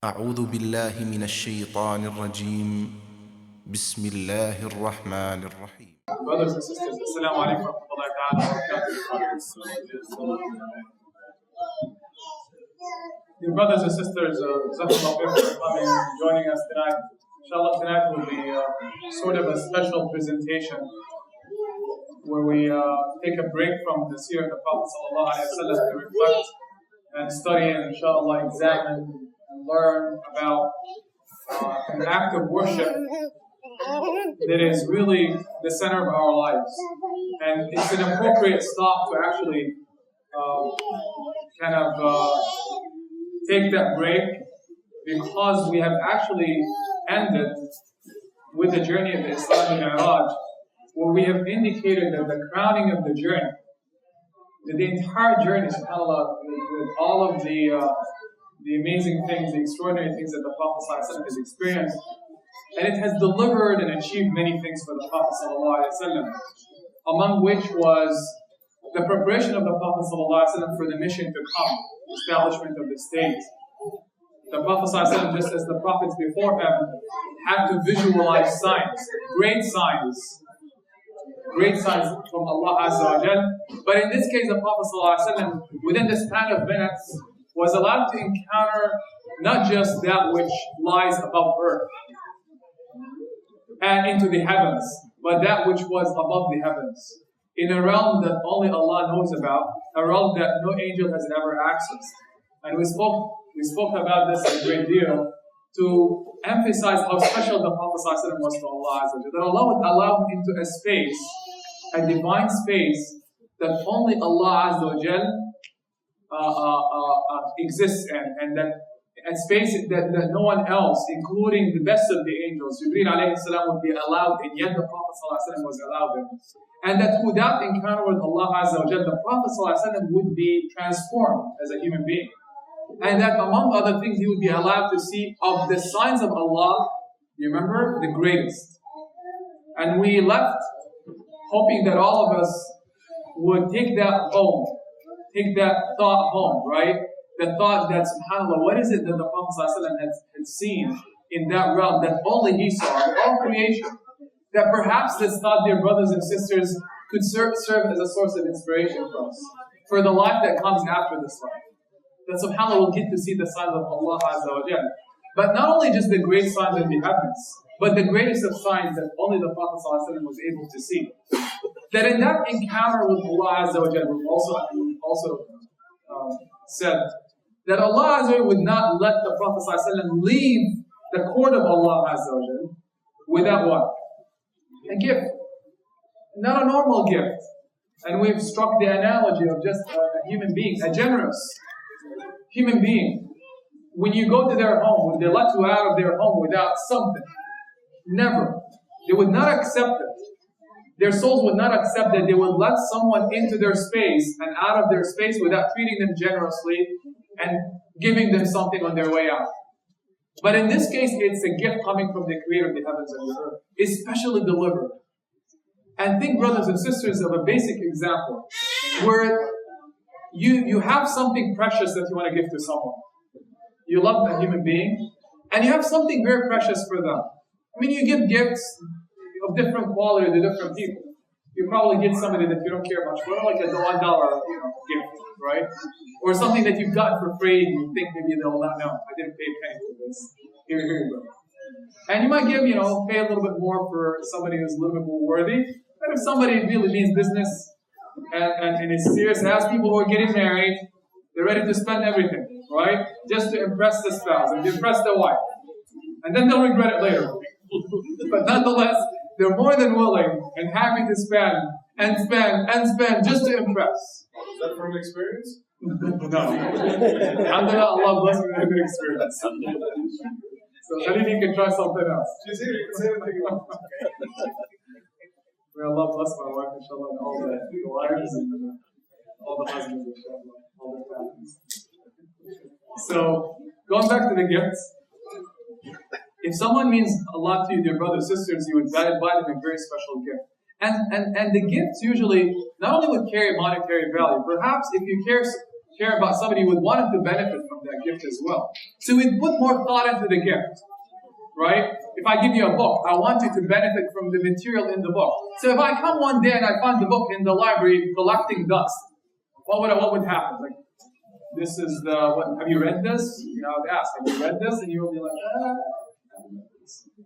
أعوذ بالله من الشيطان الرجيم بسم الله الرحمن الرحيم. Brothers and sisters, Assalamu alaikum wa rahmatullahi ta'ala wa barakatuh. Dear brothers and sisters, Jazakallah khair for coming and joining us tonight. Inshallah, tonight will be sort of a special presentation where we take a break from the seerah of the Prophet sallallahu alaihi wasallam to reflect and study and inshallah examine and learn about an act of worship that is really the center of our lives. And it's an appropriate stop to actually take that break, because we have actually ended with the journey of the Islamic Mi'raj, where we have indicated that the crowning of the journey, that the entire journey, subhanAllah, with all of the amazing things, the extraordinary things that the Prophet ﷺ has experienced, and it has delivered and achieved many things for the Prophet ﷺ, among which was the preparation of the Prophet ﷺ for the mission to come, the establishment of the state. The Prophet ﷺ, just as the prophets before him, had to visualize signs, great signs from Allah Azza wa Jal. But in this case, the Prophet ﷺ, within the span of minutes, was allowed to encounter not just that which lies above earth and into the heavens, but that which was above the heavens, in a realm that only Allah knows about, a realm that no angel has ever accessed. And we spoke about this a great deal to emphasize how special the Prophet ﷺ was to Allah Azza wa Jalla. That Allah would allow him into a space, a divine space, that only Allah Azza wa Jalla exists in, and that a space that no one else, including the best of the angels, Jibreel alayhi salam, would be allowed in, yet the Prophet ﷺ was allowed in. And that through that encounter with Allah Azza wa Jalla, the Prophet ﷺ would be transformed as a human being. And that among other things, he would be allowed to see of the signs of Allah, you remember, the greatest. And we left hoping that all of us would take that home, take that thought home, right? The thought that, subhanAllah, what is it that the Prophet ﷺ had seen in that realm that only he saw, all creation? That perhaps this thought, dear brothers and sisters, could serve as a source of inspiration for us, for the life that comes after this life. That subhanAllah, we'll get to see the signs of Allah Azza wa Jalla. But not only just the great signs in the heavens, but the greatest of signs that only the Prophet ﷺ was able to see. That in that encounter with Allah Azza wa Jalla, we've also said that Allah Azza wa Jalla would not let the Prophet ﷺ leave the court of Allah Azza wa Jalla without what? A gift. Not a normal gift. And we've struck the analogy of just a human being, a generous human being. When you go to their home, when they let you out of their home without something, never. They would not accept it. Their souls would not accept that they would let someone into their space and out of their space without treating them generously and giving them something on their way out. But in this case, it's a gift coming from the Creator of the heavens and the earth. It's specially delivered. And think, brothers and sisters, of a basic example where you have something precious that you want to give to someone. You love a human being, and you have something very precious for them. I mean, you give gifts of different quality to different people. You probably get somebody that you don't care much for, like a $1 gift, right? Or something that you've gotten for free, and you think maybe they'll not know. I didn't pay a penny for this. Here you go. And you might give, pay a little bit more for somebody who's a little bit more worthy. But if somebody really means business and is serious, has people who are getting married, they're ready to spend everything, right? Just to impress the spouse and to impress the wife. And then they'll regret it later. But nonetheless, they're more than willing and happy to spend just to impress. Is that from experience? No. Alhamdulillah, Allah bless me with a good experience. So Khalid, you can try something else. She's here, you can say anything you want. May Allah bless my wife, inshallah, and all the wives and all the husbands, inshallah, all the families. So, going back to the gifts, if someone means a lot to you, dear brothers and sisters, you would buy them a very special gift. And the gifts usually not only would carry monetary value, perhaps if you care care about somebody, you would want him to benefit from that gift as well. So we'd put more thought into the gift, right? If I give you a book, I want you to benefit from the material in the book. So if I come one day and I find the book in the library collecting dust, what would happen? Like, this is have you read this? You know, I would ask, have you read this? And you will be like,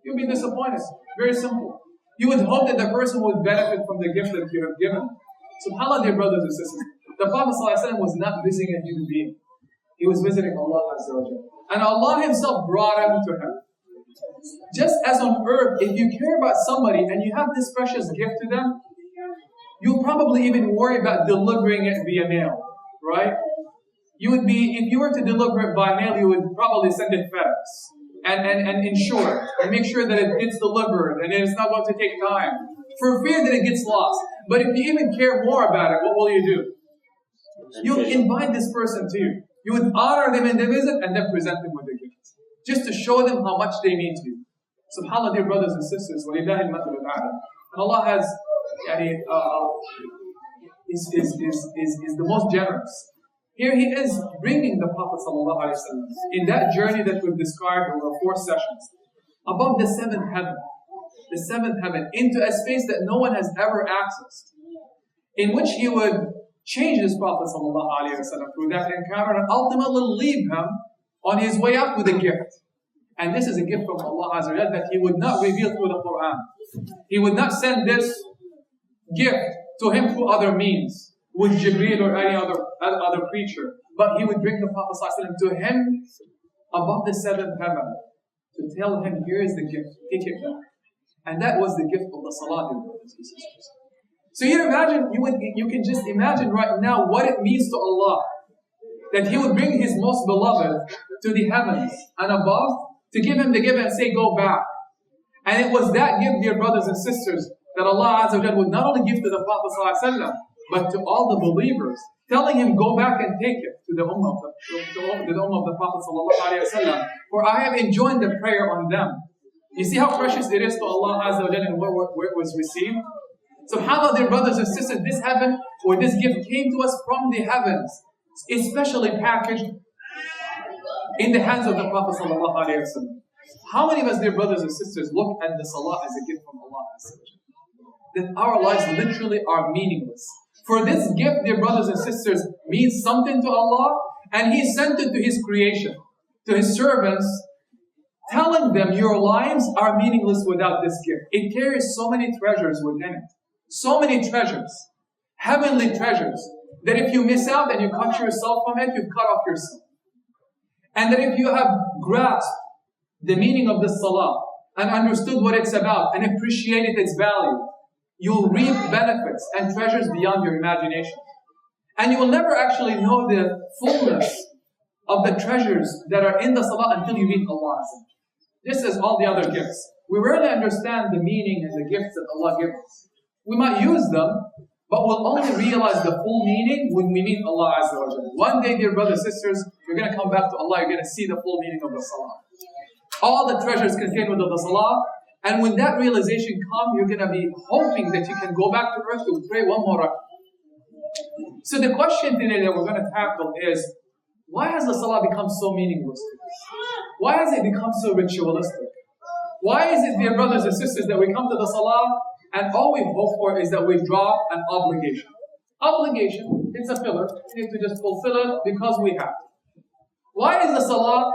you'll be disappointed. Very simple. You would hope that the person would benefit from the gift that you have given. SubhanAllah, dear brothers and sisters, the Prophet ﷺ was not visiting a human being. He was visiting Allah Azza wa Jalla. And Allah Himself brought him to him. Just as on earth, if you care about somebody and you have this precious gift to them, you'll probably even worry about delivering it via mail, right? You would be, if you were to deliver it by mail, you would probably send it FedEx and insure it and make sure that it gets delivered and it's not going to take time for fear that it gets lost. But if you even care more about it, what will you do? You'll invite this person to you. You would honor them in their visit and then present them with a gift, just to show them how much they mean to you. SubhanAllah, dear brothers and sisters, وَلِلَّهِ الْمَثَلُ الْأَعْلَى. And Allah has, is the most generous. Here He is bringing the Prophet ﷺ in that journey that we've described over 4 sessions, above the seventh heaven, into a space that no one has ever accessed, in which He would change His Prophet ﷺ through that encounter and ultimately leave him on his way out with a gift. And this is a gift from Allah Azza wa Jalla that He would not reveal through the Quran. He would not send this gift to him through other means, with Jibreel or any other creature. But He would bring the Prophet ﷺ to him above the 7th heaven to tell him, here is the gift, take it back. And that was the gift of the Salat, dear brothers and sisters. So you can just imagine right now what it means to Allah that He would bring His most beloved to the heavens and above to give him the gift and say, go back. And it was that gift, dear brothers and sisters, that Allah Azza wa Jalla would not only give to the Prophet ﷺ, but to all the believers, telling him, go back and take it to the ummah of the Prophet ﷺ, for I have enjoined the prayer on them. You see how precious it is to Allah Azza wa Jalla and where it was received? SubhanAllah, dear brothers and sisters, this heaven, or this gift came to us from the heavens, especially packaged in the hands of the Prophet ﷺ. How many of us, dear brothers and sisters, look at the Salah as a gift from Allah Azza wa Jalla? That our lives literally are meaningless. For this gift, dear brothers and sisters, means something to Allah, and He sent it to His creation, to His servants, telling them your lives are meaningless without this gift. It carries so many treasures within it. So many treasures, heavenly treasures, that if you miss out and you cut yourself from it, you've cut off yourself. And that if you have grasped the meaning of the Salah and understood what it's about and appreciated its value, you'll reap benefits and treasures beyond your imagination. And you will never actually know the fullness of the treasures that are in the Salah until you meet Allah. Just as all the other gifts. We rarely understand the meaning and the gifts that Allah gives us. We might use them, but we'll only realize the full meaning when we meet Allah Azza wa Jalla. One day, dear brothers and sisters, you're going to come back to Allah, you're going to see the full meaning of the Salah. All the treasures contained within the Salah, and when that realization comes, you're going to be hoping that you can go back to earth to pray one more rak'ah. So the question today that we're going to tackle is, why has the Salah become so meaningless? Why has it become so ritualistic? Why is it, dear brothers and sisters, that we come to the Salah and all we hope for is that we draw an obligation? Obligation, it's a pillar. We need to just fulfill it because we have to. Why is the Salah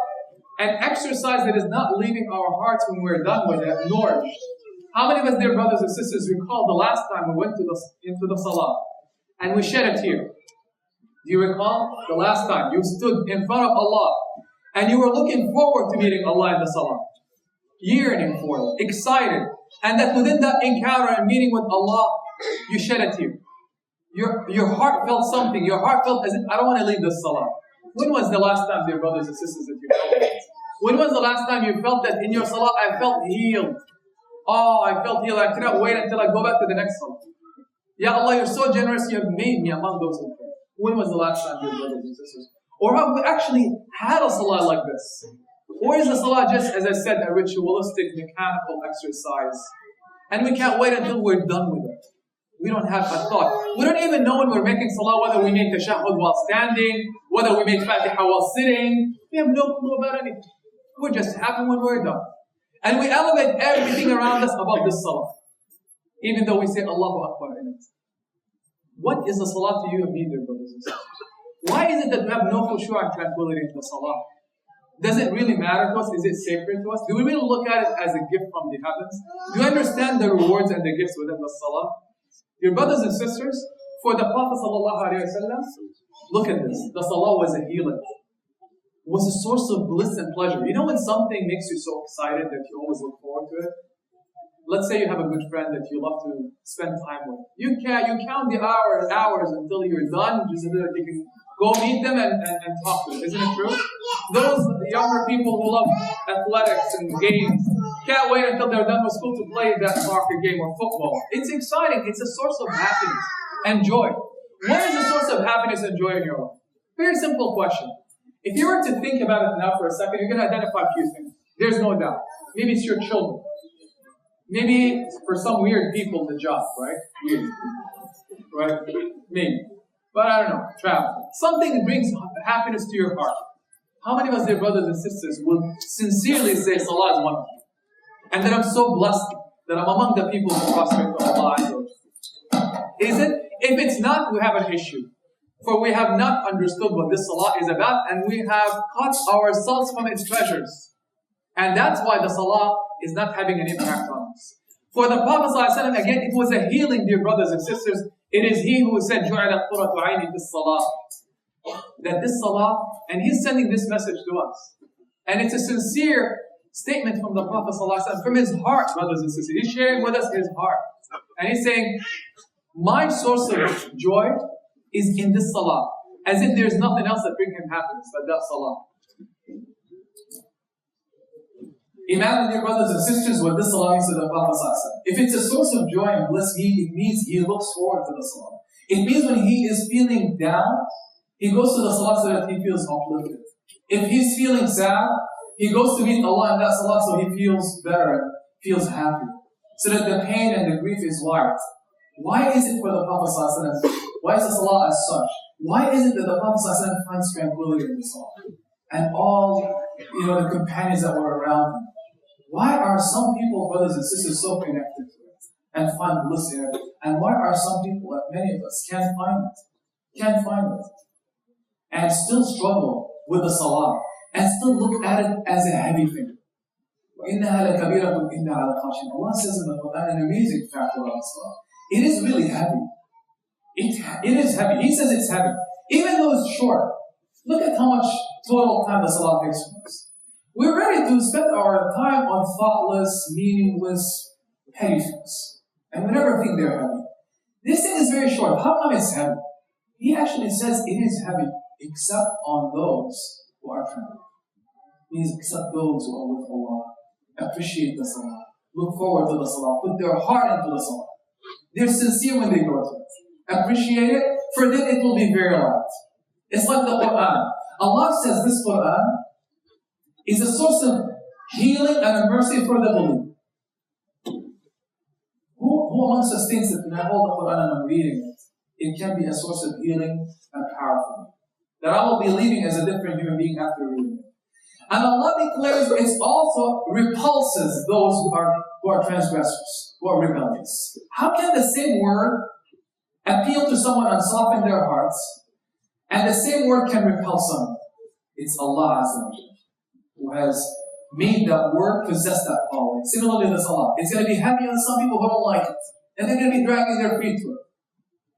an exercise that is not leaving our hearts when we're done with it, nourished? How many of us, dear brothers and sisters, recall the last time we went into the Salah and we shed a tear? Do you recall the last time you stood in front of Allah and you were looking forward to meeting Allah in the Salah? Yearning for it, excited. And that within that encounter and meeting with Allah, you shed a tear. Your heart felt something. Your heart felt as if, I don't want to leave this Salah. When was the last time, dear brothers and sisters, that you felt that? When was the last time you felt that in your Salah, I felt healed? Oh, I felt healed. I cannot wait until I go back to the next Salah. Ya Allah, you're so generous. You have made me among those who pray. When was the last time, dear brothers and sisters? Or have we actually had a Salah like this? Or is the Salah just, as I said, a ritualistic, mechanical exercise? And we can't wait until we're done with it. We don't have a thought. We don't even know when we're making salah whether we make tashahhud while standing, whether we make fatiha while sitting. We have no clue about anything. We're just happy when we're done. And we elevate everything around us above this salah. Even though we say Allahu Akbar in it. What is the salah to you and me, dear brothers and sisters? Why is it that we have no khushu' and tranquility in the salah? Does it really matter to us? Is it sacred to us? Do we really look at it as a gift from the heavens? Do you understand the rewards and the gifts within the salah? Dear brothers and sisters, for the Prophet ﷺ, look at this. The salah was a healing. Was a source of bliss and pleasure. You know when something makes you so excited that you always look forward to it? Let's say you have a good friend that you love to spend time with. You count the hours until you're done, just so that you can go meet them and talk to them. Isn't it true? Those younger people who love athletics and games can't wait until they're done with school to play that soccer game or football. It's exciting. It's a source of happiness and joy. What is a source of happiness and joy in your life? Very simple question. If you were to think about it now for a second, you're going to identify a few things. There's no doubt. Maybe it's your children. Maybe for some weird people, the job, right? Weird. Right? Maybe. But I don't know. Travel. Something that brings happiness to your heart. How many of us, dear brothers and sisters, will sincerely say Salah is one of them? And that I'm so blessed that I'm among the people who prostrate to Allah. Is it? If it's not, we have an issue. For we have not understood what this Salah is about, and we have cut ourselves from its treasures. And that's why the Salah is not having an impact on us. For the Prophet ﷺ, again, it was a healing, dear brothers and sisters. It is he who said, جُعِلَتْ قُرَّةُ عَيْنِي فِي الصَّلَاةِ. That this Salah, and he's sending this message to us. And it's a sincere statement from the Prophet ﷺ, from his heart, brothers and sisters. He's sharing with us his heart. And he's saying, my source of joy is in this Salah. As if there's nothing else that brings him happiness but that Salah. Imagine, dear brothers and sisters, what this Salah means to the Prophet ﷺ. If it's a source of joy and bliss, it means he looks forward to the Salah. It means when he is feeling down, he goes to the Salah so that he feels uplifted. If he's feeling sad, he goes to meet Allah in that Salah so he feels better, feels happy. So that the pain and the grief is wiped. Why is it for the Prophet ﷺ? Why is the Salah as such? Why is it that the Prophet ﷺ finds tranquility in the Salah? And all, the companions that were around him. Why are some people, brothers and sisters, so connected to it and find bliss in it? And why are some people, like many of us, can't find it, and still struggle with the Salah, and still look at it as a heavy thing? Allah says in the Quran an amazing fact about Salah. It is really heavy. It is heavy. He says it's heavy. Even though it's short, look at how much total time the Salah takes from us. We're ready to spend our time on thoughtless, meaningless, petty things. And we never think they're heavy. This thing is very short. How come it's heavy? He actually says it is heavy, except on those who are trembling. Means except those who are with Allah. Appreciate the Salah. Look forward to the Salah. Put their heart into the Salah. They're sincere when they go to it. Appreciate it. For them it will be very light. It's like the Quran. Allah says this Quran is a source of healing and a mercy for the believer. Who amongst us thinks that when I hold the Quran and I'm reading it, it can be a source of healing and powerful? That I will be leaving as a different human being after reading it. And Allah declares it also repulses those who are transgressors, who are rebellious. How can the same word appeal to someone and soften their hearts, and the same word can repel someone? It's Allah Azza wa Jalla who has made that word possess that quality. Similarly to the Salah. It's going to be heavy on some people who don't like it. And they're going to be dragging their feet to it.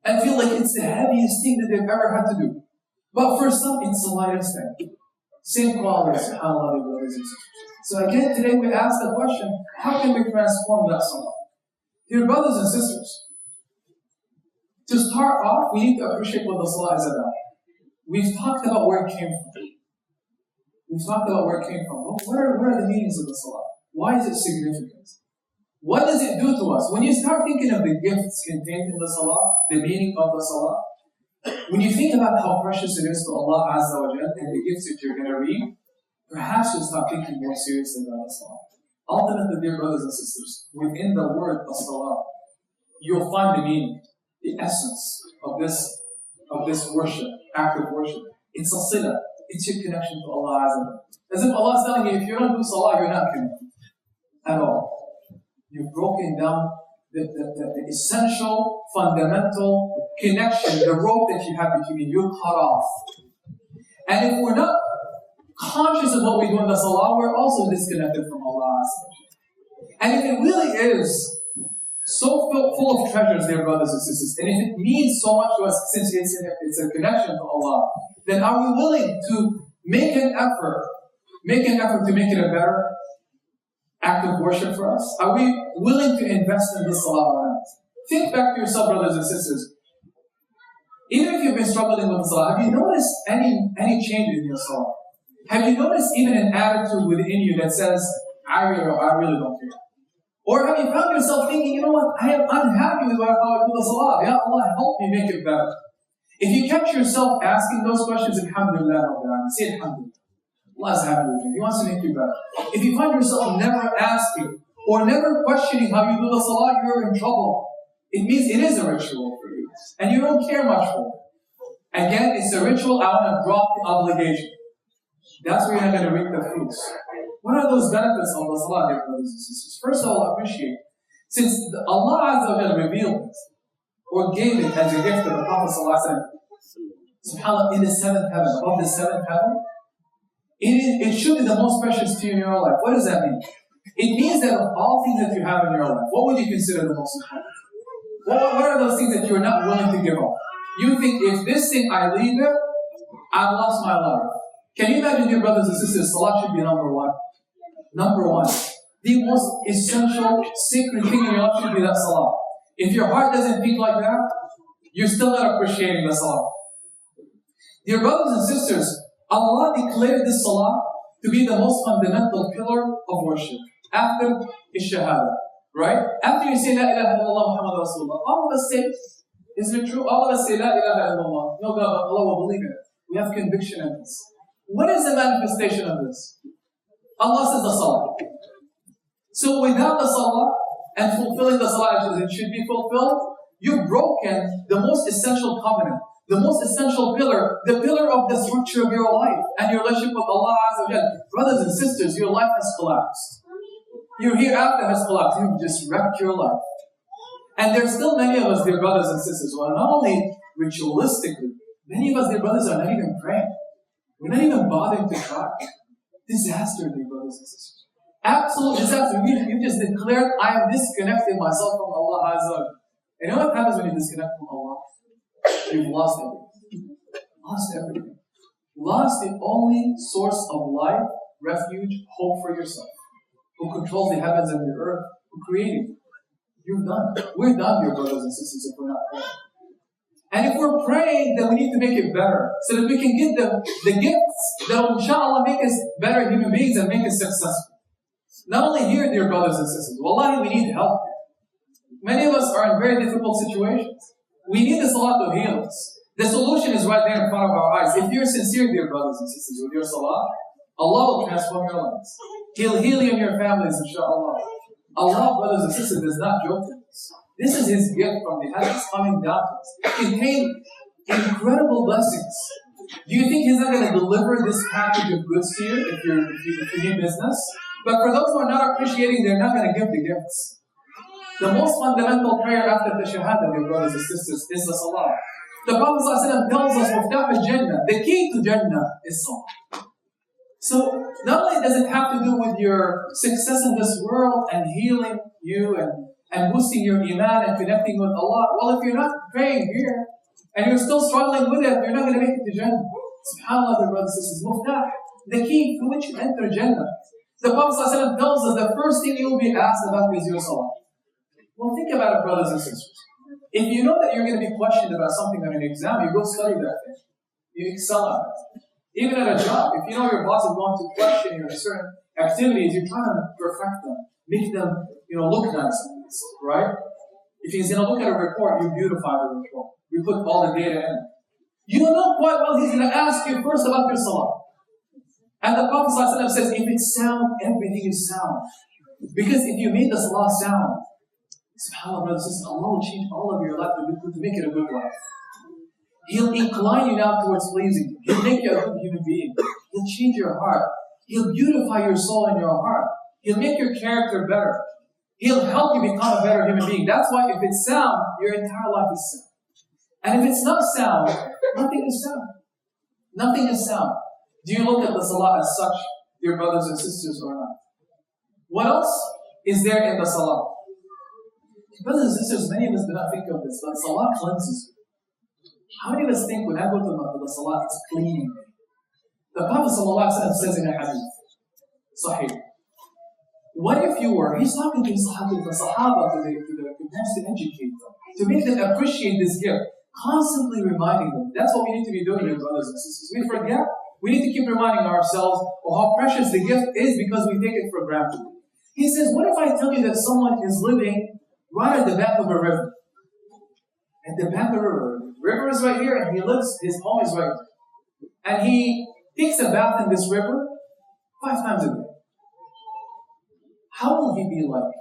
And feel like it's the heaviest thing that they've ever had to do. But for some, it's the lightest thing. Same quality, subhanAllah, brothers and sisters. So again, today we ask the question, how can we transform that Salah? Dear brothers and sisters, to start off, we need to appreciate what the Salah is about. We've talked about where it came from. Well, what are the meanings of the Salah? Why is it significant? What does it do to us? When you start thinking of the gifts contained in the Salah, the meaning of the Salah, when you think about how precious it is to Allah Azza wa Jalla and the gifts that you're going to read, perhaps you'll start thinking more seriously about the Salah. Ultimately, dear brothers and sisters, within the word of Salah, you'll find the meaning. the essence of this worship, act of worship. It's a sila. It's your connection to Allah Azza wa Jalla. As if Allah is telling you, if you don't do salah, you're not connected at all. You've broken down the essential, fundamental connection, the rope that you have between you. You're cut off. And if we're not conscious of what we do in the salah, we're also disconnected from Allah Azza wa Jalla. And if it really is so full of treasures, dear brothers and sisters, and if it means so much to us since it's a connection to Allah, then are we willing to make an effort to make it a better act of worship for us? Are we willing to invest in this salah or not? Think back to yourself, brothers and sisters. Even if you've been struggling with the salah, have you noticed any change in your salah? Have you noticed even an attitude within you that says, I really don't care? Or have you found yourself thinking, you know what, I am unhappy with how I do the salah. Ya Allah, help me make it better. If you catch yourself asking those questions, alhamdulillah, say alhamdulillah. Allah is happy with you. He wants to make you better. If you find yourself never asking or never questioning how you do the salah, you're in trouble. It means it is a ritual for you. And you don't care much for it. Again, it's a ritual. I want to drop the obligation. That's where you're not going to reap the fruits. What are those benefits of the salah, dear brothers and sisters? First of all, appreciate. Since Allah Azza wa Jalla revealed it, or gave it as a gift to the Prophet subhanAllah, in the seventh heaven, above the seventh heaven, it should be the most precious to you in your life. What does that mean? It means that of all things that you have in your life, what would you consider the most important? What are those things that you're not willing to give up? You think, if this thing I leave it, I've lost my life. Can you imagine, dear brothers and sisters, salah should be number one. Number one. The most essential, sacred thing in your life should be that salah. If your heart doesn't think like that, you're still not appreciating the salah. Dear brothers and sisters, Allah declared this salah to be the most fundamental pillar of worship. After Shahada, right? After you say La ilaha illallah Muhammad Rasulullah, all of us say, is it true? All of us say La ilaha illallah. No God, but Allah will believe in it. We have conviction in this. What is the manifestation of this? Allah says the salah. So without the salah and fulfilling the salah as it should be fulfilled, you've broken the most essential covenant, the most essential pillar, the pillar of the structure of your life and your relationship with Allah Azza wa Jalla. Brothers and sisters, your life has collapsed. Your hereafter has collapsed. You've just wrecked your life. And there's still many of us, dear brothers and sisters, who are not only ritualistically, many of us, dear brothers, are not even praying. We're not even bothering to try. Disaster, dear brothers and sisters. Absolute disaster. You just declared, I am disconnecting myself from Allah Azza wa Jalla. And you know what happens when you disconnect from Allah? You've lost everything. Lost everything. Lost the only source of life, refuge, hope for yourself. Who controls the heavens and the earth, who created you. You're done. We're done, dear brothers and sisters, if we're not praying. And if we're praying, then we need to make it better, so that we can get the gifts that will, Insha'Allah, make us better human beings and make us successful. Not only here, dear brothers and sisters, wallahi, we need help. Many of us are in very difficult situations. We need the salah to heal us. The solution is right there in front of our eyes. If you're sincere, dear brothers and sisters, with your salah, Allah will transform your lives. He'll heal you and your families, Insha'Allah. Allah, brothers and sisters, does not joke with us. This is His gift from the heavens coming down to us. It contains incredible blessings. Do you think He's not going to deliver this package of goods to you if you need business? But for those who are not appreciating, they're not going to give the gifts. The most fundamental prayer after the Shahada, dear brothers and sisters, is the Salah. The Prophet ﷺ tells us, Muftah al-Jannah, the key to Jannah is Salah. So, not only does it have to do with your success in this world and healing you and boosting your iman and connecting with Allah, well, if you're not praying here and you're still struggling with it, you're not going to make it to Jannah. SubhanAllah, dear brothers and sisters, Muftah, the key through which you enter Jannah. The Prophet ﷺ tells us the first thing you will be asked about is your Salah. Well, think about it, brothers and sisters. If you know that you're going to be questioned about something on an exam, you go study that thing. You excel at it. Even at a job, if you know your boss is going to question you on certain activities, you're trying to perfect them, make them, look nice, right? If he's going to look at a report, you beautify the report. You put all the data in. You know quite well he's going to ask you first about your salah. And the Prophet ﷺ says, if it's sound, everything is sound. Because if you made the salah sound, SubhanAllah, brothers and sisters, Allah will change all of your life to make it a good life. He'll incline you now towards pleasing you. He'll make you a good human being. He'll change your heart. He'll beautify your soul and your heart. He'll make your character better. He'll help you become a better human being. That's why if it's sound, your entire life is sound. And if it's not sound, nothing is sound. Nothing is sound. Do you look at the salah as such, dear brothers and sisters, or not? What else is there in the salah? Brothers and sisters, many of us do not think of this, but salah cleanses you. How many of us think when I go to the salah, it's cleaning me? The Prophet ﷺ says in a hadith, Sahih, what if you were, he's talking to the Sahaba, to the companions to educate them, to make them appreciate this gift, constantly reminding them. That's what we need to be doing, dear brothers and sisters. We forget, we need to keep reminding ourselves of how precious the gift is because we take it for granted. He says, what if I tell you that someone is living right at the back of a river? At the back of a river. The river is right here and he lives, his home is right here. And he takes a bath in this river 5 times a day. How will he be like?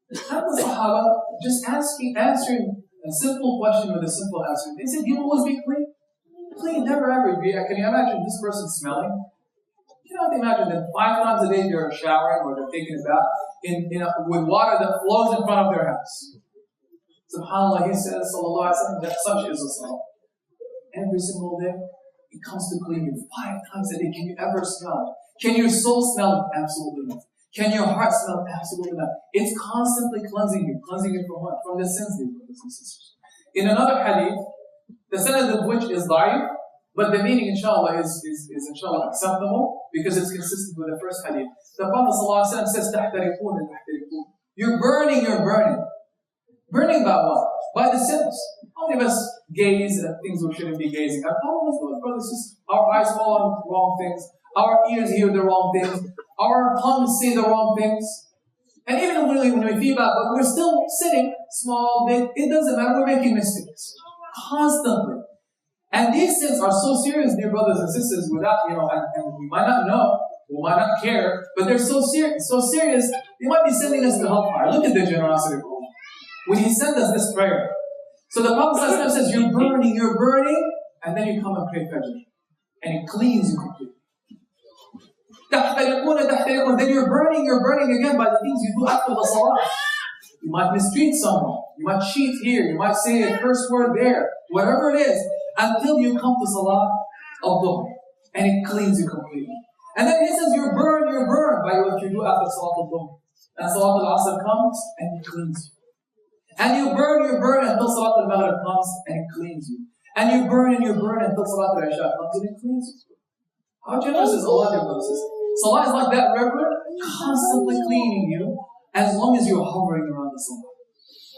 And the Sahaba just answering a simple question with a simple answer. They said, you will always be clean? Clean, never ever be. Can you imagine this person smelling? You don't imagine that 5 times a day they're showering or they're taking a bath with water that flows in front of their house. SubhanAllah, he says, sallallahu alaihi wasallam, that such is a salah. Every single day, it comes to clean you 5 times a day. Can you ever smell? Can your soul smell? Absolutely not. Can your heart smell? Absolutely not. It's constantly cleansing you. Cleansing you from what? From the sins, dear brothers and sisters. In another hadith, the sanad of which is da'if, but the meaning, inshallah, is inshallah acceptable because it's consistent with the first hadith. The Prophet ﷺ says, تَحْتَرِقُونَ تَحْتَرِقُونَ. You're burning, you're burning. Burning by what? By the sins. How many of us gaze at things we shouldn't be gazing at? How many of us, brothers, our eyes fall on the wrong things, our ears hear the wrong things, our tongues say the wrong things. And even when we feel bad, but we're still sitting small, big, it doesn't matter, we're making mistakes. Constantly. And these sins are so serious, dear brothers and sisters, without, and we might not know, we might not care, but they're so serious, they might be sending us to hellfire. Look at the generosity of Allah. When he sent us this prayer. So the Prophet ﷺ says, you're burning, and then you come and pray Fajr. And it cleans you completely. Then you're burning again by the things you do after the salah. You might mistreat someone, you might cheat here, you might say a curse word there, whatever it is, until you come to salah al-dhuhr. And it cleans you completely. And then he says, you're burned by what you do after salah al-dhuhr. And salah al-asr comes, and it cleans you. And you burn until Salat al-Maghrib comes and it cleans you. And you burn until Salat al-Isha comes and it cleans you. How generous is Allah, dear brothers? Salah is like that river, constantly cleaning you as long as you're hovering around the Salah.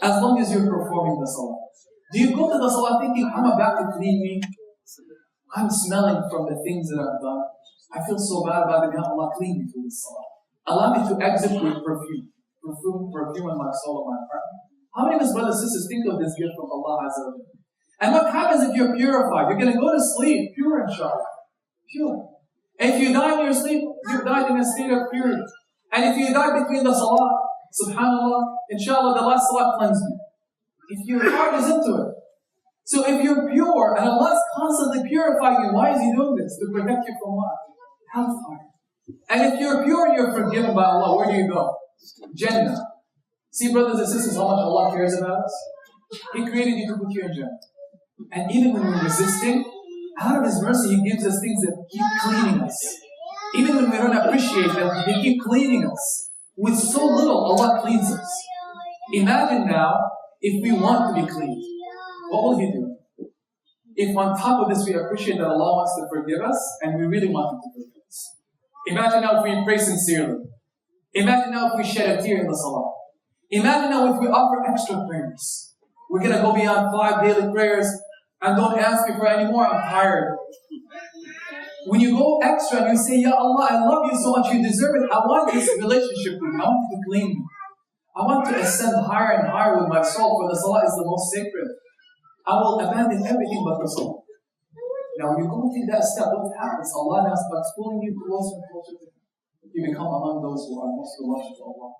As long as you're performing the Salah. Do you go to the Salah thinking, I'm about to clean me? I'm smelling from the things that I've done. I feel so bad about it. Allah, clean me through this Salah. Allow me to exit with perfume. Perfume in my soul and my heart. How many of us, brothers and sisters, think of this gift from Allah Azza wa Jalla? And what happens if you're purified? You're going to go to sleep pure, inshallah. Pure. And if you die in your sleep, you've died in a state of purity. And if you die between the salah, subhanallah, inshallah, the last salah cleansed you. If your heart is into it. So if you're pure, and Allah is constantly purifying you, why is He doing this? To protect you from what? Hellfire. And if you're pure and you're forgiven by Allah, where do you go? Jannah. See, brothers and sisters, how much Allah cares about us? He created you to put you in Jannah. And even when we're resisting, out of His mercy, He gives us things that keep cleaning us. Even when we don't appreciate them, They keep cleaning us. With so little, Allah cleans us. Imagine now, if we want to be clean, what will He do? If on top of this we appreciate that Allah wants to forgive us, and we really want Him to forgive us. Imagine now if we pray sincerely. Imagine now if we shed a tear in the salah. Imagine now if we offer extra prayers. We're going to go beyond 5 daily prayers and don't ask you for any more. I'm tired. When you go extra and you say, Ya Allah, I love you so much, you deserve it. I want this relationship with you. I want you to clean me. I want to ascend higher and higher with my soul, for the salah is the most sacred. I will abandon everything but the salah. Now, when you go through that step, what happens? Allah now starts pulling you closer and closer to Him. You become among those who are most beloved to Allah.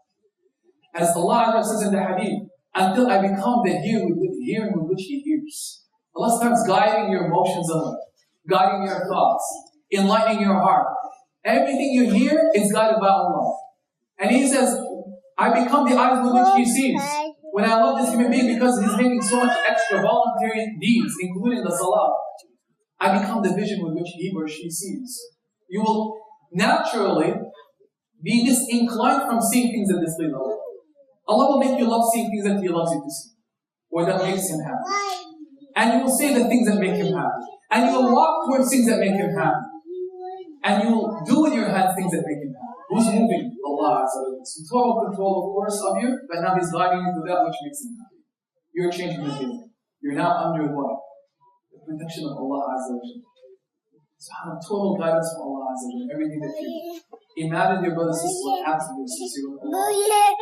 As Allah says in the hadith, until I become the hearing with which He hears. Allah starts guiding your emotions in life, guiding your thoughts, enlightening your heart. Everything you hear is guided by Allah. And He says, I become the eyes with which He sees. When I love this human being because he's making so much extra voluntary deeds, including the salah, I become the vision with which he or she sees. You will naturally be disinclined from seeing things that displease Allah. Allah will make you love seeing things that He loves you to see, or that makes Him happy. And you will say the things that make Him happy. And you will walk towards things that make Him happy. And you will do with your hands things that make Him happy. Who's moving? Allah Azza wa Jalla. It's total control, of course, of you, but now He's guiding you to that which makes Him happy. You're changing your being. You're now under what? The protection of Allah Azza wa Jalla. So have total guidance from Allah Azza wa Jalla. Everything that you do. Imagine, your brothers and sisters, what happens to your sister with Allah.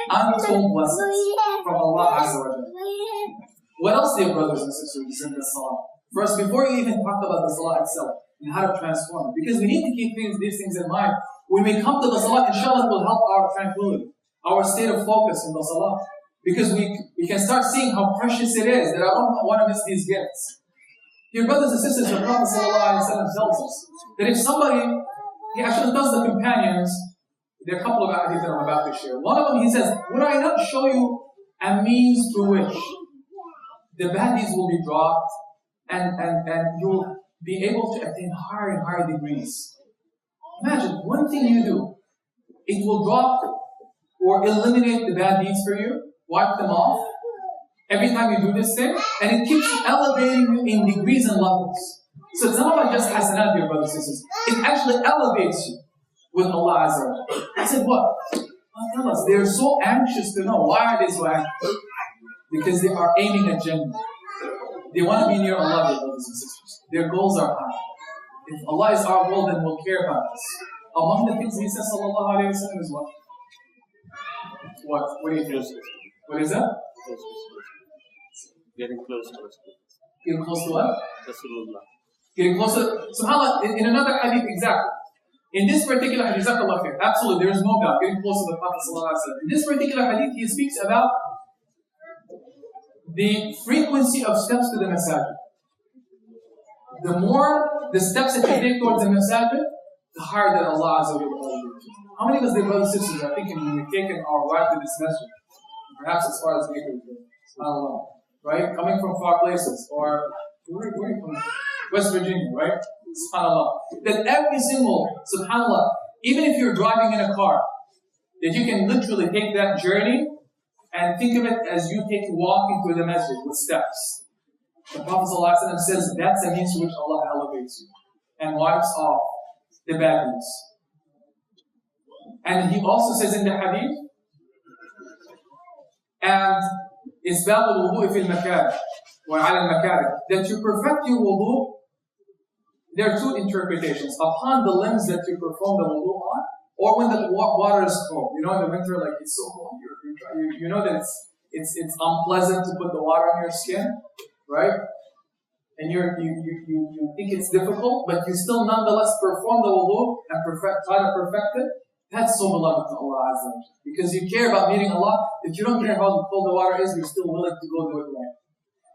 Untold blessings from Allah Azza wa Jalla. What else, dear brothers and sisters, is in the salah? First, before you even talk about the salah itself and how to transform it, because we need to keep these things in mind. When we come to the salah, inshallah, it will help our tranquility, our state of focus in the salah. Because we can start seeing how precious it is that I don't want to miss these gifts. Dear brothers and sisters, the Prophet ﷺ tells us that if somebody, he actually tells the companions, there are a couple of hadiths that I'm about to share. One of them, he says, would I not show you a means through which the bad deeds will be dropped and you'll be able to attain higher and higher degrees? Imagine, one thing you do, it will drop or eliminate the bad deeds for you, wipe them off, every time you do this thing, and it keeps elevating you in degrees and levels. So it's not about just hasanat, dear brothers and sisters. It actually elevates you with Allah Azza wa Jalla. I said, what? Oh, tell us, they're so anxious to know. Why are they so anxious? Because they are aiming at Jannah. They want to be near Allah, dear brothers and sisters. Their goals are high. If Allah is our goal, then we'll care about us. Among the things He says, sallallahu alayhi wa sallam, is what? What do you think? What is that? Getting close to Rasulullah. Getting close to what? Rasulullah. Getting close to, subhanAllah, in another hadith, exactly. In this particular hadith, jazakallah khair, absolutely, there is no doubt, getting close to the Prophet sallallahu alayhi wa sallam. In this particular hadith, he speaks about the frequency of steps to the masajid. The more the steps that you take towards the masajid, the higher that Allah Azza wa Jalla will do. How many of us, dear brothers and sisters, are thinking we've taken our ride to this masjid? Perhaps as far as Baker, subhanAllah, right? Coming from far places, or where are you coming from? West Virginia, right? SubhanAllah. That every single, SubhanAllah, even if you're driving in a car, that you can literally take that journey and think of it as you take walking to the masjid with steps. The Prophet ﷺ says that's a means to which Allah elevates you and wipes off the bad deeds. And He also says in the hadith, and إسباغ الوضوء في المكاره وعلى المكاره, that you perfect your wudu. There are two interpretations: upon the limbs that you perform the wudu on, or when the water is cold. You know, in the winter, like it's so cold, you know that it's unpleasant to put the water on your skin, right? And you think it's difficult, but you still nonetheless perform the wudu and try to perfect it. That's so beloved to Allah Azza wa Jalla. Because you care about meeting Allah, that you don't care how cold the water is, you're still willing to go do it right.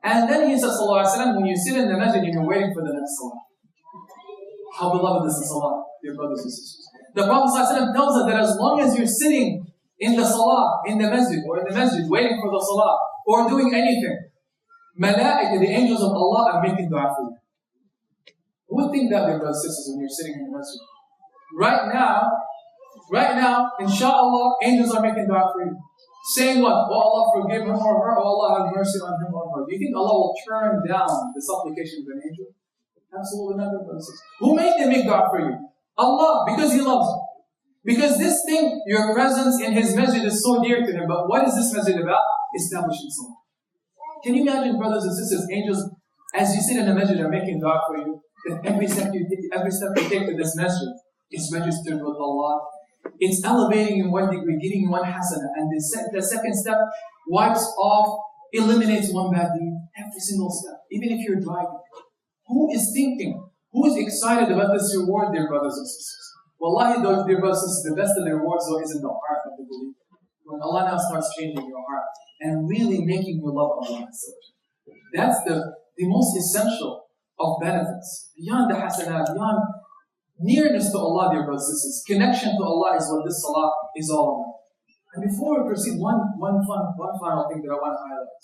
And then He says, sallallahu alayhi wa sallam, when you sit in the masjid and you're waiting for the next salah. How beloved is the salah, dear brothers and sisters. The Prophet sallallahu alayhi wa sallam tells us that as long as you're sitting in the salah, in the masjid, or in the masjid, waiting for the salah, or doing anything, malaika, the angels of Allah, are making dua for you. Who would think that, dear brothers and sisters, when you're sitting in the masjid? Right now, Insha'Allah, angels are making dua for you. Saying what? Oh Allah, forgive him or her. Oh Allah, have mercy on him or her. Do you think Allah will turn down the supplication of an angel? Absolutely not, dear brothers and sisters. Who made them make dua for you? Allah, because He loves you. Because this thing, your presence in His masjid is so dear to Him. But what is this masjid about? Establishing salah. Can you imagine, brothers and sisters, angels, as you sit in the masjid, are making dua for you, that every step you take to this masjid is registered with Allah. It's elevating in one degree, giving you one hasanah. And the second step wipes off, eliminates one bad deed, every single step. Even if you're driving. Who is thinking? Who is excited about this reward, dear brothers and sisters? Wallahi, those dear brothers and sisters, the best of the rewards though is in the heart of the believer. when Allah now starts changing your heart and really making you love Allah. That's the most essential of benefits. Beyond the hasanat, beyond nearness to Allah, dear brothers and sisters, connection to Allah is what this salah is all about. And before we proceed, one final thing that I want to highlight.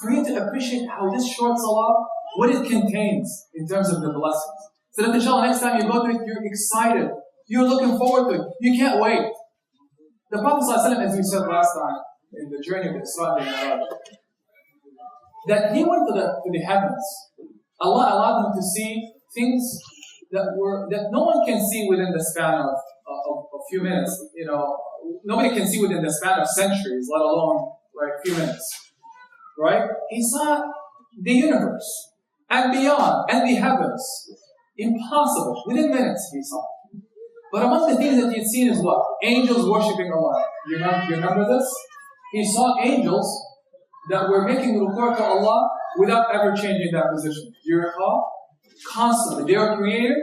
For you to appreciate how this short salah, what it contains in terms of the blessings. So that inshallah next time you go to it, you're excited. You're looking forward to it. You can't wait. The Prophet ﷺ, as we said last time, in the journey of Isra and Mi'raj, that he went to the heavens. Allah allowed him to see things that no one can see within the span of a few minutes. You know, nobody can see within the span of centuries, let alone a few minutes. Right? He saw the universe and beyond and the heavens. Impossible. Within minutes he saw. But among the things that he'd seen is what? Angels worshipping Allah. You remember this? He saw angels that were making ruku to Allah without ever changing that position. Do you recall? Constantly. They were created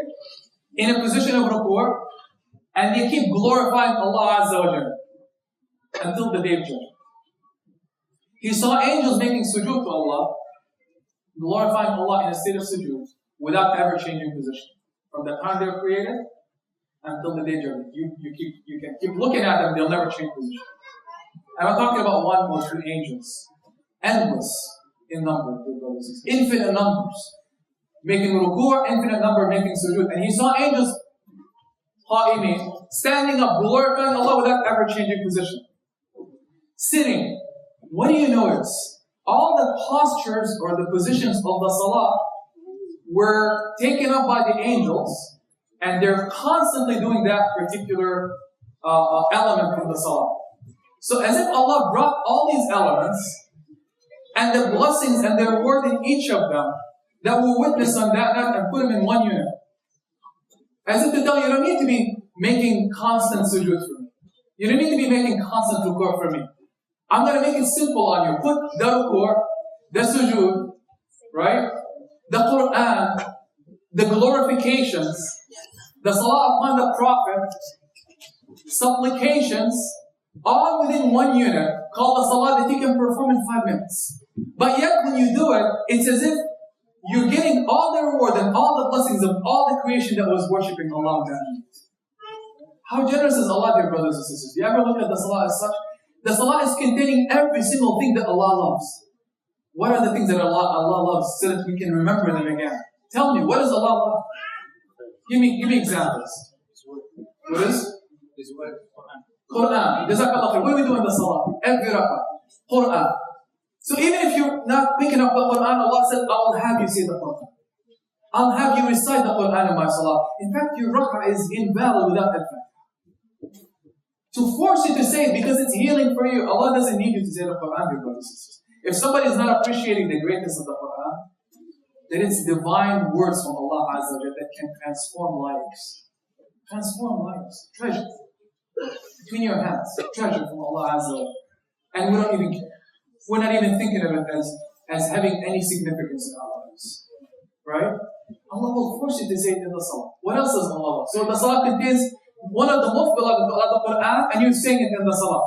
in a position of ruku and they keep glorifying Allah Azza wa Jalla until the day of judgment. He saw angels making sujood to Allah, glorifying Allah in a state of sujood without ever changing position. From the time they were created until the day of judgment. You can keep looking at them, they'll never change position. And I'm talking about one or two angels. Endless in number, infinite numbers. Making ruku', infinite number making sujood. And he saw angels standing up, glorifying Allah without ever changing position. Sitting. What do you notice? All the postures or the positions of the salah were taken up by the angels, and they're constantly doing that particular element in the salah. So as if Allah brought all these elements and the blessings and the reward in each of them that will witness on that night and put them in one unit. As if to tell you, you don't need to be making constant sujood for me. You don't need to be making constant ruku' for me. I'm going to make it simple on you. Put the ruku', the sujood, right? The Quran, the glorifications, the salah upon the Prophet, supplications, all within one unit, called the salah that you can perform in 5 minutes. But yet when you do it, it's as if you're getting all the reward and all the blessings of all the creation that was worshipping Allah that night. How generous is Allah, dear brothers and sisters? Do you ever look at the salah as such? The salah is containing every single thing that Allah loves. What are the things that Allah loves so that we can remember them again? Tell me, what does Allah love? Give me examples. What is? Quran. Jazakallah khair. What do we do in the salah? Every rak'ah. Quran. So even if you're not picking up the Quran, Allah said, I will have you say the Quran. I'll have you recite the Quran in my salah. In fact, your rak'ah is invalid without that fact. To force you to say it because it's healing for you, Allah doesn't need you to say the Quran, dear brothers and sisters. If somebody is not appreciating the greatness of the Quran, then it's divine words from Allah Azza wa Jalla that can transform lives. Transform lives. Treasure. Between your hands. Treasure from Allah Azza wa Jalla. And we don't even care. We're not even thinking of it as having any significance in our lives. Right? Allah will force you to say it in the salah. What else does Allah love? So the salah contains one of the most beloved to Allah, the Quran, and you sing it in the salah.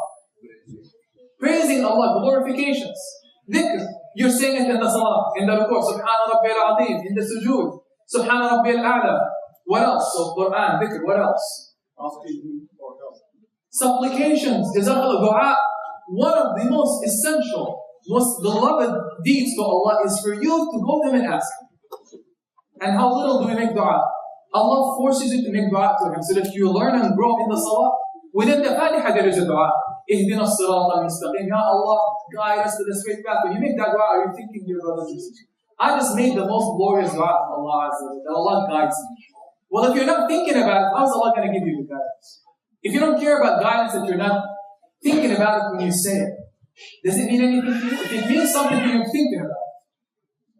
Praising Allah, glorifications. Dhikr, you're saying it in the salah, in the ruku', Subhana Rabbil Azim, in the sujood, Subhana Rabbil A'la. What else? So Quran, dhikr, what else? Supplications, jazakallah, dua. One of the most essential, most beloved deeds to Allah is for you to go to Him and ask Him. And how little do we make dua? Allah forces you to make dua to Him so that you learn and grow in the salah. Within the Fatiha there is a dua. Ihdina as-sirata al-mustaqim. Ya Allah, guide us to the straight path. When you make that dua, are you thinking, dear brothers and sisters, I just made the most glorious dua of Allah Azza wa Jalla, that Allah guides me. Well, if you're not thinking about it, how's Allah going to give you the guidance? If you don't care about guidance, if you're not thinking about it when you say it, does it mean anything to you? If it means something to you, you're thinking about it.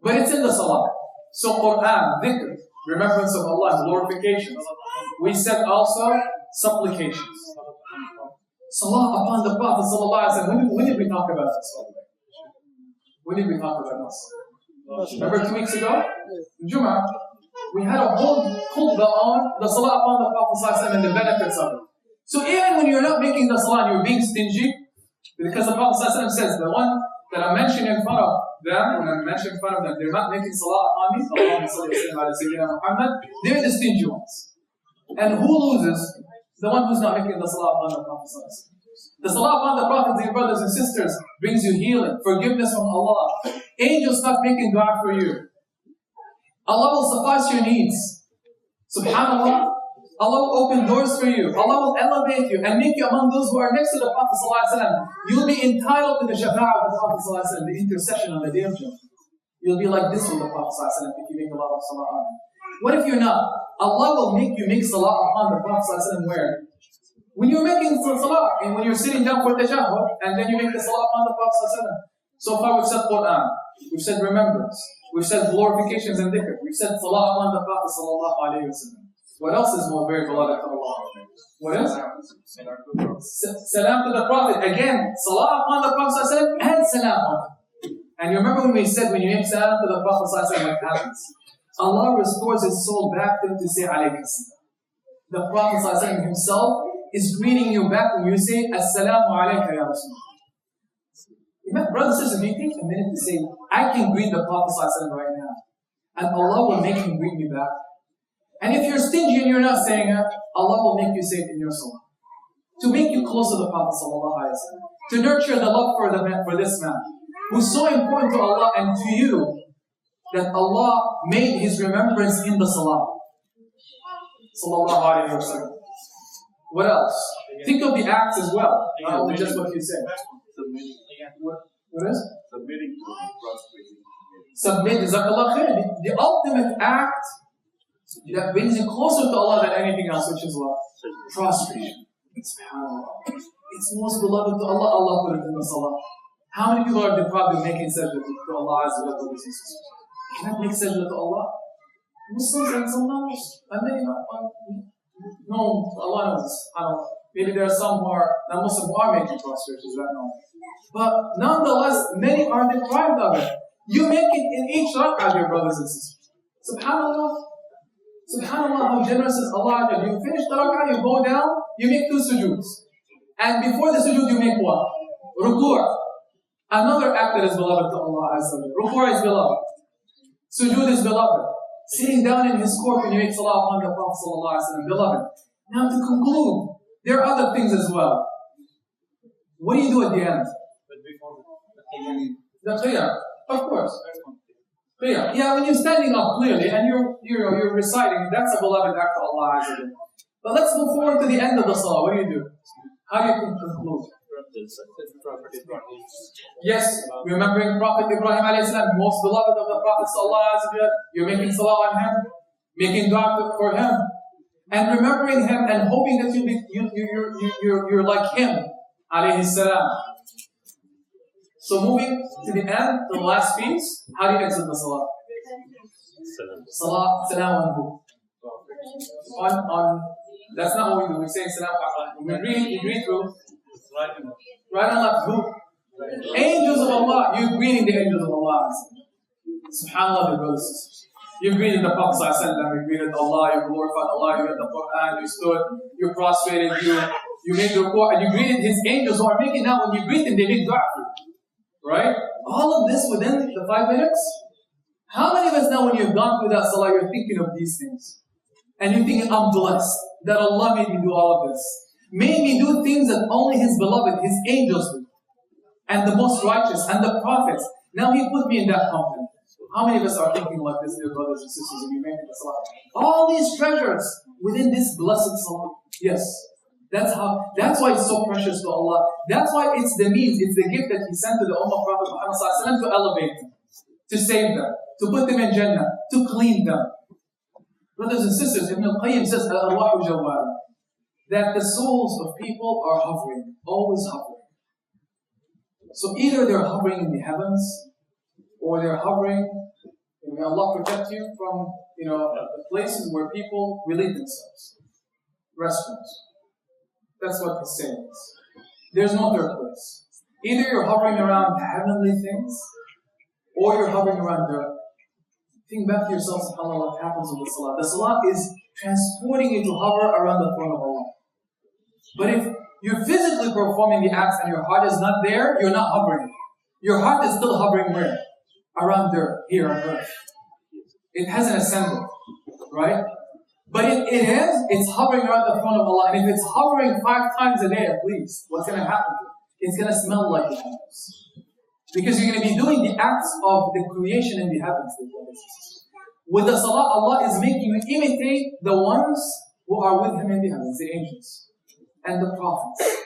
But it's in the salah. So Quran, dhikr, remembrance of Allah, glorifications. We said also supplications. Salah upon the Prophet sallallahu alaihi wasallam. When did we talk about this? When did we talk about this? Remember 2 weeks ago? Jum'ah. We had a whole khutbah on the salah upon the Prophet sallallahu alaihi wasallam and the benefits of it. So even when you're not making the salah and you're being stingy, Because the Prophet ﷺ says, the one that I mentioned in front of them, when I mention in front of them, they're not making salah on me, they're the stingy ones. And who loses? The one who's not making the salah upon the Prophet ﷺ. The salah upon the Prophet, dear brothers and sisters, brings you healing, forgiveness from Allah. Angels start making dua for you. Allah will suffice your needs. Subhanallah. Allah will open doors for you. Allah will elevate you and make you among those who are next to the Prophet ﷺ. You'll be entitled to the shafa'ah of the Prophet ﷺ, the intercession on the day of judgment. You'll be like this with the Prophet ﷺ if you make a lot of salah on him. What if you're not? Allah will make you make salah upon the Prophet ﷺ where? When you're making salah, and when you're sitting down for tashahhud, and then you make the salah upon the Prophet ﷺ. So far we've said Quran, we've said remembrance, we've said glorifications and dhikr, we've said salah upon the Prophet ﷺ. What else is more very beloved to Allah? What is? Salam to the Prophet. Again, salah upon the Prophet ﷺ and salam on him. And you remember when we said when you make salam to the Prophet ﷺ, what happens? Allah restores his soul back to him to say alayhi salam. The Prophet ﷺ himself is greeting you back when you say Assalamu alayka ya Rasulullah. Brothers and sisters, if you take a minute to say, I can greet the Prophet ﷺ right now, and Allah will make him greet me back. And if you're stingy and you're not saying it, Allah will make you say it in your salah. To make you close to the Prophet ﷺ. To nurture the love for this man, who's so important to Allah and to you, that Allah made his remembrance in the salah. Sallallahu alayhi wa sallam. What else? Think of the acts as well, not only just what you say. What is? Submitting to prostrating. Submit, jazakallah khair. The ultimate act that brings you closer to Allah than anything else, which is what? Prostration. SubhanAllah. It's most beloved to Allah. Allah put it in the salah. How many people are deprived of making sajda to Allah Azza wa Jalla? You cannot make sajda to Allah. Muslims and some non-Muslims. And then no, Allah knows. Maybe there are some who are non-Muslim who are making prostrations right now. But nonetheless, many are deprived of it. You make it in each rak'ah, dear brothers and sisters. SubhanAllah. SubhanAllah, how generous is Allah. You finish the rak'ah, you go down, you make 2 sujoods. And before the sujood, you make what? Ruku'. Another act that is beloved to Allah Azza wa Jalla. Ruku' is beloved. Sujood is beloved. Sitting down in his court when you make salah upon the Prophet sallallahu alaihi wasallam, beloved. Now to conclude, there are other things as well. What do you do at the end? The qiyam, of course. Qiyam. Yeah, when you're standing up clearly and you're reciting, that's a beloved act to Allah Azza wa Jalla. But let's move forward to the end of the salah. What do you do? How do you conclude? Yes, remembering Prophet Ibrahim alayhi salam, most beloved of the Prophets Allah Azza wa Jalla. You're making salah on him, making dua for him, and remembering him and hoping that you're like him alayhi salam. So moving to the end, the last piece, how do you exit the salah? Salam on. That's not what we do. We say salam. We read through. Right and left. Who? Angels of Allah. You're greeting the angels of Allah. SubhanAllah, dear brothers and sisters. You greeted the Prophet ﷺ, you greeted Allah, you glorified Allah, you read the Quran, you stood, you prostrated, you made the ruku', and you greeted His angels who are making now when you greet them, they make dua for you. Right? All of this within the 5 minutes? How many of us now when you've gone through that salah, you're thinking of these things? And you're thinking, I'm blessed that Allah made me do all of this. Made me do things that only His beloved, His angels do. And the most righteous, and the prophets. Now He put me in that company. How many of us are thinking like this, dear brothers and sisters, when you make the salah? All these treasures within this blessed salah. Yes. That's why it's so precious to Allah. That's why it's the means, it's the gift that He sent to the Ummah Prophet Muhammad to elevate them, to save them, to put them in Jannah, to clean them. Brothers and sisters, Ibn al-Qayyim says, Al-Arwahu Jawwala, that the souls of people are hovering, always hovering. So either they're hovering in the heavens, or they're hovering, may Allah protect you from, the places where people relieve themselves. Restrooms. That's what He's saying. There's no third place. Either you're hovering around heavenly things, or you're hovering around dirt. Think back to yourself, subhanAllah, what happens with the salah. The salah is transporting you to hover around the throne of Allah. But if You're physically performing the acts and your heart is not there, you're not hovering. Your heart is still hovering where? Around dirt, here on earth. It hasn't ascended, right? But it's hovering around the throne of Allah. And if it's hovering 5 times a day at least, what's going to happen? It's going to smell like the heavens. Because you're going to be doing the acts of the creation in the heavens. With the salah, Allah is making you imitate the ones who are with Him in the heavens, the angels and the prophets.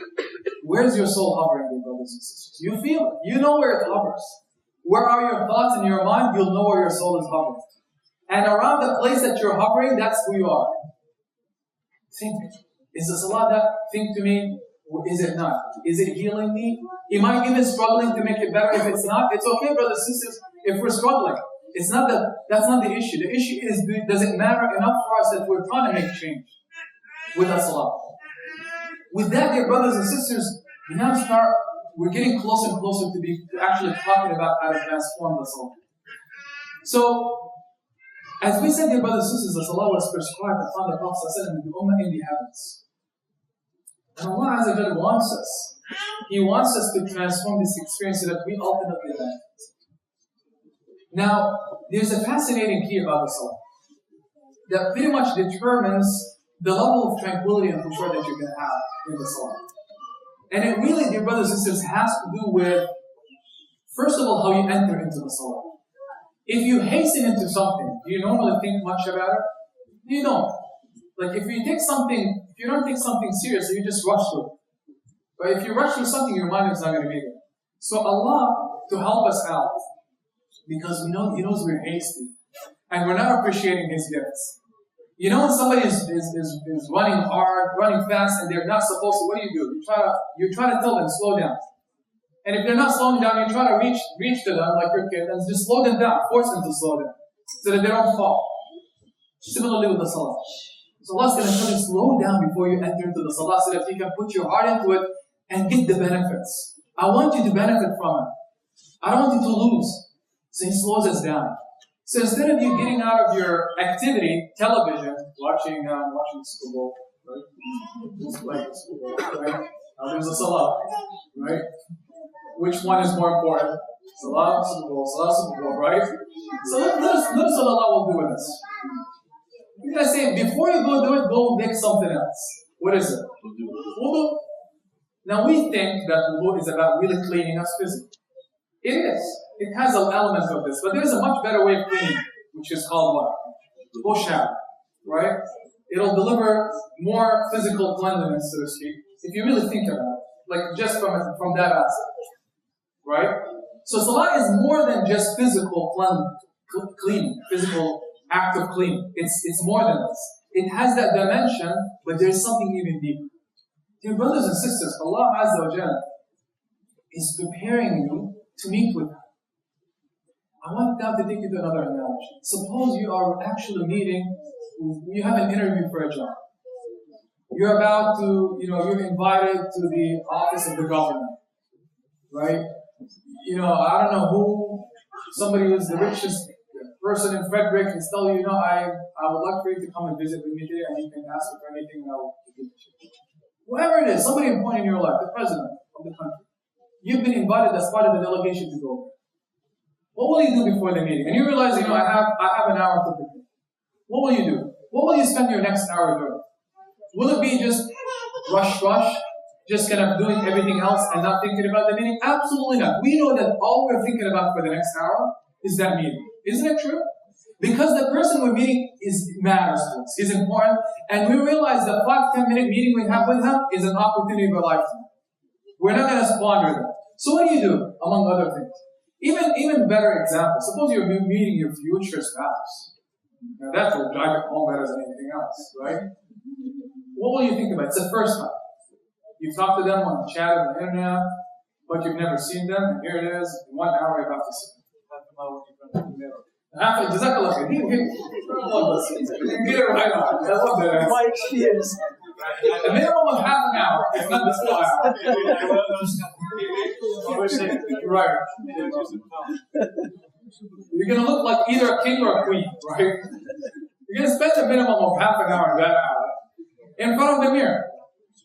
Where's your soul hovering, dear brothers and sisters? You feel it. You know where it hovers. Where are your thoughts in your mind? You'll know where your soul is hovering. And around the place that you're hovering, that's who you are. Think. Is the salah that think to me? Or is it not? Is it healing me? Am I even struggling to make it better? If it's not, it's okay, brothers and sisters, if we're struggling. It's not that's not the issue. The issue is, does it matter enough for us that we're trying to make change with our salah? With that, dear brothers and sisters, we're getting closer and closer to actually talking about how to transform the salah. So, as we said, dear brothers and sisters, the salah was prescribed upon the Prophet in the Ummah in the heavens. And Allah Azza wa Jalla wants us. He wants us to transform this experience so that we ultimately benefit. Now, there's a fascinating key about the salah that pretty much determines the level of tranquility and control that you're going to have in the salah. And it really, dear brothers and sisters, has to do with, first of all, how you enter into the salah. If you hasten into something, do you normally think much about it? You don't. Like if you don't take something seriously, you just rush through it. But if you rush through something, your mind is not going to be there. So Allah, to help us out, because He knows we're hasty, and we're not appreciating His gifts. You know when somebody is running hard, running fast, and they're not supposed to, what do? You try to tell them, slow down. And if they're not slowing down, you try to reach to them like your kid, and just slow them down, force them to slow down, so that they don't fall. Similarly with the salah. So Allah's going to tell you, slow down before you enter into the salah, so that you can put your heart into it and get the benefits. I want you to benefit from it. I don't want you to lose. So He slows us down. So instead of you getting out of your activity, television, watching Super Bowl, right? Just like the Super Bowl, right? Now there's a salah, right? Which one is more important? Salah, Super Bowl, right? So notice what Allah will do with us. You're going to say, before you go do it, go make something else. What is it? Wudu. Now we think that wudu is about really cleaning us physically. It is. It has an element of this. But there is a much better way of cleaning, which is called what? Go shower. Right? It'll deliver more physical cleanliness, so to speak, if you really think about it. Like just from that aspect. Right? So salah is more than just physical cleaning, physical act of cleaning. It's more than this. It has that dimension, but there's something even deeper. Dear brothers and sisters, Allah Azza wa Jalla is preparing you to meet with Him. I want now to take you to another analogy. Suppose you are actually you have an interview for a job. You're about to, you're invited to the office of the governor, right? I don't know who, somebody who's the richest person in Frederick is telling you, I would like for you to come and visit with me today, and you can ask me for anything and I'll give it to you. Whoever it is, somebody important in your life, the president of the country. You've been invited as part of the delegation to go. What will you do before the meeting? And you realize, I have an hour to prepare. What will you do? What will you spend your next hour doing? Will it be just rush, just kind of doing everything else and not thinking about the meeting? Absolutely not. We know that all we're thinking about for the next hour is that meeting. Isn't it true? Because the person we're meeting matters to us. He's important. And we realize the 5-10 minute meeting we have with him is an opportunity of a lifetime. We're not going to squander that. So what do you do, among other things? Even better example. Suppose you're meeting your future spouse. Now that will drive it home better than anything else, right? What will you think about? It's the first time. You've talked to them on the chat on the internet, but you've never seen them, and here it is, in 1 hour you're about to see them. Jazakallah khair. Get it right on. I love that. My experience. A minimum of half an hour, if not the full hour. Right. You're going to look like either a king or a queen, right? You're going to spend a minimum of half an hour in that hour in front of the mirror,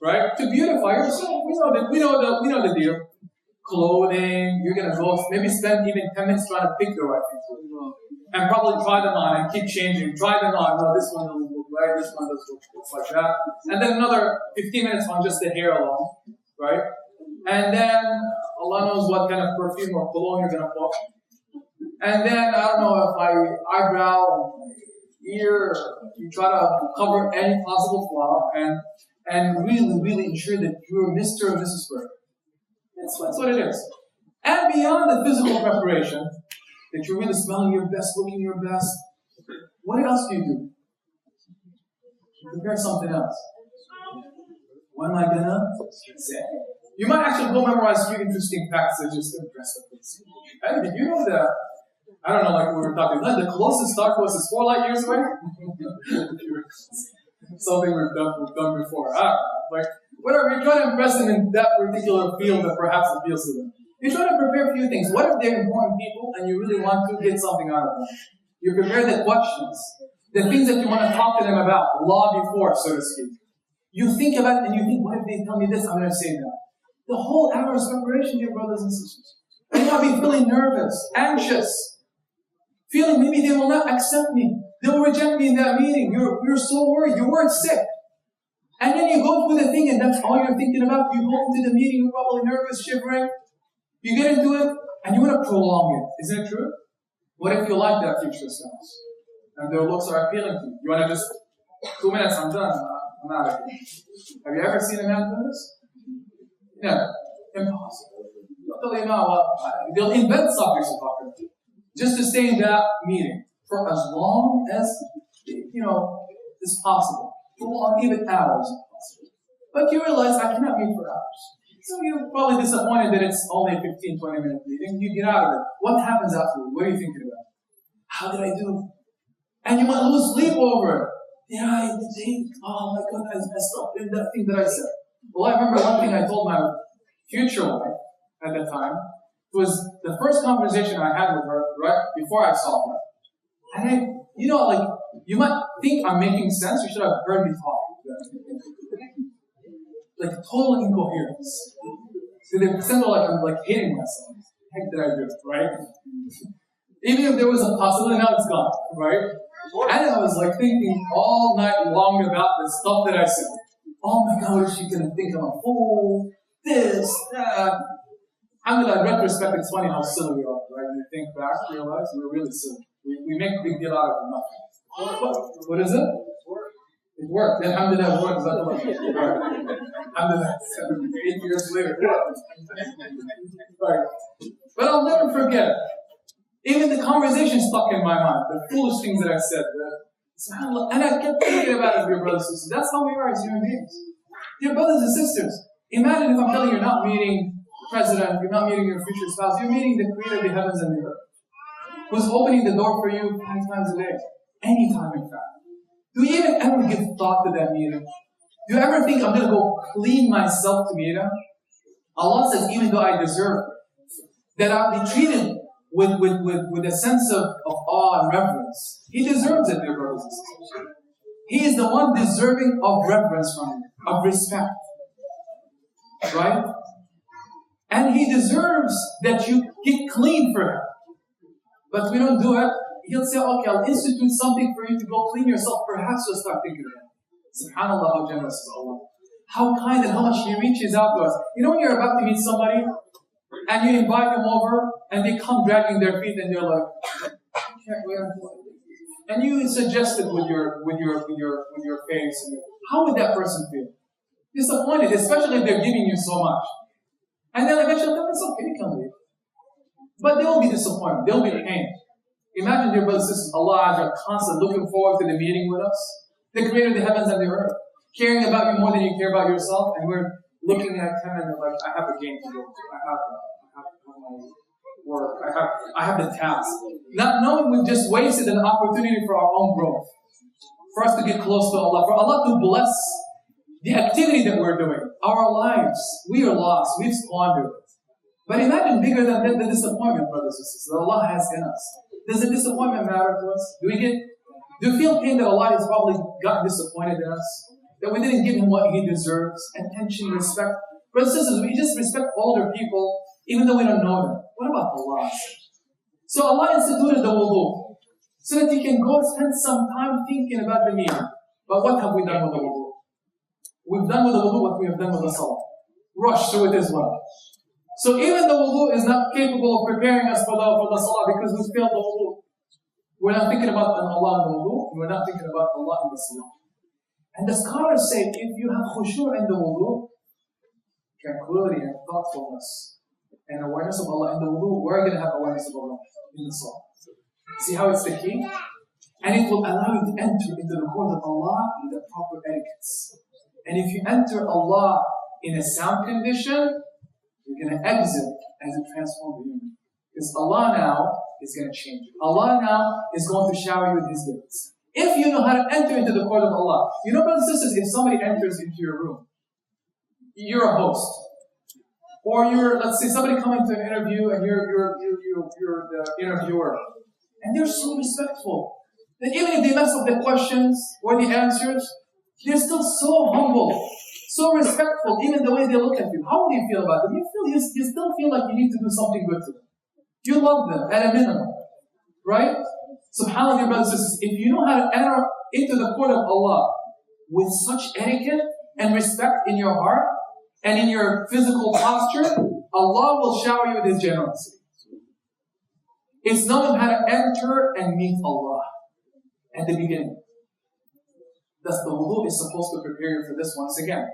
right? To beautify yourself. We know the deal. Clothing, you're gonna go maybe spend even 10 minutes trying to pick the right things. And probably try them on and keep changing. Try them on. No, this one doesn't look right, this one doesn't look like that. And then another 15 minutes on just the hair alone, right? And then Allah knows what kind of perfume or cologne you're gonna put. And then I don't know if my eyebrow, ear, you try to cover any possible flaw and really ensure that you're Mr. or Mrs. Perfect. That's what it is. And beyond the physical preparation, that you're really smelling your best, looking your best, what else do? You prepare something else. What am I gonna say? You might actually go memorize a few interesting facts that just impress the person. Hey, did you know that? I don't know, like we were talking, the closest star to us is 4 light years away? Something we've done before. Like, whatever, you're trying to impress them in that particular field that perhaps appeals to them. You're trying to prepare a few things. What if they're important people and you really want to get something out of them? You prepare the questions, the things that you want to talk to them about, law before, so to speak. You think about it and you think, what if they tell me this? I'm going to say that. The whole hour is preparation, dear brothers and sisters. You might be feeling nervous, anxious, feeling maybe they will not accept me. They will reject me in that meeting. You're so worried. You're worried sick. And then you go through the thing and that's all you're thinking about. You go into the meeting, you're probably nervous, shivering. You get into it and you want to prolong it. Isn't it true? What if you like that future spouse? And their looks are appealing to you. You want to just, 2 minutes, I'm done. I'm out of here. Have you ever seen a man do this? Never. Impossible. They'll invent subjects to talk about just to stay in that meeting for as long as, is possible. For even hours if possible. But you realize I cannot meet for hours. So you're probably disappointed that it's only a 15, 20-minute meeting. You get out of it. What happens afterwards? What are you thinking about? How did I do? And you might lose sleep over it. Oh my God, I messed up in that thing that I said. Well, I remember one thing I told my future wife at the time. It was the first conversation I had with her right before I saw her. And you might think I'm making sense. You should have heard me talk. Like total incoherence. So they pretend like I'm hating myself. What the heck did I do, right? Even if there was a possibility, now it's gone, right? And I was thinking all night long about the stuff that I said. Oh my God, what is she gonna think I'm a fool? This, that. In retrospect, it's funny how silly we are, right? When you think back, you realize we're really silly. We make a big deal out of nothing. What is it? It worked. Alhamdulillah, it worked. Alhamdulillah, 8 years later. Right. But I'll never forget it. Even the conversation stuck in my mind, the foolish things that I said. And I kept thinking about it, dear brothers and sisters. That's how we are as human beings. Dear brothers and sisters, imagine if I'm telling you you're not meeting the president, you're not meeting your future spouse, you're meeting the creator of the heavens and the earth, who's opening the door for you 5 times a day. Anytime, in fact. Do you even ever give thought to that meeting? Do you ever think I'm going to go clean myself to meet him? Allah says, even though I deserve that I'll be treated with a sense of awe and reverence. He deserves it, dear brothers and sisters. He is the one deserving of reverence from you, of respect. Right? And he deserves that you get clean for him. But we don't do it. He'll say, okay, I'll institute something for you to go clean yourself. Perhaps you'll start thinking of him. SubhanAllah, how generous is Allah. How kind and how much He reaches out to us. You know when you're about to meet somebody, and you invite them over, and they come dragging their feet, and you're like, I can't wait until and you suggest it with your face. How would that person feel? Disappointed, especially if they're giving you so much. And then eventually, it's okay, you can leave. But they'll be disappointed. They'll be pained. Imagine, dear brothers and sisters, Allah is constantly looking forward to the meeting with us. The creator of the heavens and the earth. Caring about you more than you care about yourself. And we're looking at him and we're like, I have a game to go to. I have my work. I have the task. Not knowing we've just wasted an opportunity for our own growth. For us to get close to Allah. For Allah to bless the activity that we're doing. Our lives. We are lost. We've squandered it. But imagine bigger than the disappointment, brothers and sisters, that Allah has in us. Does the disappointment matter to us? Do you feel pain that Allah has probably gotten disappointed in us? that we didn't give him what he deserves, attention, respect. Brothers and sisters, we just respect older people even though we don't know them. What about Allah? So Allah instituted the wudu so that you can go spend some time thinking about the meaning. But what have we done with the wudu? We've done with the wudu what we have done with the salah. Rush through it as well. So even the wudu is not capable of preparing us for the salah because we failed the wudu. We're not thinking about Allah in the wudu, and we're not thinking about Allah in the salah. And the scholars say if you have khushu' in the wudu, tranquility and thoughtfulness and awareness of Allah in the wudu, we're going to have awareness of Allah in the salah. See how it's the key? And it will allow you to enter into the court of Allah in the proper etiquettes. And if you enter Allah in a sound condition, you're going to exit as a transformed human. Because Allah now is going to change you. Allah now is going to shower you with His gifts. If you know how to enter into the court of Allah. You know, brothers and sisters, if somebody enters into your room, you're a host. Or let's say somebody coming to an interview and you're the interviewer. And they're so respectful. That even if they mess up the questions or the answers, they're still so humble, so respectful, even the way they look at you. How do you feel about them? You still feel like you need to do something good to them. You love them at a minimum. Right? SubhanAllah, dear brothers and sisters, if you know how to enter into the court of Allah with such etiquette and respect in your heart and in your physical posture, Allah will shower you with His generosity. It's knowing how to enter and meet Allah at the beginning. Thus, the wudu is supposed to prepare you for this once again.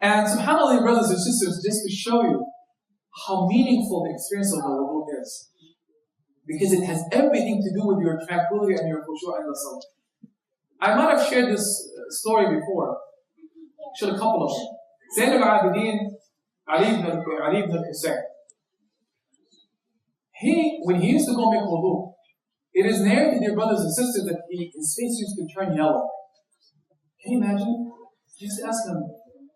And subhanAllah, brothers and sisters, just to show you how meaningful the experience of the wudu is. Because it has everything to do with your tranquility and your khushu' and the salah. I might have shared this story before. Shared a couple of them. Zayn al-Abidin, Ali ibn al-Husayn. When he used to go make wudu, it is narrated, dear brothers and sisters, that his face used to turn yellow. Can you imagine? He used to ask them,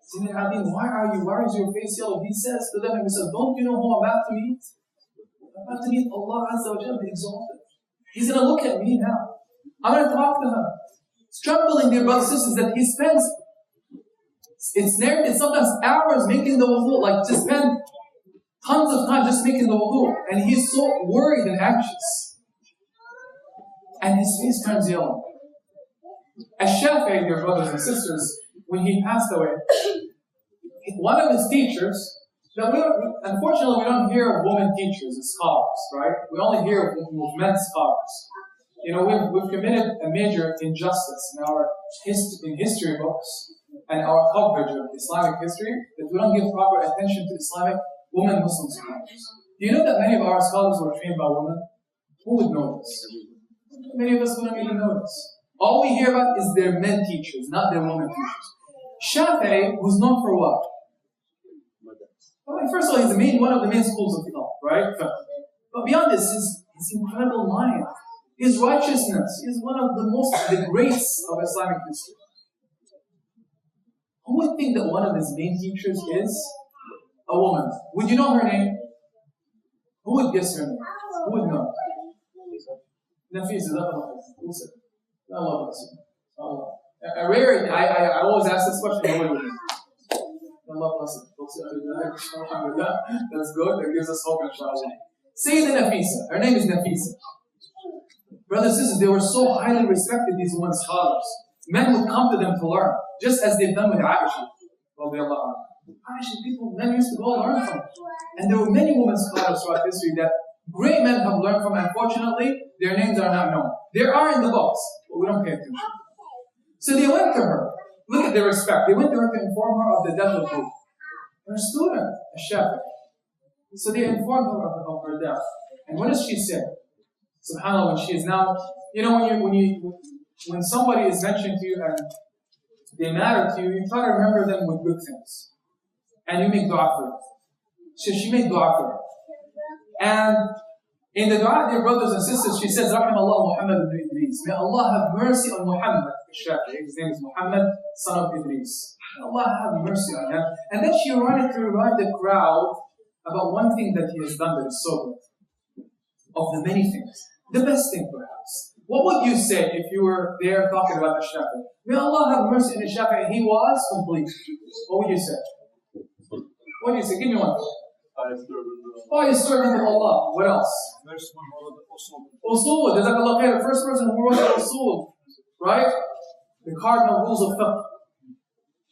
Zayn al-Abidin, why is your face yellow? He says to them, he says, don't you know who I'm about to meet? I'm about to meet Allah Azza wa Jalla, the Exalted. He's going to look at me now. I'm going to talk to him. It's trembling, dear brothers and sisters, that he spends, it's narrated sometimes hours making the wudu, like to spend tons of time just making the wudu. And he's so worried and anxious. And his face turns yellow. Ash-Shafi'i, dear brothers and sisters, when he passed away, one of his teachers, unfortunately we don't hear of women teachers and scholars, right? We only hear of men scholars. You know, we've committed a major injustice in our history books and our coverage of Islamic history, that we don't give proper attention to Islamic women Muslim scholars. Do you know that many of our scholars were trained by women? Who would know this? Many of us wouldn't even know this. All we hear about is their men teachers, not their women teachers. Shafi'i was known for what? Well, first of all, he's one of the main schools of thought, right? But beyond this, his incredible mind, his righteousness, is one of the greats of Islamic history. Who would think that one of his main teachers is a woman? Would you know her name? Who would guess her name? Who would know? Nafisa, who said? Allah bless you. Allah. I always ask this question. Allah bless you. That's good. That gives us hope, inshallah. Sayyida Nafisa. Her name is Nafisa. Brothers and sisters, they were so highly respected, these women scholars. Men would come to them to learn, just as they've done with Aisha. Men used to go learn from her. And there were many women scholars throughout history that great men have learned from. Unfortunately, their names are not known. They are in the books, but we don't pay attention. So they went to her. Look at their respect. They went to her to inform her of the death of her student, a shepherd. So they informed her of her death. And what does she say? SubhanAllah, when she is now, you know, when somebody is mentioned to you and they matter to you, you try to remember them with good things. And you make dua for them. So she made dua for her. And in the dua, dear brothers and sisters, she says, Rahimallah Muhammad ibn Idris. May Allah have mercy on Muhammad. His name is Muhammad, son of Idris. May Allah have mercy on him. And then she wanted to remind the crowd about one thing that he has done that is so good. Of the many things. The best thing perhaps. What would you say if you were there talking about the Shafi'i? May Allah have mercy on the Shafi'i. He was complete. What would you say? What do you say? Give me one. Oh, he's serving with Allah. What else? Usul. Jazakallah khair. The first person who wrote the Usul. Right? The cardinal rules of fiqh.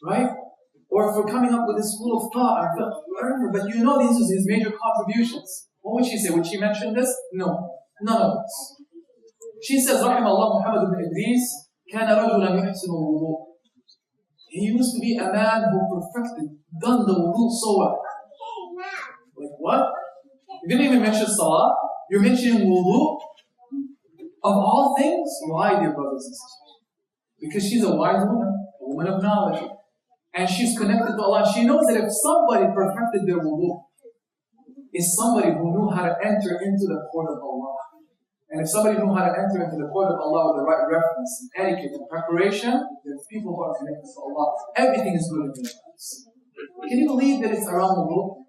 Right? Or if we're coming up with this rule of thought and fiqh, whatever. But you know these are his major contributions. What would she say? Would she mention this? No. None of this. She says, رحم الله Muhammad ibn Idris, كان رجلا يحسن الوضوء. He used to be a man who perfected, done the wudu so well. Like what? You didn't even mention salah. You're mentioning wudu. Of all things, why, dear brothers and sisters? Because she's a wise woman, a woman of knowledge. And she's connected to Allah. She knows that if somebody perfected their wudu, is somebody who knew how to enter into the court of Allah. And if somebody knew how to enter into the court of Allah with the right reference, and etiquette, and preparation, there's people who are connected to Allah. Everything is good in their lives. Can you believe that it's around the world?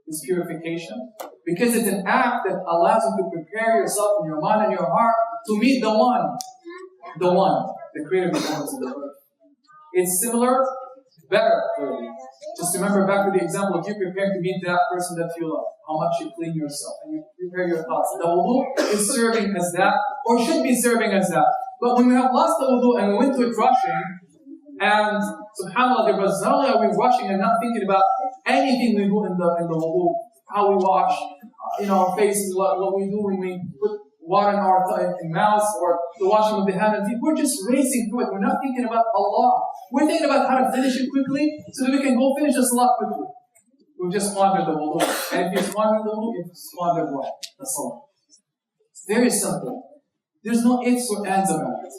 This purification? Because it's an act that allows you to prepare yourself in your mind and your heart to meet the one, the creator of the heavens and the earth. It's similar, better, clearly. Just remember back to the example of you preparing to meet that person that you love. How much you clean yourself and you prepare your thoughts. The wudu is serving as that, or should be serving as that. But when we have lost the wudu and we went to it rushing, and subhanAllah, there was not only are we rushing and not thinking about anything we do in the wudu, how we wash, our faces, what we do when we put water in our mouths, or the washing of the hand and feet. We're just racing through it. We're not thinking about Allah. We're thinking about how to finish it quickly so that we can go finish the salah quickly. We've just squandered the wudu. And if you squander the wudu, you've squandered what? The salah. It's very simple. There's no ifs or ands about it.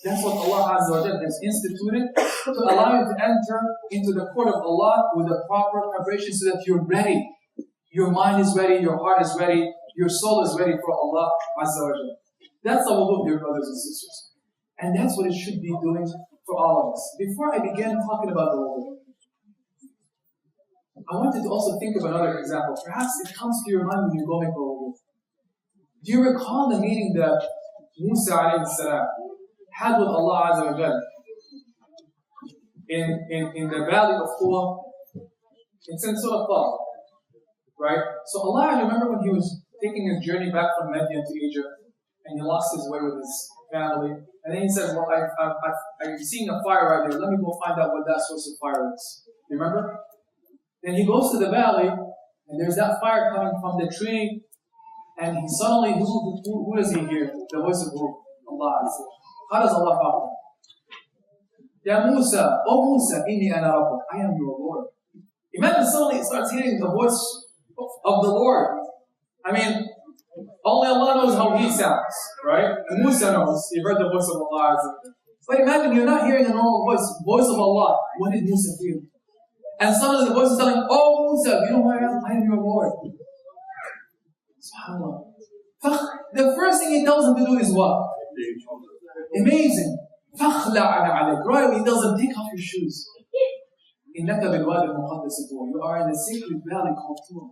That's what Allah Azza wa Jalla has instituted to allow you to enter into the court of Allah with the proper preparation so that you're ready. Your mind is ready, your heart is ready, your soul is ready for Allah Azza wa Jalla. That's the wudu, dear brothers and sisters. And that's what it should be doing for all of us. Before I begin talking about the wudu, I wanted to also think of another example. Perhaps it comes to your mind when you go make wudu. Do you recall the meeting that Musa alayhi salam had with Allah Azza wa Jalla in the valley of Tur? It's in Surah Taha, right? So Allah, remember when he was taking his journey back from Median to Egypt, and he lost his way with his family, and then he says, well, I'm seeing a fire right there. Let me go find out what that source of fire is. You remember? Then he goes to the valley, and there's that fire coming from the tree, and he suddenly, who does he hear? The voice of who? Allah. How does Allah talk to him? Ya Musa, O Musa, inni ana rabbuk, I am your Lord. Imagine suddenly it starts hearing the voice of the Lord. I mean, only Allah knows how he sounds, right? And Musa knows, he heard the voice of Allah. But imagine you're not hearing a normal voice of Allah. What did Musa feel? And suddenly the voice is telling, oh Musa, you know who I am? I am your Lord. SubhanAllah. The first thing he tells him to do is what? Amazing. Right? He tells him, take off your shoes. You are in the sacred valley called Tur.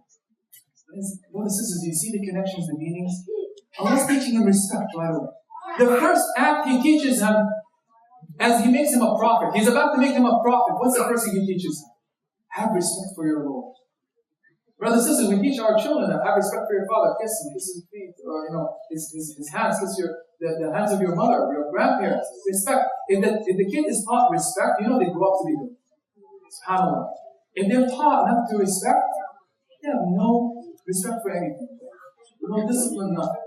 Brothers and sisters, do you see the connections, the meanings? Allah's teaching him respect right away. The first act he teaches him, as he makes him a prophet, he's about to make him a prophet. What's the first thing he teaches him? Have respect for your Lord. Brothers and sisters, we teach our children that have respect for your father. Kiss him, kiss his feet, or his hands, kiss the hands of your mother, your grandparents. Respect. If the kid is taught respect, they grow up to be good. SubhanAllah. If they're taught not to respect, they have no respect for anything. No discipline, nothing.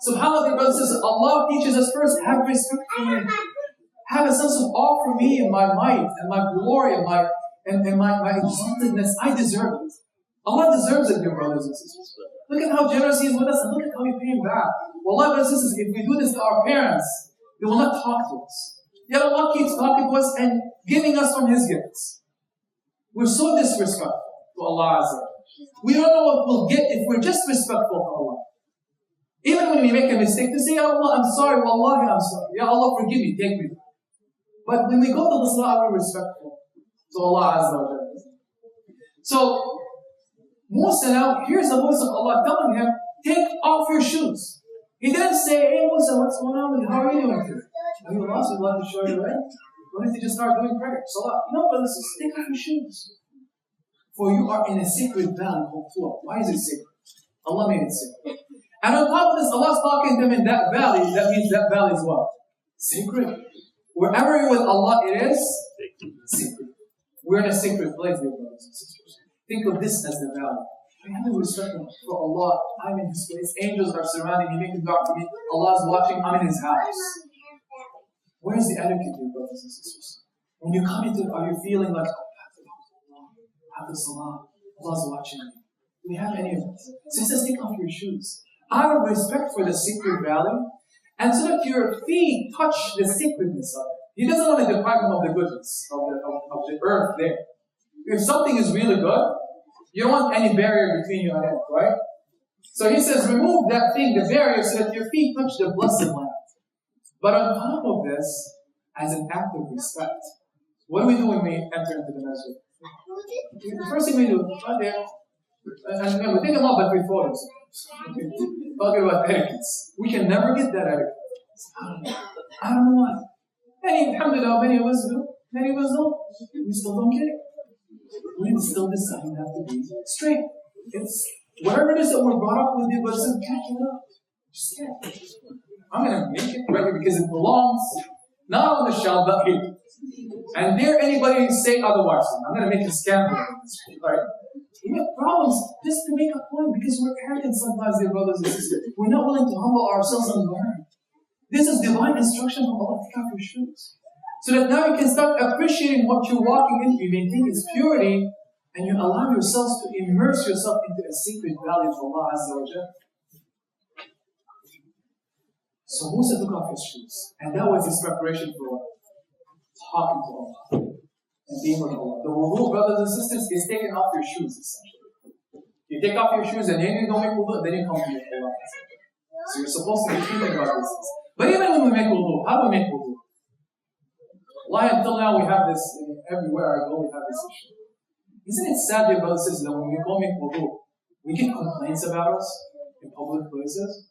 SubhanAllah, dear brothers and sisters, Allah teaches us first, have respect for me. Have a sense of awe for me and my might and my glory and my exaltedness. I deserve it. Allah deserves it, dear brothers and sisters. Look at how generous He is with us and look at how we pay Him back. Wallah, brothers and sisters, if we do this to our parents, they will not talk to us. Yet Allah keeps talking to us and giving us from His gifts. We're so disrespectful to Allah Azza. We don't know what we'll get if we're just respectful to Allah. Even when we make a mistake, to say, Allah, I'm sorry, Wallahi, I'm sorry. Ya Allah, forgive me, take me. But when we go to the salah, we're respectful to Allah Azza wa Jalla. So, Musa now hears the voice of Allah telling him, take off your shoes. He didn't say, hey Musa, what's going on with you? How are you doing today? Are you lost? We'd love to show you, right? What if you just start doing prayer? Salat. No, brothers, take off your shoes. For you are in a sacred valley called Tur. Why is it sacred? Allah made it sacred. And on top of this, Allah's talking to them in that valley. That means that valley is what? Sacred. Wherever you're with Allah, it is sacred. We're in a sacred place, dear brothers and sisters. Think of this as the valley. I have no respect for Allah. I'm in His place. Angels are surrounding me, making dua for me. Allah is watching. I'm in His house. Where is the etiquette, dear brothers and sisters? When you come into it, are you feeling like, have the salah, Allah's watching me? Do we have any of this? So He says, take off your shoes. Out of respect for the sacred valley, and so that your feet touch the sacredness of it. He doesn't want to deprive them of the goodness of the earth there. If something is really good, you don't want any barrier between you and it, right? So He says, remove that thing, the barrier, so that your feet touch the blessed land. But on top of this, as an act of respect, what do we do when we enter into the masjid? The first thing we do, right there, and we take them up by 3 photos. Talking about etiquettes. We can never get that etiquette. I don't know why. Alhamdulillah, many of us do, many of us don't. We still don't get it. We still decide we have to be straight. It's whatever it is that we're brought up with, but just can't get up. Just can't. I'm going to make it right here because it belongs not on the shelf, but here. And dare anybody say otherwise. I'm going to make a scandal. Right? We have problems just to make a point because we're arrogant sometimes, dear brothers and sisters. We're not willing to humble ourselves and learn. This is divine instruction from Allah. Take off your shoes. So that now you can start appreciating what you're walking into. You maintain its purity and you allow yourselves to immerse yourself into a secret valley of Allah Azza wa Jalla. So Musa took off his shoes. And that was his preparation for talking to Allah and being with Allah. The wudu, brothers and sisters, is taking off your shoes, essentially. You take off your shoes and then you don't make wudu, then you come to Allah. So you're supposed to be thinking about this. But even when we make wudu, how do we make wudu? Why until now we have this, everywhere I go we have this issue. Isn't it sad, dear brothers and sisters, that when we go make wudu, we get complaints about us in public places?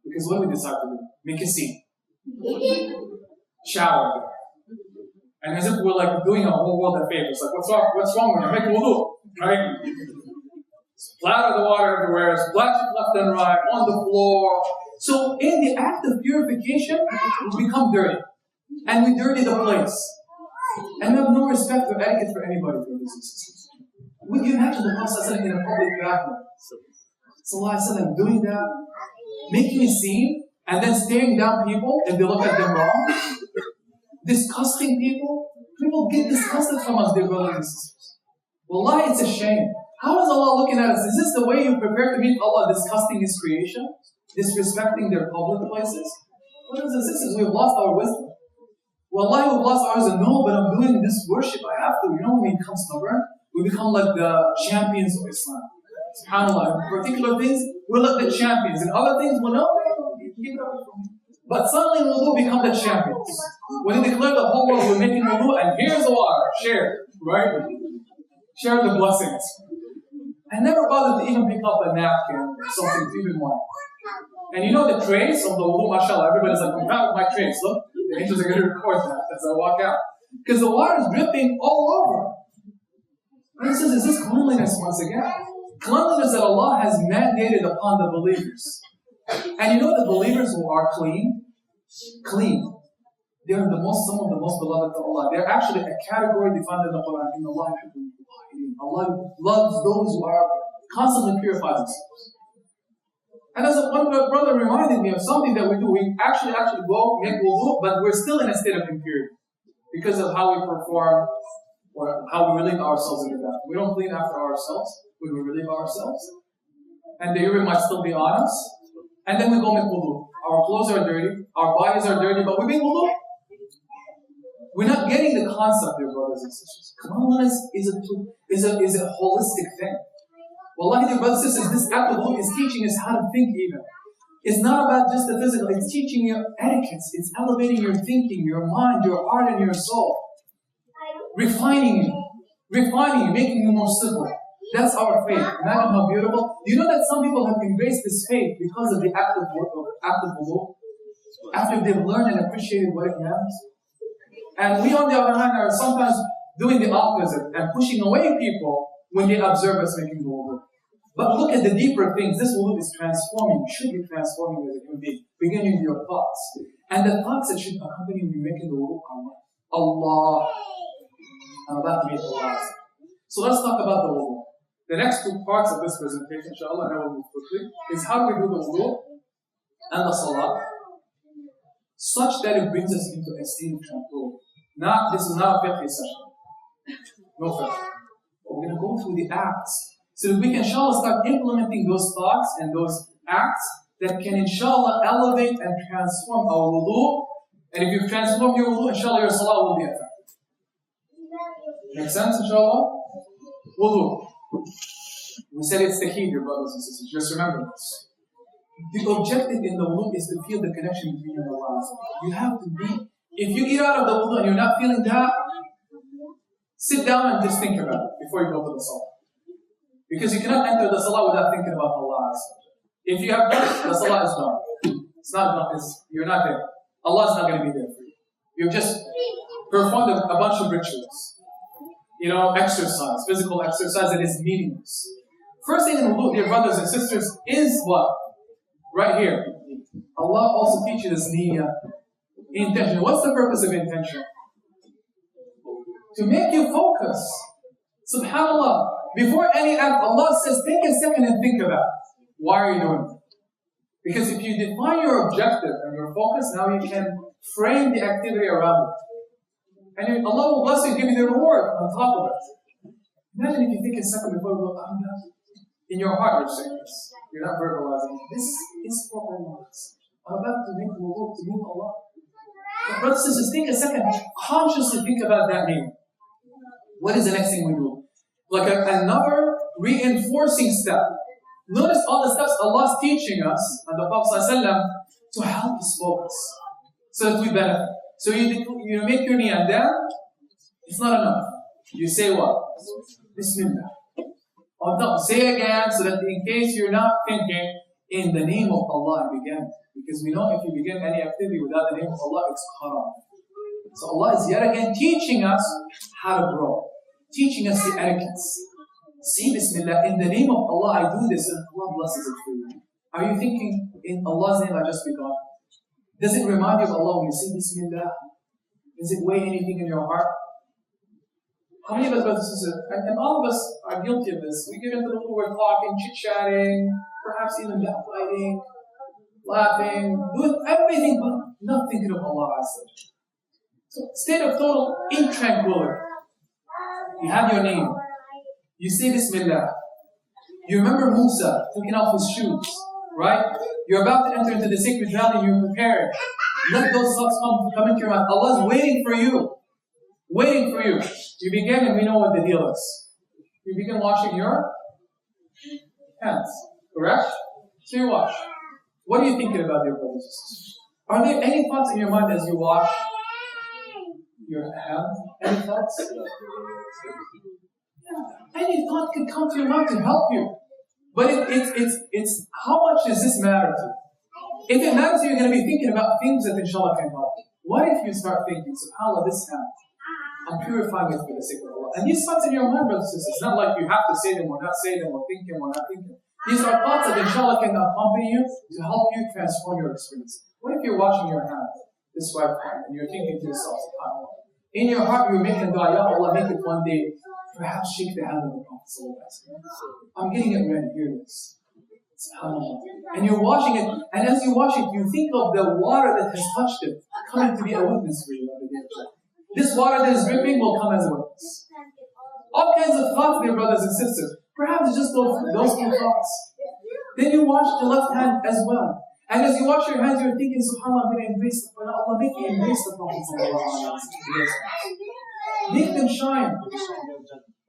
Because what do we decide to do? Make a scene. Shower. And as if we're like doing a whole world a favor. It's like, what's wrong with you? Make wudu, right? Splatter the water everywhere, splash it left and right, on the floor. So in the act of purification, we become dirty. And we dirty the place. And we have no respect or etiquette for anybody, brothers and sisters. Would you imagine the Prophet in a public bathroom? Sallallahu doing that, making a scene, and then staring down people if they look at them wrong? Disgusting people? People get disgusted from us, dear brothers and sisters. Wallahi, it's a shame. How is Allah looking at us? Is this the way you prepare to meet Allah, disgusting His creation? Disrespecting their public places? Brothers and sisters, we've lost our wisdom. Wallahi, we've lost ours and no, but I'm doing this worship, I have to. You know, when we become stubborn, we become like the champions of Islam. SubhanAllah, in particular things, we're like the champions. In other things, well, no, keep it up. But suddenly in wudu, become the champions. When they declare the whole world, we're making wudu, and here's the water, share, right? Share the blessings. I never bothered to even pick up a napkin or something to even wipe. And you know the trays of the wudu, mashallah, everybody's like, I'm proud of my trays, look. The angels are going to record that as I walk out. Because the water is dripping all over. And it says, is this cleanliness once again? Cleanliness that Allah has mandated upon the believers. And you know the believers who are clean? Clean. They're some of the most beloved to Allah. They're actually a category defined in the Quran. In Allah, Allah loves those who are constantly purifying themselves. And as one brother reminded me of something that we do, we actually go make wudu, but we're still in a state of impurity because of how we perform or how we relieve ourselves in the bath. We don't clean after ourselves, we relieve ourselves. And the urine might still be on us. And then we go make wudu. Our clothes are dirty, our bodies are dirty, but we make wudu. We're not getting the concept here, brothers and sisters. Cleanliness is a holistic thing. Wallahi, dear brothers and sisters, this act of wudu is teaching us how to think even. It's not about just the physical, it's teaching you etiquettes. It's elevating your thinking, your mind, your heart, and your soul. Refining you, making you more civil. That's our faith. Imagine how beautiful. Do you know that some people have embraced this faith because of the act of wudu? After they've learned and appreciated what it meant. And we, on the other hand, are sometimes doing the opposite and pushing away people when they observe us making the wudu. But look at the deeper things. This wudu is transforming, should be transforming as a human being, beginning with your thoughts. And the thoughts that should accompany when you're making the wudu are Allah. I'm about to make Allah. So let's talk about the wudu. The next two parts of this presentation, inshallah, and I will move quickly, is how we do the wudu and the salat, such that it brings us into a state of tranquility. This is not a fiqh session. No fiqh. But we're going to go through the acts so that we can, inshallah, start implementing those thoughts and those acts that can, inshallah, elevate and transform our wudu. And if you transform your wudu, inshallah, your salah will be effective. Make sense, inshallah? Wudu. We said it's the key, dear brothers and sisters. Just remember this. The objective in the wudu is to feel the connection between you and Allah. You have to be, if you get out of the wudu and you're not feeling that, sit down and just think about it before you go to the salah. Because you cannot enter the salah without thinking about Allah. If you have done it, the salah is done. It's not done. You're not there. Allah is not going to be there for you. You've just performed a bunch of rituals. Exercise, physical exercise that is meaningless. First thing in wudu, dear brothers and sisters, is what? Right here. Allah also teaches us niyyah, intention. What's the purpose of intention? To make you focus. SubhanAllah. Before any act, Allah says, take a second and think about it. Why are you doing it? Because if you define your objective and your focus, now you can frame the activity around it. And Allah will bless you and give you the reward on top of it. Imagine if you think a second before you go, in your heart you're saying this. You're not verbalizing. This is for Allah. I'm about to make wudu to meet Allah. But brothers and sisters, take a second. Consciously think about that name. What is the next thing we do? Like another reinforcing step. Notice all the steps Allah is teaching us, and the Prophet ﷺ, to help us focus. So that we benefit. So you make your niyyah, and then it's not enough. You say what? Bismillah. On top, say again, so that in case you're not thinking, in the name of Allah I began. Because we know if you begin any activity without the name of Allah, it's haram. So Allah is yet again teaching us how to grow. Teaching us the etiquettes. Say Bismillah, in the name of Allah I do this, and Allah blesses it for you. Are you thinking, in Allah's name I just begun? Does it remind you of Allah when you say Bismillah? Does it weigh anything in your heart? How many of us, brothers and sisters, and all of us are guilty of this. We get into the wudu, we're talking, chit-chatting, perhaps even backbiting, laughing, doing everything but not thinking of Allah. So, state of total intranquility. You have your name. You say Bismillah. You remember Musa taking off his shoes, right? You're about to enter into the sacred valley, you're prepared. Let those thoughts come into your mind. Allah is waiting for you. Waiting for you. You begin, and we know what the deal is. You begin washing your hands. Correct? So you wash. What are you thinking about, dear brothers and sisters? Are there any thoughts in your mind as you wash your hands? Any thoughts? Yeah. Any thought can come to your mind to help you. But it's how much does this matter to you? If it matters to you, you're going to be thinking about things that inshallah can help you. What if you start thinking, SubhanAllah, this hand, I'm purifying it for the sake of Allah. And these thoughts in your mind, brothers and sisters, it's not like you have to say them or not say them or think them or not think them. These are thoughts that inshallah can accompany you to help you transform your experience. What if you're washing your hands, this right hand, and you're thinking to yourself, SubhanAllah. In your heart, you're making dua, Ya Allah, make it one day. Perhaps shake the hand of the Prophet. I'm getting it ready. Hear this. SubhanAllah. And you're washing it, and as you wash it, you think of the water that has touched it coming to be a witness for you on the day of Judgment. This water that is dripping will come as a witness. All kinds of thoughts, dear brothers and sisters. Perhaps just those two thoughts. Then you wash the left hand as well. And as you wash your hands, you're thinking, SubhanAllah, I'm going to embrace the Prophet. Allah, make me embrace the Prophet. Make them shine.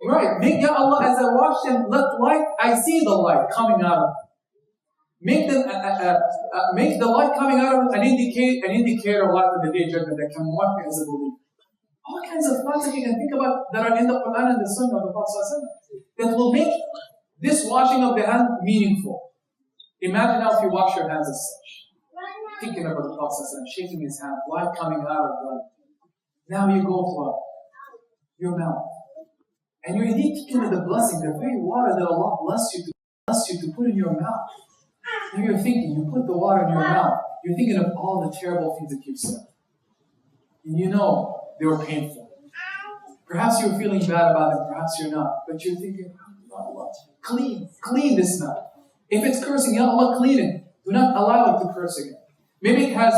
Right. Make, Ya Allah, as I wash them, let light, I see the light coming out of them. Make them, make the light coming out of them an indicator of light of the day of judgment that can mark me as a believer. All kinds of thoughts that you can think about that are in the Quran and the Sunnah of the Prophet. that will make this washing of the hand meaningful. Imagine now if you wash your hands as such. Thinking about the Prophet shaking his hand, light coming out of them. Now you go to your mouth. And you're indeed thinking of the blessing, the very water that Allah bless you to put in your mouth. And you're thinking, you put the water in your mouth, you're thinking of all the terrible things that you've said. And you know they were painful. Perhaps you're feeling bad about them, perhaps you're not. But you're thinking, Allah, clean this mouth. If it's cursing, Ya Allah, clean it. Do not allow it to curse again. Maybe it has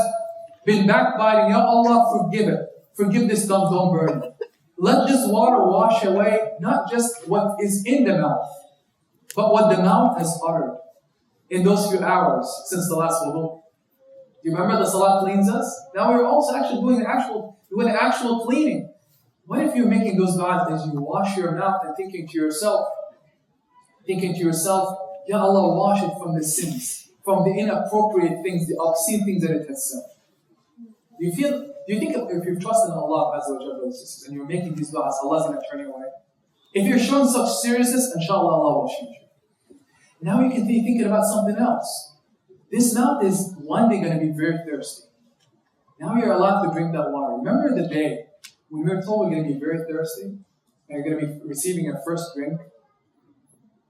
been backbiting, Ya Allah, forgive it. Forgive this tongue, don't burn it. Let this water wash away not just what is in the mouth, but what the mouth has uttered in those few hours since the last wudu. Do you remember the salat cleans us? Now we're also actually doing the actual cleaning. What if you're making those du'as as you wash your mouth and thinking to yourself, Ya Allah, wash it from the sins, from the inappropriate things, the obscene things that it has said. Do you think if you've trusted in Allah Azza wa Jalla, brothers and sisters, and you're making these du'as, Allah's going to turn you away? If you're showing such seriousness, inshallah, Allah will change you. Now you can be thinking about something else. This mouth is one day going to be very thirsty. Now you're allowed to drink that water. Remember the day when we were told we're going to be very thirsty, and you're going to be receiving a first drink?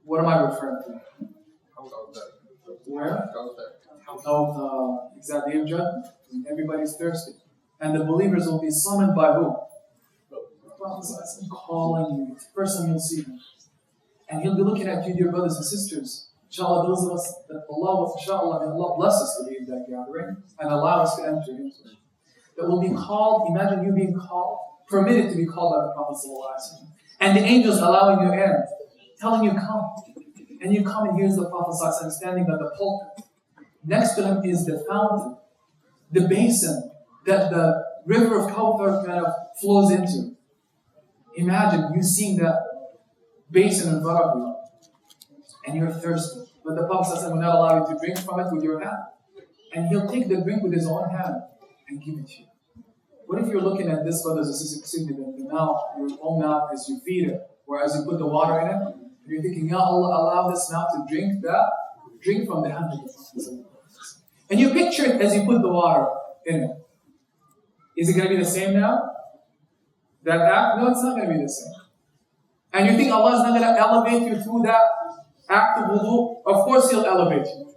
What am I referring to? Where? Exactly, Day of Judgment. Everybody's thirsty. And the believers will be summoned by who? The Prophet calling you. It's the first time you'll see him. And he'll be looking at you, dear brothers and sisters. Inshallah, those of us that Allah bless us to be in that gathering and allow us to enter into it. That will be called, imagine you being called, permitted to be called by the Prophet ﷺ. And the angels allowing you in, telling you come. And you come and here's the Prophet ﷺ standing at the pulpit. Next to him is the fountain, the basin that the river of Kawthar kind of flows into. Imagine you seeing that basin in front of you and you're thirsty. But the Prophet ﷺ will not allow you to drink from it with your hand. And he'll take the drink with his own hand and give it to you. What if you're looking at this, brothers and sisters, the mouth, your own mouth as you feed it, or as you put the water in it, and you're thinking, Ya Allah, allow this mouth to drink from the hand of the Prophet. And you picture it as you put the water in it. Is it going to be the same now? That act? No, it's not going to be the same. And you think Allah is not going to elevate you through that act of wudu? Of course He'll elevate you.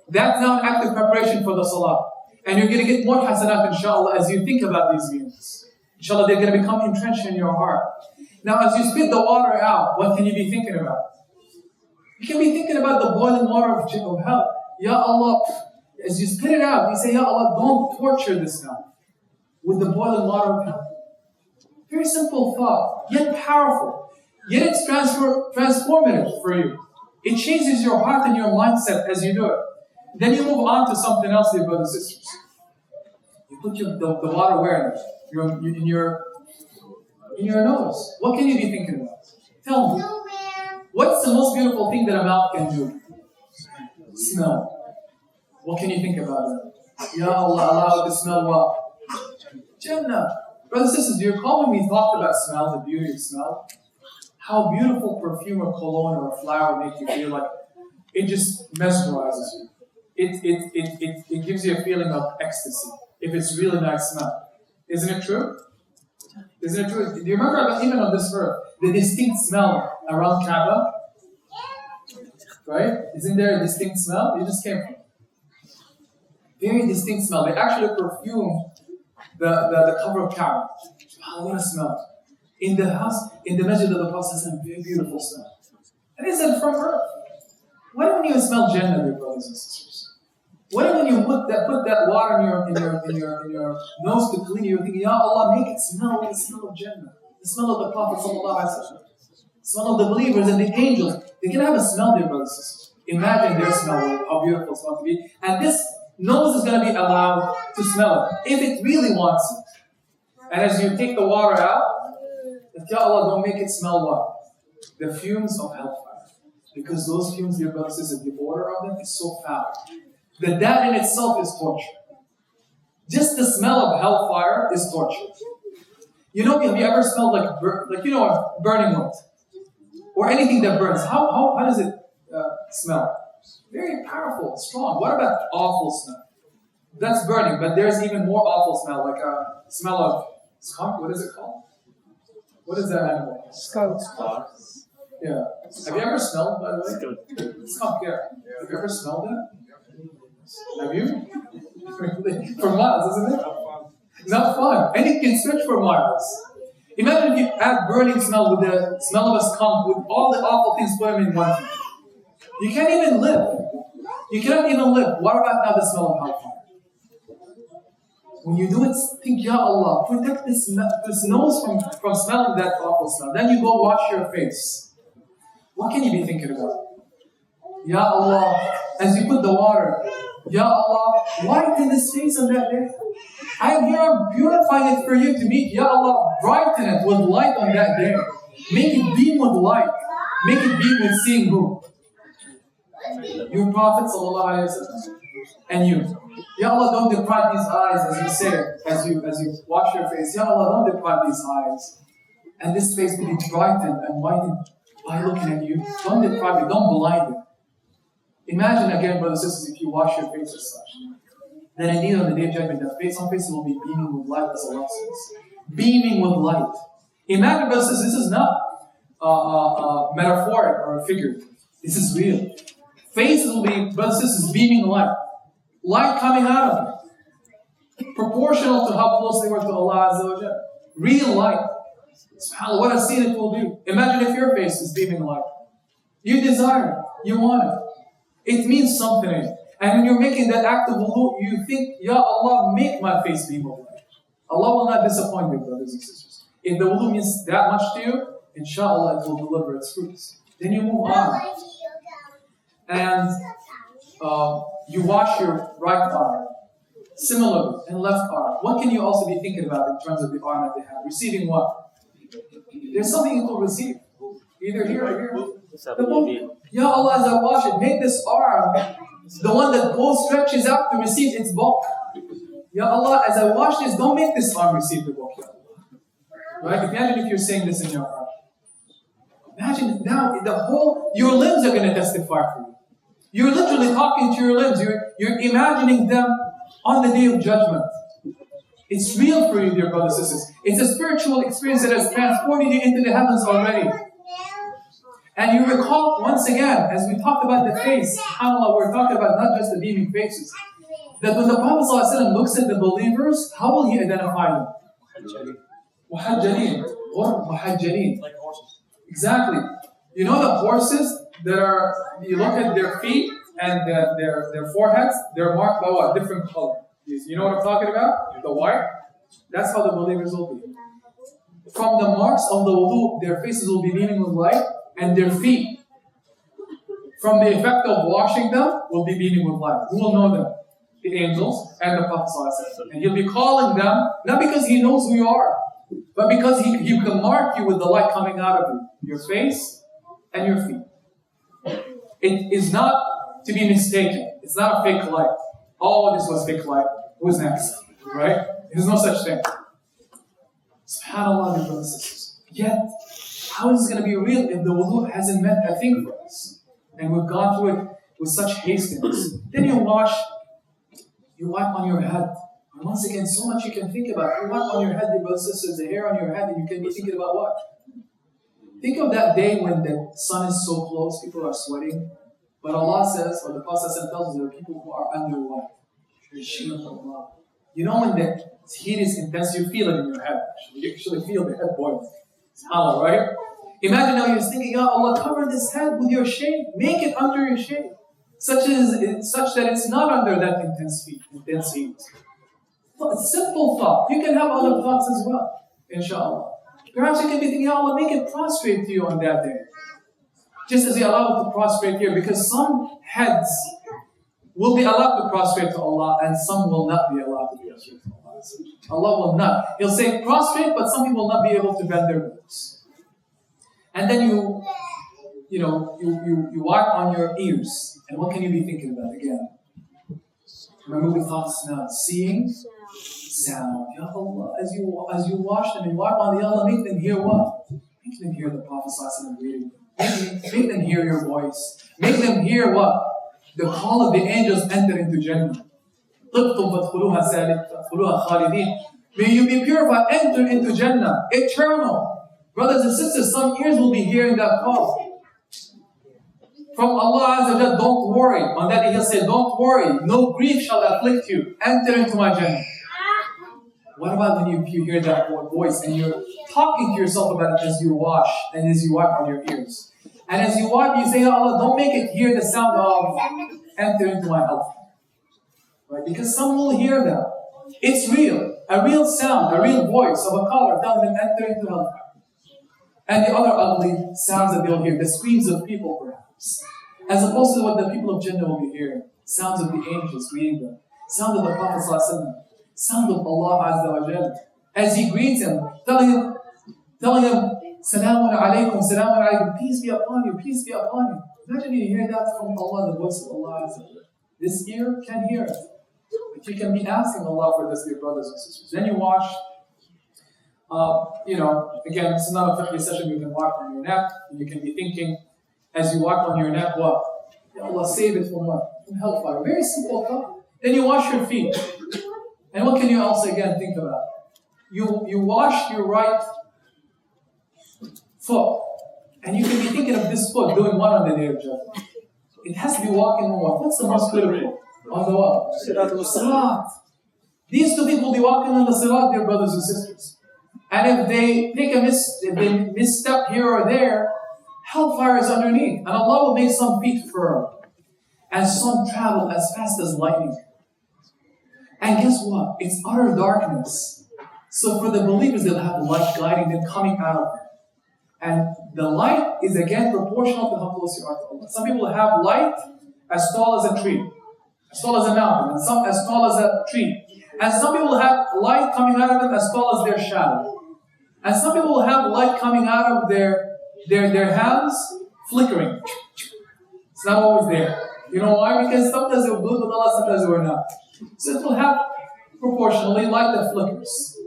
That's now an act of preparation for the salah. And you're going to get more hasanat, inshallah, as you think about these meanings. Inshallah, they're going to become entrenched in your heart. Now, as you spit the water out, what can you be thinking about? You can be thinking about the boiling water of hell. Ya Allah, as you spit it out, you say, Ya Allah, don't torture this now with the boiling water of hell. Very simple thought, yet powerful. Yet it's transformative for you. It changes your heart and your mindset as you do it. Then you move on to something else, dear brothers and sisters. You put the water where? In your nose. What can you be thinking about? Tell me. What's the most beautiful thing that a mouth can do? Smell. What can you think about that? Ya Allah, allow it to smell what? Jannah. Brothers and sisters, do you recall when we talked about smell, the beauty of smell? How beautiful perfume or cologne or a flower make you feel like it just mesmerizes you. It gives you a feeling of ecstasy if it's really nice smell. Isn't it true? Isn't it true? Do you remember even on this earth, the distinct smell around Kaaba? Right? Isn't there a distinct smell? It just came from. Very distinct smell. They actually perfume the cover of Kaaba. Wow, what a smell. In the house, in the masjid of the Prophet, very beautiful smell. And they said from earth. What when you smell Jannah, dear brothers and sisters? What when you put that water in your nose to clean you? You're thinking, Ya Allah, make it smell like the smell of Jannah, the smell of the Prophet sallallahu alaihi wasallam, the smell of the believers and the angels. They can have a smell, dear brothers and sisters. Imagine their smell, how beautiful it's going to be, and this nose is going to be allowed to smell it if it really wants it. And as you take the water out, Ya Allah, don't make it smell what? The fumes of hellfire. Because those fumes, dear brothers and sisters, the odor of them is so foul that in itself is torture. Just the smell of hellfire is torture. You know, have you ever smelled like burning wood? or anything that burns, how does it smell? Very powerful, strong. What about awful smell? That's burning, but there's even more awful smell, like a smell of skunk. What is it called? What is that animal? Skunk. Yeah. Have you ever smelled, by the way? Skunk, yeah. Have you ever smelled it? Have you? For miles, isn't it? Not fun. And it can stretch for miles. Imagine if you add burning smell with the smell of a skunk, with all the awful things, put them in one thing. You can't even live. You cannot even live. What about now the smell of hellfire? When you do it, think, Ya Allah, protect this nose from smelling that awful smell. Then you go wash your face. What can you be thinking about? Ya Allah, as you put the water, Ya Allah, whiten this face on that day. I'm here purifying it for you to meet. Ya Allah, brighten it with light on that day. Make it beam with light. Make it beam with seeing who? Your Prophet Sallallahu Alaihi Wasallam. And you. Ya Allah, don't deprive these eyes, as you say, as you wash your face. Ya Allah, don't deprive these eyes. And this face will be brightened and whitened by looking at you. Don't deprive it, don't blind it. Imagine again, brothers and sisters, if you wash your face as such. Then indeed on the day of judgment, the face on faces will be beaming with light, as Allah says. Beaming with light. Imagine, brothers and sisters, this is not metaphoric or figurative. This is real. Faces will be, brothers and sisters, beaming light. Light coming out of it. Proportional to how close they were to Allah Azza wa Jalla. Real light. SubhanAllah, what a scene it will be. Imagine if your face is beaming light. You desire it. You want it. It means something. And when you're making that act of wudu, you think, Ya Allah, make my face beam with light. Allah will not disappoint you, brothers and sisters. If the wudu means that much to you, Insha'Allah, it will deliver its fruits. Then you move on. And you wash your right arm. Similarly, and left arm. What can you also be thinking about in terms of the arm that they have? Receiving what? There's something it will receive. Either here or here. The book. Ya Allah, as I wash it, make this arm the one that both stretches out to receive its bulk. Ya Allah, as I wash this, don't make this arm receive the bulk. Right? Imagine if you're saying this in your heart. Imagine now, your limbs are going to testify for you. You're literally talking to your limbs. You're imagining them on the day of judgment. It's real for you, dear brothers and sisters. It's a spiritual experience that has transported you into the heavens already. And you recall, once again, as we talked about the face, subhanAllah, we're talking about not just the beaming faces, that when the Prophet ﷺ looks at the believers, how will he identify them? Muhajjalin. Or muhajjalin. Like horses. Exactly. You know the horses that are, you look at their feet and their foreheads, they're marked by what? Different color. You know what I'm talking about? The white. That's how the believers will be. From the marks of the wudu, their faces will be beaming with light, and their feet, from the effect of washing them, will be beaming with light. Who will know them? The angels and the Prophet ﷺ. And he'll be calling them, not because he knows who you are, but because he can mark you with the light coming out of you, your face and your feet. It is not to be mistaken. It's not a fake light. Oh, this was fake light. Who's next? Right? There's no such thing. SubhanAllah, brothers and sisters. Yet, how is this going to be real if the wudu hasn't meant a thing for us? And we've gone through it with such hastiness. Then you wash, you wipe on your head. And once again, so much you can think about. You wipe on your head, dear brothers and sisters, the hair on your head, and you can be thinking about what? Think of that day when the sun is so close, people are sweating. But Allah says, or the Prophet tells us, there are people who are under what? The shield of Allah. You know when the heat is intense, you feel it in your head. You actually feel the head boiling. SubhanAllah, right? Imagine now you're thinking, Ya Allah, cover this head with your shade. Make it under your shade. Such that it's not under that intense heat. Simple thought. You can have other thoughts as well. Insha'Allah. Perhaps you can be thinking, Ya Allah, make it prostrate to you on that day. Just as you allow it to prostrate here. Because some heads will be allowed to prostrate to Allah and some will not be allowed to prostrate to Allah. Allah will not. He'll say prostrate, but some people will not be able to bend their knees. And then you wipe on your ears. And what can you be thinking about again? Remember we thought smell, seeing, sound. Ya Allah, as you wash them and wipe on the Allah, make them hear what? Make them hear the Prophet ﷺ reading. Make them hear your voice. Make them hear what? The call of the angels enter into Jannah. طِبْتُمْ فَادْخُلُوهَا خَالِدِينَ. May you be purified, enter into Jannah, eternal. Brothers and sisters, some ears will be hearing that call. From Allah Azza wa Jalla, don't worry. On that day He'll say, don't worry, no grief shall afflict you. Enter into my Jannah. What about when you hear that voice and you're talking to yourself about it as you wash and as you wipe on your ears? And as you wipe, you say, oh Allah, don't make it hear the sound of enter into my hellfire. Right? Because some will hear that. It's real. A real sound, a real voice of a caller telling them enter into hellfire. And the other ugly sounds that they'll hear, the screams of people perhaps. As opposed to what the people of Jannah will be hearing. Sounds of the angels greeting them. Sound of the Prophet ﷺ. Sound of Allah Azza wa Jalla. As he greets him, telling him, Salamun alaykum, Salamun alaykum, peace be upon you, peace be upon you. Imagine you hear that from Allah, the voice of Allah Azza wa Jalla. This ear can hear it. But you can be asking Allah for this, dear brothers and sisters. Then you wash. Again, it's not a fiqh session. You can wipe on your neck, and you can be thinking, as you wipe on your neck, what? Ya Allah, save it from what? From hellfire. Very simple thought. Then you wash your feet. And what can you also again think about? You wash your right foot, and you can be thinking of this foot doing what on the day of judgment? It has to be walking on what? What's the most critical? On the what? Salat. These two people will be walking on the salat, dear brothers and sisters. And if they take if they misstep here or there, hellfire is underneath. And Allah will make some feet firm. And some travel as fast as lightning. And guess what? It's utter darkness. So for the believers, they'll have light guiding them coming out of them. And the light is again proportional to how close you are to Allah. Some people have light as tall as a tree, as tall as a mountain, and some as tall as a tree. And some people have light coming out of them as tall as their shadow. And some people will have light coming out of their hands flickering. It's not always there. You know why? Because sometimes they were good with Allah, sometimes they were not. So it will have proportionally light that flickers.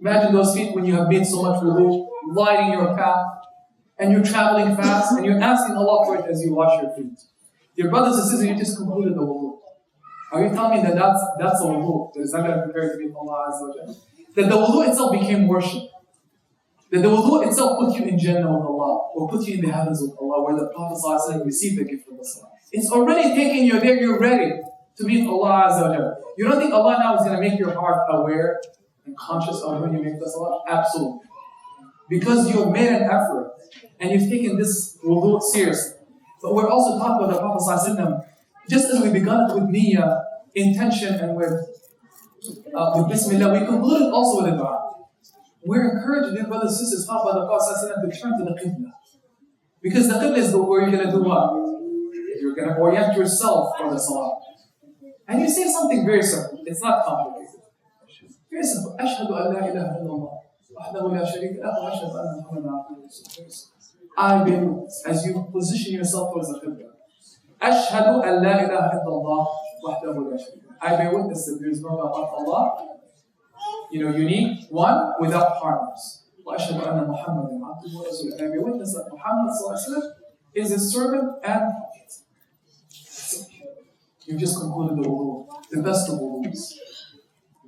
Imagine those feet when you have made so much wudu, lighting your path, and you're traveling fast, and you're asking Allah for it as you wash your feet. Dear brothers and sisters, you just concluded the wudu. Are you telling me that that's a wudu that is not going to prepare to meet Allah Azza wa Jalla? That the wudu itself became worship. That the wudu itself put you in Jannah with Allah, or put you in the heavens with Allah, where the Prophet ﷺ received the gift of the Salah. It's already taking you there, you're ready to meet Allah Azza wa Jalla. You don't think Allah now is going to make your heart aware and conscious of when you make the Salah? Absolutely. Because you've made an effort, and you've taken this wudu seriously. But we're also talking about the Prophet ﷺ, just as we begun it with niyyah, intention, and with bismillah, we concluded also with a dua. We're encouraged, dear brothers and sisters, taught by the Prophet ﷺ, to turn to the qibla. Because the qibla is where you're going to do what? You're going to orient yourself for the salah. And you say something very simple. It's not complicated. Very simple. أشهد أن لا إله إلا الله وحده لا شريك له وأشهد أن محمدا عبده ورسوله. I believe, as you position yourself towards the qibla. أشهد أن لا إله إلا الله وحده لا شريك له. I bear witness that there is no God but Allah, unique, one, without partners. وأشهد أن محمدا عبده ورسوله. I bear witness that Muhammad is his servant and prophet. You just concluded the wudu, the best of wudus.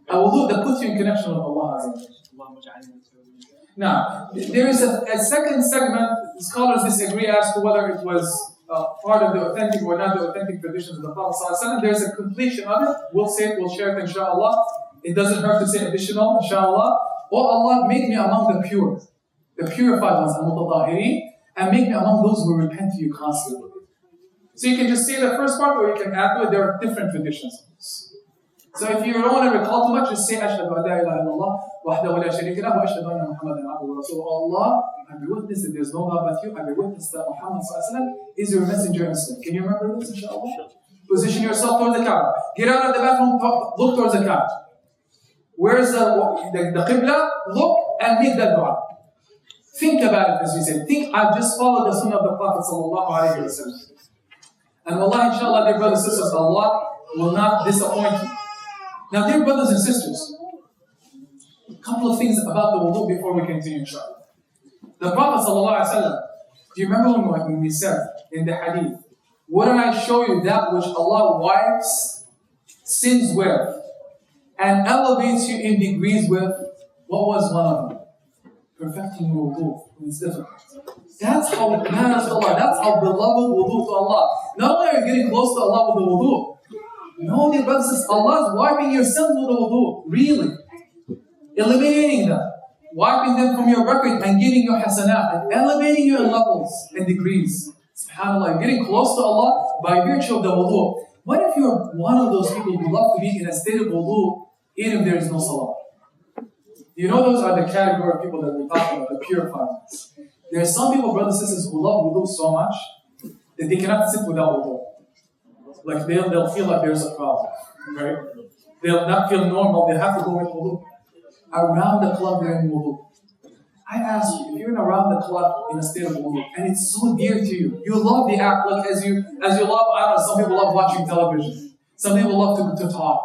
A wudu that puts you in connection with Allah. Now, there is a second segment. Scholars disagree as to whether it was part of the authentic or not the authentic traditions of the Prophet ﷺ. There's a completion of it. We'll say it, we'll share it, Insha'Allah. It doesn't hurt to say additional, Insha'Allah. Oh Allah, make me among the pure, the purified ones, al-mutatahireen, and make me among those who repent to you constantly. So you can just say the first part, or you can add to it. There are different traditions. So if you don't want to recall too much, just say أشهد أن لا إله إلا الله وحده لا شريك له وأشهد أن محمدا عبده ورسوله. Allah, I bear witness that there is no God but you. I bear witness that Muhammad is your messenger and slave. Can you remember this, Insha'Allah? Position yourself towards the Kaaba. Get out of the bathroom, look towards the Kaaba. Where's the Qibla? Look and make that dua. Think about it, as we said. Think, I've just followed the sunnah of the Prophet sallallahu alayhi wa sallam. And wallah, inshallah, dear brothers and sisters, Allah will not disappoint you. Now, dear brothers and sisters, a couple of things about the wudu before we continue, inshallah. The Prophet sallallahu alayhi wa sallam, Do you remember when we said in the hadith, wouldn't I show you that which Allah wipes sins with and elevates you in degrees with? What was one of them? Perfecting your wudu when it's difficult. That's how it matters to Allah. That's how beloved wudu to Allah. Not only are you getting close to Allah with the wudu, no, dear brothers and sisters, Allah is wiping your sins with the wudu. Really. Eliminating them. Wiping them from your record and giving you hasanat and elevating you in levels and degrees. SubhanAllah, you're getting close to Allah by virtue of the wudu. What if you're one of those people who love to be in a state of wudu even if there is no salah? You know, those are the category of people that we're talking about, the purified ones. There are some people, brothers and sisters, who love wudu so much that they cannot sit without wudu. Like they'll feel like there's a problem, right? They'll not feel normal, they have to go with wudu. Around the clock they're in wudu. I ask you, if you're around the clock in a state of wudu, and it's so dear to you, you love the act, like as you love, I don't know, some people love watching television, some people love to talk,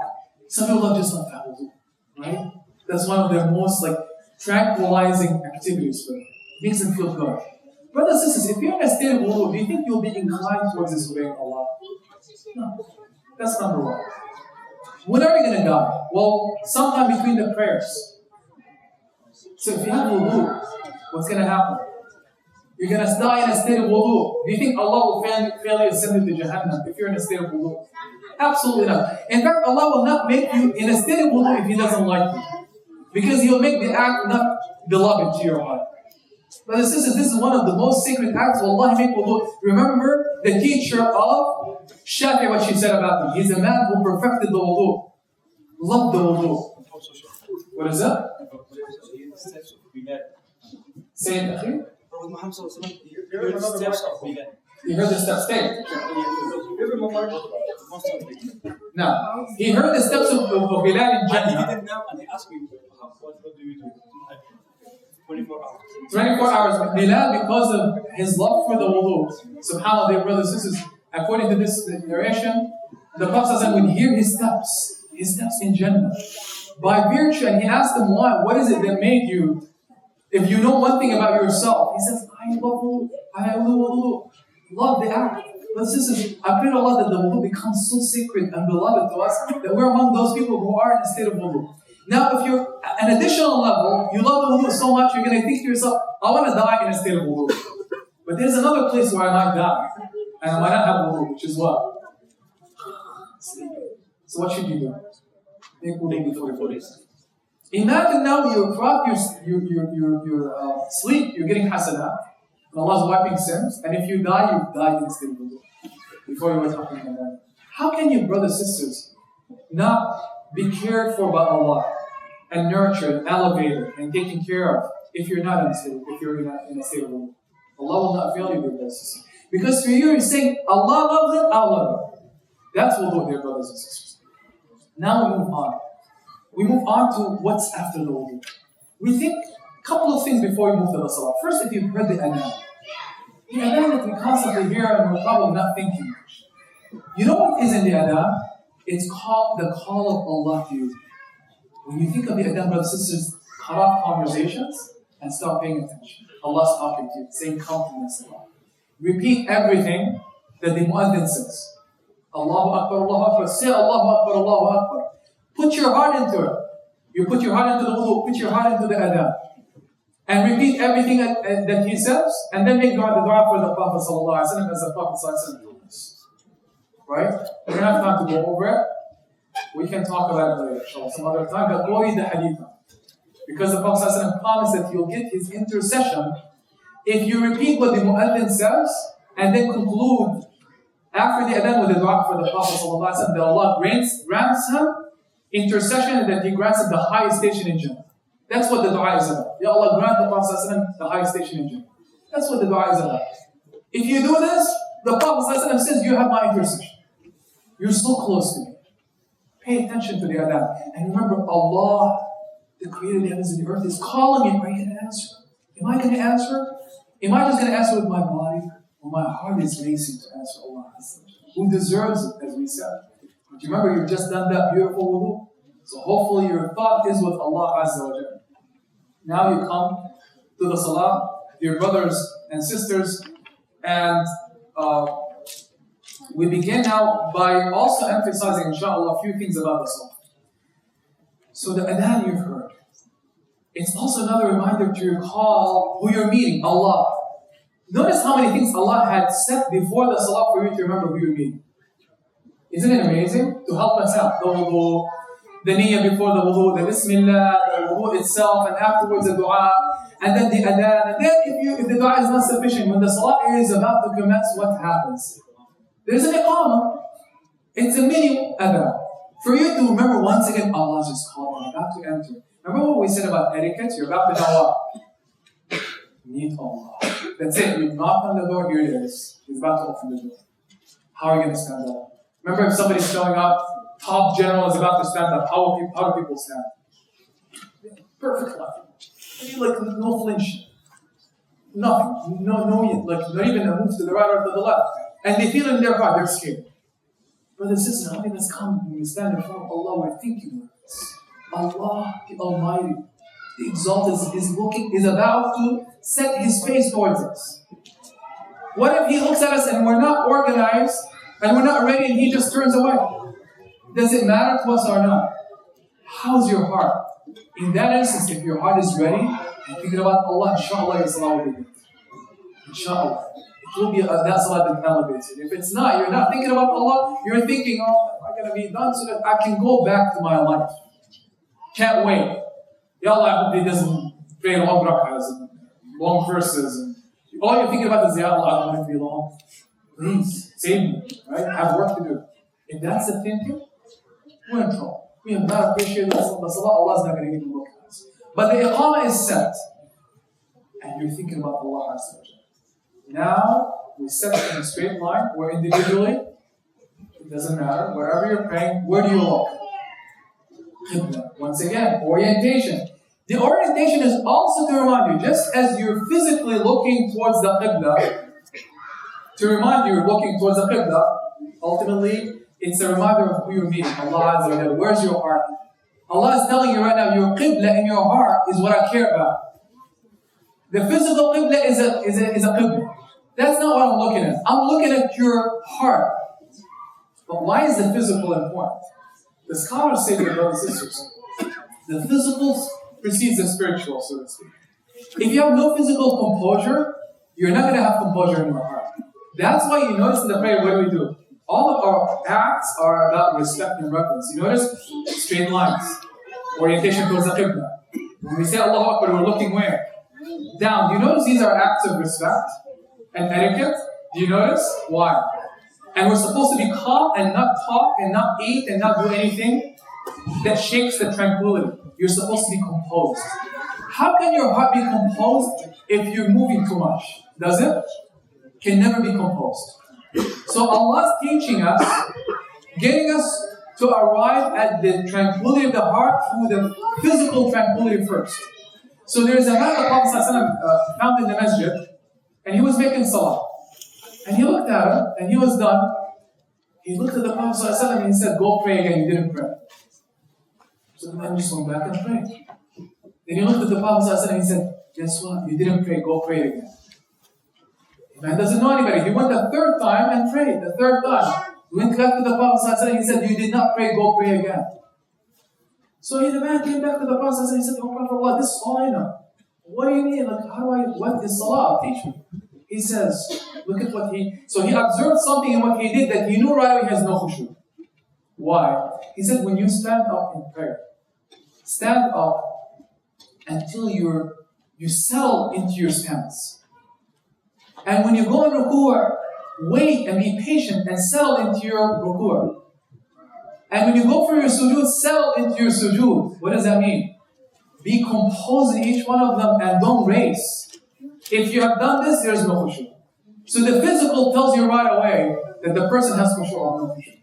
some people love just like that wudu, right? That's one of their most tranquilizing activities for them. It makes them feel good. Brothers and sisters, if you're in a state of wudu, do you think you'll be inclined towards disobeying Allah? No. That's number one. When are you going to die? Well, sometime between the prayers. So if you have wudu, what's going to happen? You're going to die in a state of wudu. Do you think Allah will fail you and send you to Jahannam if you're in a state of wudu? Absolutely not. In fact, Allah will not make you in a state of wudu if He doesn't like you. Because He'll make the act not beloved to your heart. Brothers and sisters, this is one of the most sacred acts. Wallahi, make wudu. Remember the teacher of Shafi, what she said about him. He's a man who perfected the wudu. Loved the wudu. What is that? Say it, Akhi. He heard the steps. Stay. Now, he heard the steps of Bilal in Jannah. He didn't know, and he asked me, what do you do? 24 hours. 24 hours. Bilal, because of his love for the wudu, subhanAllah, dear brothers and sisters, according to this narration, the Prophet would hear his steps in Jannah. By virtue, and he asked them why, what is it that made you, if you know one thing about yourself, he says, I love wudu, I love the act. But sisters, I pray to Allah that the wudu becomes so sacred and beloved to us that we're among those people who are in a state of wudu. Now, if you're at an additional level, you love the wudu so much, you're going to think to yourself, I want to die in a state of wudu. But there's another place where I might die, and I might not have wudu, which is what? So what should you do? Make wudu before you go. Imagine now you're throughout your sleep, you're getting hasanah, and Allah's wiping sins, and if you die, you die in a state of wudu before you wake up in the morning. How can you, brothers and sisters, not be cared for by Allah and nurtured, elevated, and taken care of if you're not in a state of wudu? Allah will not fail you, dear brothers and sisters. Because for you, you're saying, Allah loves it, I love it. That's wudu, dear brothers and sisters. Now we move on. We move on to what's after the wudu. We think a couple of things before we move to the salah. First, if you've heard the adhan. The adhan that we constantly hear and we're probably not thinking much. You know what is in the adhan? It's called the call of Allah to you. When you think of the adhan, brothers and sisters, cut off conversations and start paying attention. Allah's talking to you, saying, come to the salah. Repeat everything that the muaddin says. Allahu Akbar, Allahu Akbar. Say Allahu Akbar, Allahu Akbar. Put your heart into it. You put your heart into the wudu, put your heart into the adhan. And repeat everything that he says, and then make the dua for the Prophet ﷺ as the Prophet ﷺ told us. Right? We don't have time to go over it. We can talk about it later, inshallah, some other time, but go read the hadith. Because the Prophet ﷺ promised that you'll get his intercession if you repeat what the mu'adhin says, and then conclude after the adhan with the dua for the Prophet ﷺ, that Allah grants him intercession and that He grants him the highest station in Jannah. That's what the dua is about. Ya Allah, grant the Prophet ﷺ the highest station in Jannah. That's what the dua is about. If you do this, the Prophet ﷺ says, you have my intercession. You're so close to me. Pay attention to the adhan. And remember, Allah, the creator of the heavens and the earth, is calling you. Are you going to answer? Am I going to answer? Am I just going to answer with my body? Or my heart is racing to answer Allah, who deserves it, as we said. But you remember, you've just done that beautiful wudu. So hopefully your thought is with Allah Azza wa Jalla. Now you come to the salah, dear brothers and sisters. And we begin now by also emphasizing, Insha'Allah, a few things about the salah. So the adhan you've heard, it's also another reminder to recall who you're meeting, Allah. Notice how many things Allah had said before the salah for you to remember who you're meeting. Isn't it amazing? To help us out. The wudu, the niyyah before the wudu, the bismillah, the wudu itself, and afterwards the dua, and then the adhan. And then if the dua is not sufficient, when the salah is about to commence, what happens? There's an iqamah. It's a mini adhan. For you to remember once again, Allah just called, I'm about to enter. Remember what we said about etiquette? You're about to know what? Meet Allah. That's it. You knock on the door, here it is. He's about to open the door. How are you going to stand up? Remember, if somebody's showing up, top general is about to stand up, how do people stand? Perfect line. Like no flinch. Nothing. Like not even a move to the right or to the left. And they feel in their heart, they're scared. Brothers and sisters, how many of us come when we stand in front of Allah, we're thinking of this. Allah, the Almighty, the Exalted, is about to set His face towards us. What if He looks at us and we're not organized, and we're not ready, and He just turns away? Does it matter to us or not? How's your heart? In that instance, if your heart is ready and thinking about Allah, Insha'Allah, your salah will be good. Insha'Allah. It will be that salah that elevated. If it's not, you're not thinking about Allah, you're thinking, oh, am I going to be done so that I can go back to my life? Can't wait. Ya Allah, I hope He doesn't pray long rakahs and long verses. And all you're thinking about is, Ya Allah, I don't want it to be long. Please, save me. Right? I have work to do. If that's the thinking, we're in trouble. We have not appreciated the salah, Allah's not going to even look at us. But the iqamah is set. And you're thinking about Allah ascension. Now, we set in a straight line, or individually, it doesn't matter. Wherever you're praying, where do you look? Qibla. Once again, orientation. The orientation is also to remind you, just as you're physically looking towards the Qibla, to remind you you're looking towards the Qibla, ultimately, it's a reminder of who you're meeting. Allah Azza wa Jalla. Where's your heart? Allah is telling you right now, your Qibla in your heart is what I care about. The physical Qibla is a Qibla. That's not what I'm looking at. I'm looking at your heart. But why is the physical important? The scholars say to their brothers and sisters, the physical precedes the spiritual, so to speak. If you have no physical composure, you're not going to have composure in your heart. That's why you notice in the prayer, what do? All of our acts are about respect and reverence. You notice straight lines, orientation towards the Qibla. When we say Allahu Akbar, we're looking where? Down. Do you notice these are acts of respect and etiquette? Do you notice? Why? And we're supposed to be calm and not talk and not eat and not do anything that shakes the tranquility. You're supposed to be composed. How can your heart be composed if you're moving too much? Does it? Can never be composed. So Allah's teaching us, getting us to arrive at the tranquility of the heart through the physical tranquility first. So there's a man the Prophet ﷺ found in the masjid, and he was making salah. And he looked at him, and he was done. He looked at the Prophet ﷺ and he said, go pray again, you didn't pray. So the man just went back and prayed. Then he looked at the Prophet ﷺ and he said, guess what? You didn't pray, go pray again. The man doesn't know anybody. He went the third time and prayed, the third time. He went back to the Prophet ﷺ and he said, you did not pray, go pray again. So the man came back to the Prophet and he said, oh Prophet Allah, this is all I know. What do you mean? Like, what is salah? Teach me. He says, look at so he observed something in what he did that he knew right away he has no khushu. Why? He said, when you stand up in prayer, stand up until you settle into your stance. And when you go in ruku', wait and be patient and settle into your ruku'. And when you go for your sujood, settle into your sujood. What does that mean? Be composed in each one of them and don't race. If you have done this, there's no khushu. So the physical tells you right away that the person has khushu or no khushu.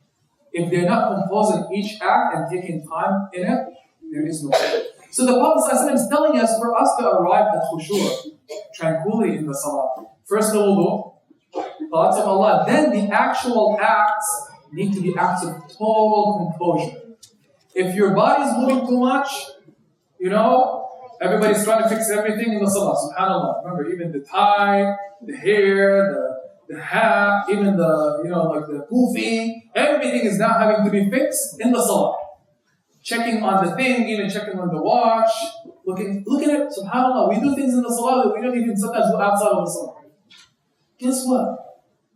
If they're not composed in each act and taking time in it, there is no khushu. So the Prophet ﷺ is telling us for us to arrive at khushu, tranquility in the salah. First the wudu, thoughts of Allah. Then the actual acts need to be acts of total composure. If your body is moving too much, everybody's trying to fix everything in the salah, subhanAllah. Remember, even the tie, the hair, the hat, even the, like the kufi, everything is now having to be fixed in the salah. Checking on the thing, even checking on the watch, looking at, subhanAllah, we do things in the salah that we don't even sometimes do outside of the salah. Guess what?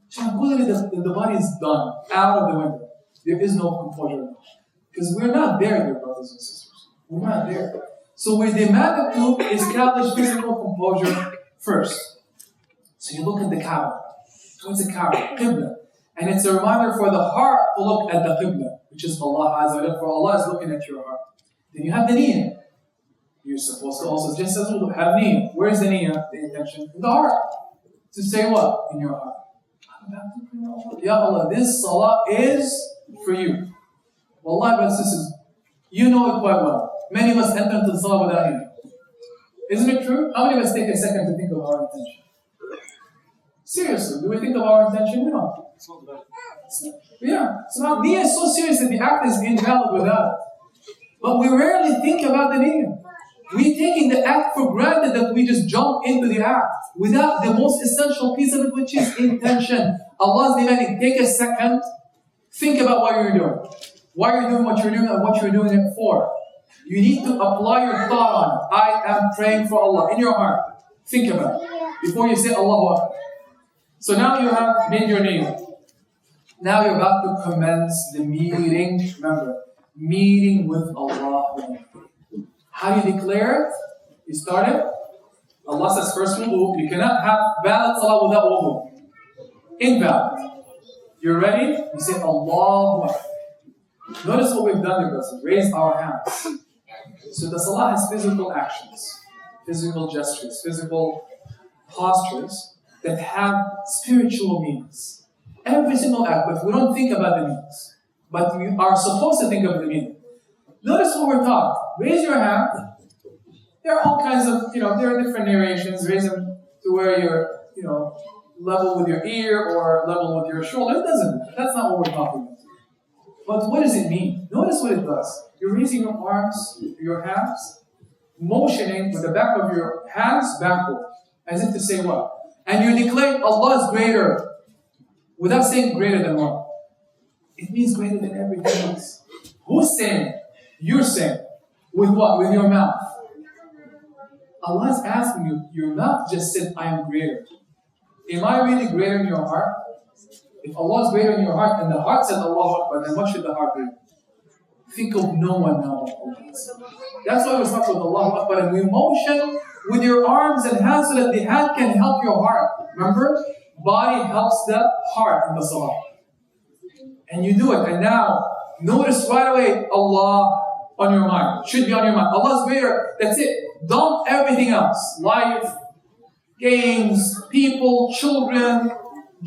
Tranquility, the body is done, out of the window. There is no composure. Because we're not there, dear brothers and sisters. We're not there. So we're demanded to establish physical composure first. So you look at the Kaaba. Towards the Kaaba, Qibla. And it's a reminder for the heart to look at the Qibla, which is Allah Azza wa Jalla, for Allah is looking at your heart. Then you have the niyyah. You're supposed to also, just as wudu, have niyyah. Where's the niyyah, the intention? In the heart. To say what? In your heart. Ya Allah, this salah is for you. Wallahi, brothers and sisters, you know it quite well. Many of us enter into the salah without niyyah. Isn't it true? How many of us take a second to think of our intention? Seriously, do we think of our intention? No. Yeah. So now niyyah is so serious that the act is invalid without it. But we rarely think about the niyyah. We're taking the act for granted that we just jump into the act without the most essential piece of it, which is intention. Allah is demanding, take a second, think about what you're doing. Why you're doing what you're doing and what you're doing it for. You need to apply your thought on it. I am praying for Allah in your heart. Think about it before you say Allahu Akbar. So now you have made your niyyah. Now you're about to commence the meeting. Remember, meeting with Allah. How do you declare it? You start it. Allah says first wudu. You cannot have valid salah without wudu. Invalid. You're ready? You say Allahu Akbar. Notice what we've done here, brothers. Raise our hands. So the salah has physical actions, physical gestures, physical postures that have spiritual meanings. Every single act, but we don't think about the meanings. But we are supposed to think of the meaning. Notice what we're taught. Raise your hand. There are all kinds of, there are different narrations. Raise them to where you're, level with your ear or level with your shoulder. It doesn't matter. That's not what we're talking about. But what does it mean? Notice what it does. You're raising your arms, your hands, motioning with the back of your hands backward, as if to say what? And you're declaring Allah is greater, without saying greater than what? It means greater than everything else. Who's saying? You're saying. With what? With your mouth. Allah is asking you, your mouth just said, I am greater. Am I really greater in your heart? If Allah is greater in your heart and the heart said Allahu Akbar, then what should the heart do? Think of no one now. That's why we start with Allahu Akbar and we motion with your arms and hands so that the hand can help your heart. Remember? Body helps the heart in the salah. And you do it. And now, notice right away Allah on your mind. Should be on your mind. Allah is greater. That's it. Dump everything else. Life, games, people, children,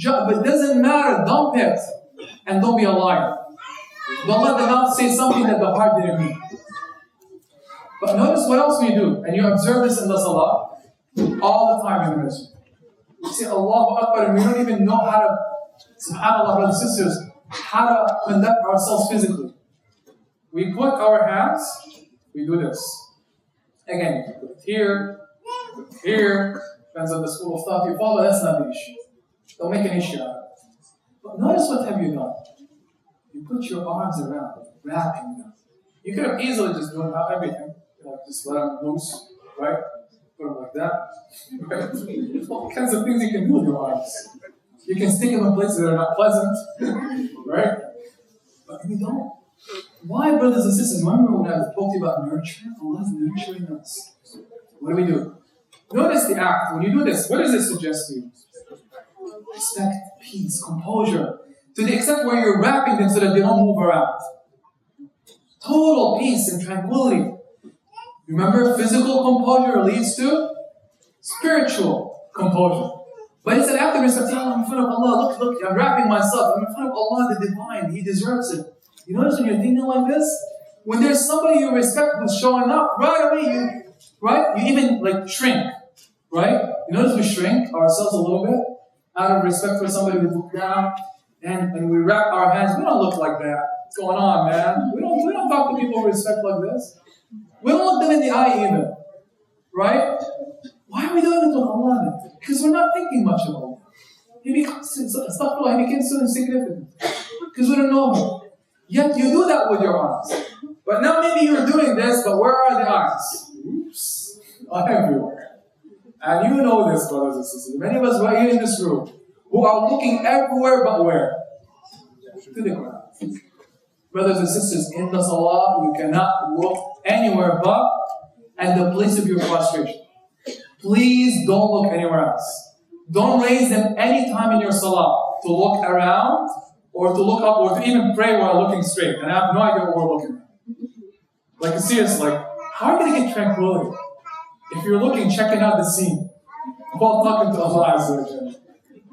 but it doesn't matter. Dump it. And don't be a liar. Don't let the mouth say something that the heart didn't mean. But notice what else we do. And you observe this in the salah all the time in the masjid. We say Allahu Akbar and we don't even know how to, subhanAllah, brothers and sisters, how to conduct ourselves physically. We put our hands, we do this. Again, you put it here, depends on the school of thought you follow, that's not the issue. Don't make an issue out of it. But notice what have you done. You put your arms around, wrapping them. You could have easily just done everything. Just let them loose, right? Put them like that. Right? All kinds of things you can do with your arms. You can stick them in places that are not pleasant, right? But we don't. Why, brothers and sisters? Remember when I spoke to you about nurturing? Allah is nurturing us. What do? Notice the act. When you do this, what does it suggest to you? Respect, peace, composure. To the extent where you're wrapping them so that they don't move around. Total peace and tranquility. Remember, physical composure leads to spiritual composure. But it's an act of respect. I'm in front of Allah. Look, I'm wrapping myself. I'm in front of Allah, the divine. He deserves it. You notice when you're thinking like this? When there's somebody you respect who's showing up, right away you even shrink. Right? You notice we shrink ourselves a little bit out of respect for somebody. We look down and we wrap our hands. We don't look like that. What's going on, man? We don't talk to people with respect like this. We don't look them in the eye either. Right? Why are we doing it with Allah? Because we're not thinking much of Allah. he becomes so insignificant. Because we don't know him. Yet you do that with your arms. But now maybe you're doing this, but where are the eyes? Oops. Everywhere. And you know this, brothers and sisters. Many of us right here in this room who are looking everywhere but where? To the ground. Brothers and sisters, in the salah, you cannot look anywhere but at the place of your prostration. Please don't look anywhere else. Don't raise them any time in your salah to look around or to look up or to even pray while looking straight. And I have no idea what we're looking at. Like, seriously, how are you going to get tranquility if you're looking, checking out the scene while talking to Allah Azza wa Jalla?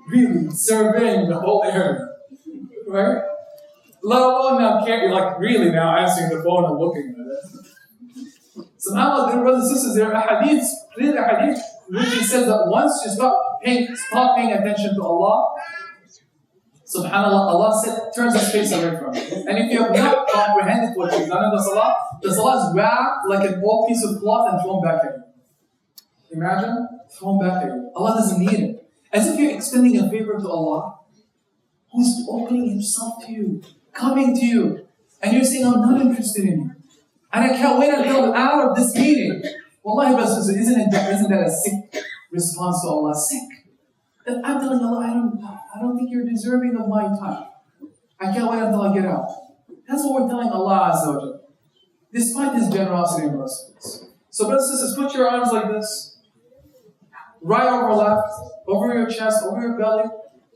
Really surveying the whole area, right? Let alone now, really now answering the phone and looking at it. SubhanAllah, dear brothers and sisters, there are hadiths, clear hadith, which it says that once you stop paying attention to Allah, SubhanAllah, Allah turns His face away from you. And if you have not comprehended what you've done in the salah is wrapped like an old piece of cloth and thrown back at you. Imagine, thrown back at you. Allah doesn't need it. As if you're extending a favor to Allah, who's opening Himself to you, coming to you, and you're saying, I'm not interested in you. And I can't wait until I'm out of this meeting. Wallahi, isn't that a sick response to Allah? Sick. That I'm telling Allah, I don't think you're deserving of my time. I can't wait until I get out. That's what we're telling Allah Azza wa Jalla, despite His generosity and mercy. So brothers and sisters, put your arms like this, right over left, over your chest, over your belly,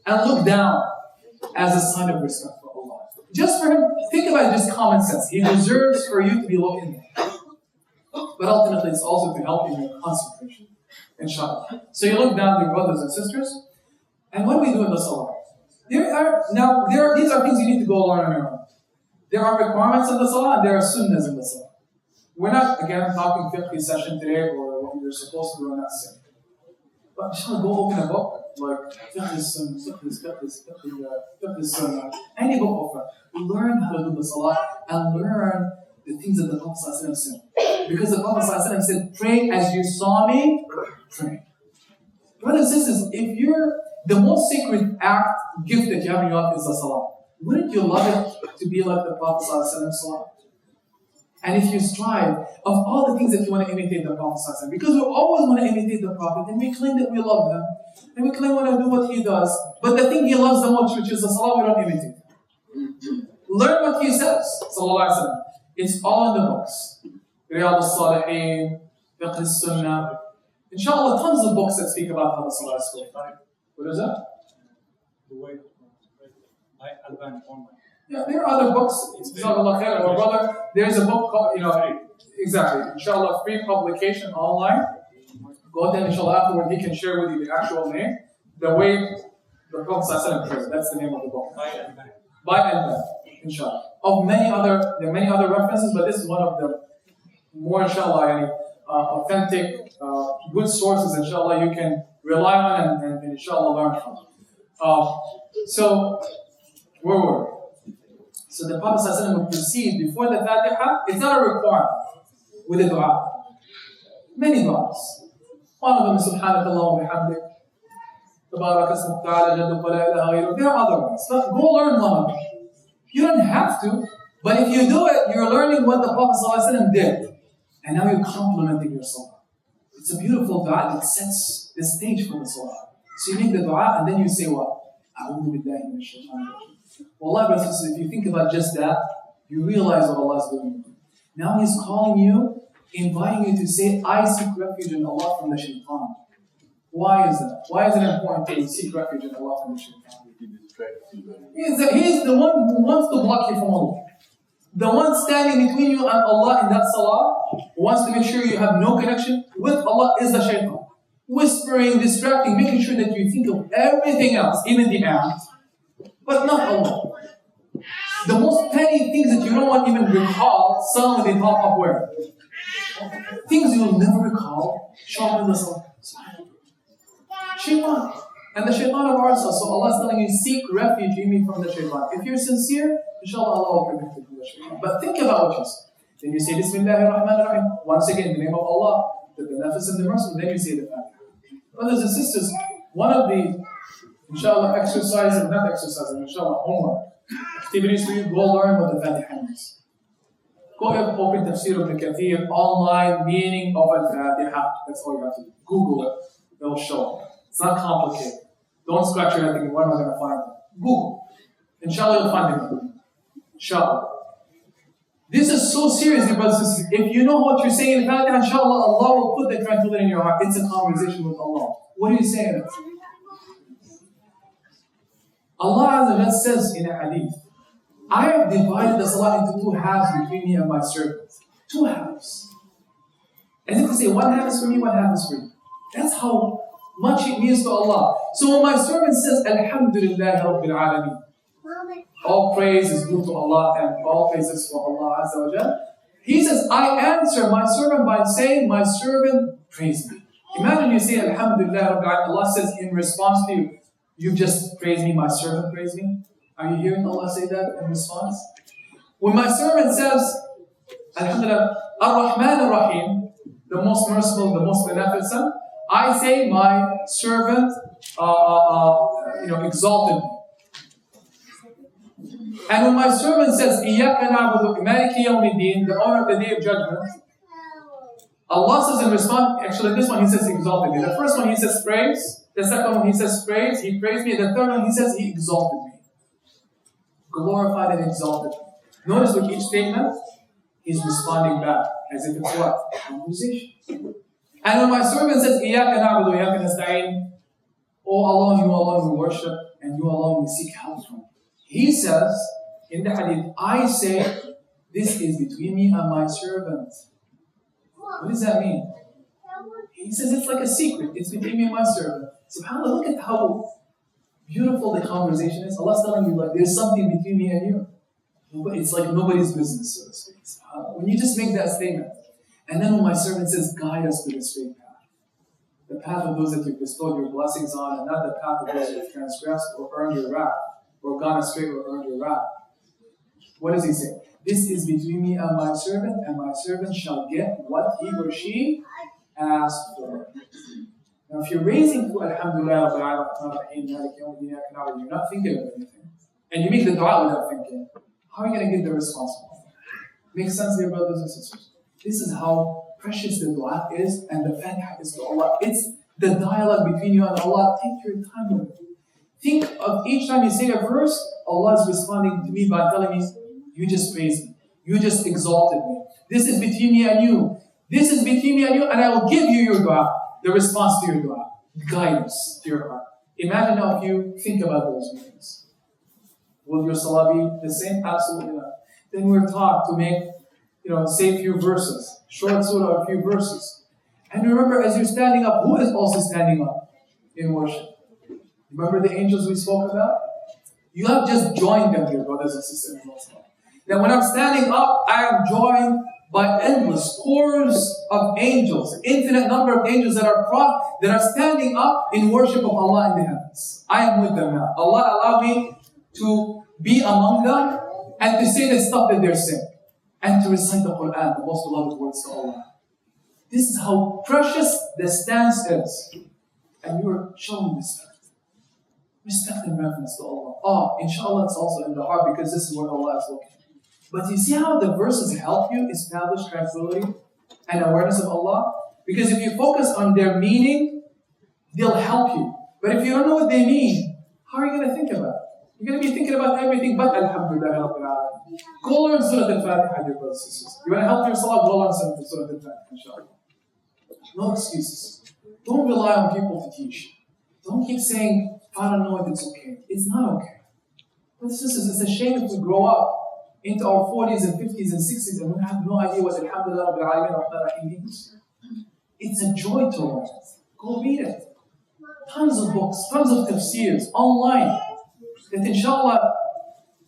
and look down as a sign of respect for Allah. Just for Him, think about it, just common sense. He deserves for you to be looking at Him. But ultimately, it's also to help you in your concentration. Insha'Allah. So you look down, dear brothers and sisters, and what do we do in the salah? These are things you need to go learn on your own. There are requirements in the salah, and there are sunnahs in the salah. We're not, again, talking fiqh session today, or what you're supposed to do and not say. But inshallah, go open a book, like fiqh sunnah, any book of it. Learn how to do the salah, and learn the things that the Prophet ﷺ said. Because the Prophet ﷺ said, pray as you saw me pray. Brothers and sisters, if you're the most sacred gift that you have in your life is the salah, wouldn't you love it to be like the Prophet ﷺ salah? And if you strive of all the things that you want to imitate the Prophet ﷺ, because we always want to imitate the Prophet, and we claim that we love him, and we claim we want to do what he does, but the thing he loves the most, which is the salah, we don't imitate. Learn what he says, sallallahu alaihi wasallam. It's all in the books. Riyadh al-Salihin, Fiqh al-Sunnah. Insha'Allah, tons of books that speak about how the salah is supposed. What is that? The way by Albani online. Yeah, there are other books. Jazakallah khair. Our brother, there's a book called, exactly. Inshallah, free publication online. Go ahead, inshallah, afterward he can share with you the actual name. The way the Prophet ﷺ, that's the name of the book. By and by, inshallah. There are many other references, but this is one of the more, inshallah, authentic, good sources, inshallah, you can rely on and inshallah learn from. So, where were we? So the Prophet ﷺ would proceed before the Fatiha. It's not a requirement with a dua. Many du'as. One of them is Subhanakallah wa bihamdik. Tabarak ismuk ta'ala jaddu wa la ilaha ghayruh. There are other ones. But go learn one of them. You don't have to, but if you do it, you're learning what the Prophet ﷺ did. And now you're complementing your salah. It's a beautiful dua that sets the stage for the salah. So you make the dua and then you say what? A'udhu billahi minash shaitanir rajim. Wallah, brothers and sisters, if you think about just that, you realize what Allah is doing. Now He's calling you, inviting you to say, I seek refuge in Allah from the shaitan. Why is that? Why is it important to seek refuge in Allah from the shaitan? He's the one who wants to block you from Allah. The one standing between you and Allah in that salah, who wants to make sure you have no connection with Allah, is the shaitan. Whispering, distracting, making sure that you think of everything else, even the act, but not Allah. The most petty things that you don't want to even recall, suddenly they pop up where? Things you will never recall, show up in the salah. Shaitan. And the shaitan of ourselves. So Allah is telling you, seek refuge in me from the shaitan. If you're sincere, inshallah Allah will protect you from the shaitan. But think about what you say. Then you say Bismillahir Rahmanir Rahim. Once again, in the name of Allah, the beneficent and the merciful. Then you say the Fatiha. Brothers and sisters, one of the Insha'Allah, not exercising, Insha'Allah, homework. Activities for you, go learn what the Fatiha means. Go open Tafsir Ibn Kathir, online meaning of Al-Fatiha. That's all you have to do. Google it. It'll show. It's not complicated. Don't scratch your head thinking, where am I going to find it? Google. Inshallah, you'll find it. Inshallah. This is so serious, dear brothers and sisters. If you know what you're saying in Fatiha, inshallah, Allah will put the tranquility in your heart. It's a conversation with Allah. What are you saying? Allah Azza wa Jalla says in a hadith, I have divided the salah into two halves between me and my servant. Two halves. As if to say, one half is for me, one half is for you. That's how much it means to Allah. So when my servant says, Alhamdulillah Rabbil Alameen, all praise is due to Allah and all praise is for Allah Azza wa Jalla. He says, I answer my servant by saying, my servant praise me. Imagine you say, Alhamdulillah Rabbil Alameen. Allah says in response to you, you just praise me, my servant praise me. Are you hearing Allah say that in response? When my servant says, Alhamdulillah, Ar-Rahman Ar-Rahim, the most merciful, the most beneficent, I say my servant exalted me. And when my servant says, Iyaka na'budu maliki yawmiddin, the owner of the day of judgment, Allah says in response, actually this one he says exalted me. The first one he says praise. The second one he says praise, he praised me. The third one he says he exalted me. Glorified and exalted. Notice with each statement, he's responding back as if it's what? Conversation. And when my servant says, Iyaka na'budu wa iyaka nasta'in, oh Allah, you alone we worship and you alone we seek help from. He says in the hadith, I say, this is between me and my servant. What does that mean? He says it's like a secret. It's between me and my servant. SubhanAllah, look at how beautiful the conversation is. Allah's telling you, like, there's something between me and you. It's like nobody's business, so to speak. When you just make that statement, and then when my servant says, guide us to the straight path, the path of those that you've bestowed your blessings on, and not the path of those who have transgressed or earned your wrath, or gone astray or earned your wrath. What does he say? This is between me and my servant shall get what he or she asked for. Now, if you're raising to Alhamdulillah, you're not thinking of anything, and you make the dua without thinking, how are you going to get the response? Makes sense, dear brothers and sisters? This is how precious the dua is, and the Fatiha is to Allah. It's the dialogue between you and Allah. Take your time with it. Think of each time you say a verse, Allah is responding to me by telling me, you just praised me. You just exalted me. This is between me and you. This is between me and you, and I will give you your dua, the response to your dua, guidance to your heart. Imagine now if you think about those things. Will your salah be the same? Absolutely not. Then we're taught to make, say a few verses, short surah, a few verses. And remember, as you're standing up, who is also standing up in worship? Remember the angels we spoke about? You have just joined them, dear brothers and sisters. Now, when I'm standing up, I am joined by endless scores of angels, infinite number of angels that are standing up in worship of Allah in the heavens. I am with them now. Allah allowed me to be among them and to say the stuff that they're saying and to recite the Quran, the most beloved words to Allah. This is how precious the stance is. And you are showing respect. Respect and reverence to Allah. Insha'Allah, it's also in the heart because this is where Allah is looking. But you see how the verses help you establish tranquility and awareness of Allah? Because if you focus on their meaning, they'll help you. But if you don't know what they mean, how are you going to think about it? You're going to be thinking about everything but Alhamdulillah Rabbil Alameen. Go learn Surah Al-Fatiha, dear brothers and sisters. You want to help your salah, go learn Surah Al-Fatiha, inshallah. No excuses. Don't rely on people to teach. Don't keep saying, I don't know if it's okay. It's not okay. Brothers and sisters, it's a shame if we grow up into our 40s and 50s and 60s and we have no idea what Alhamdulillah Rabbil Alameen Rahman Rahim means. It's a joy to learn it. Go read it. Tons of books, tons of tafsirs, online, that inshallah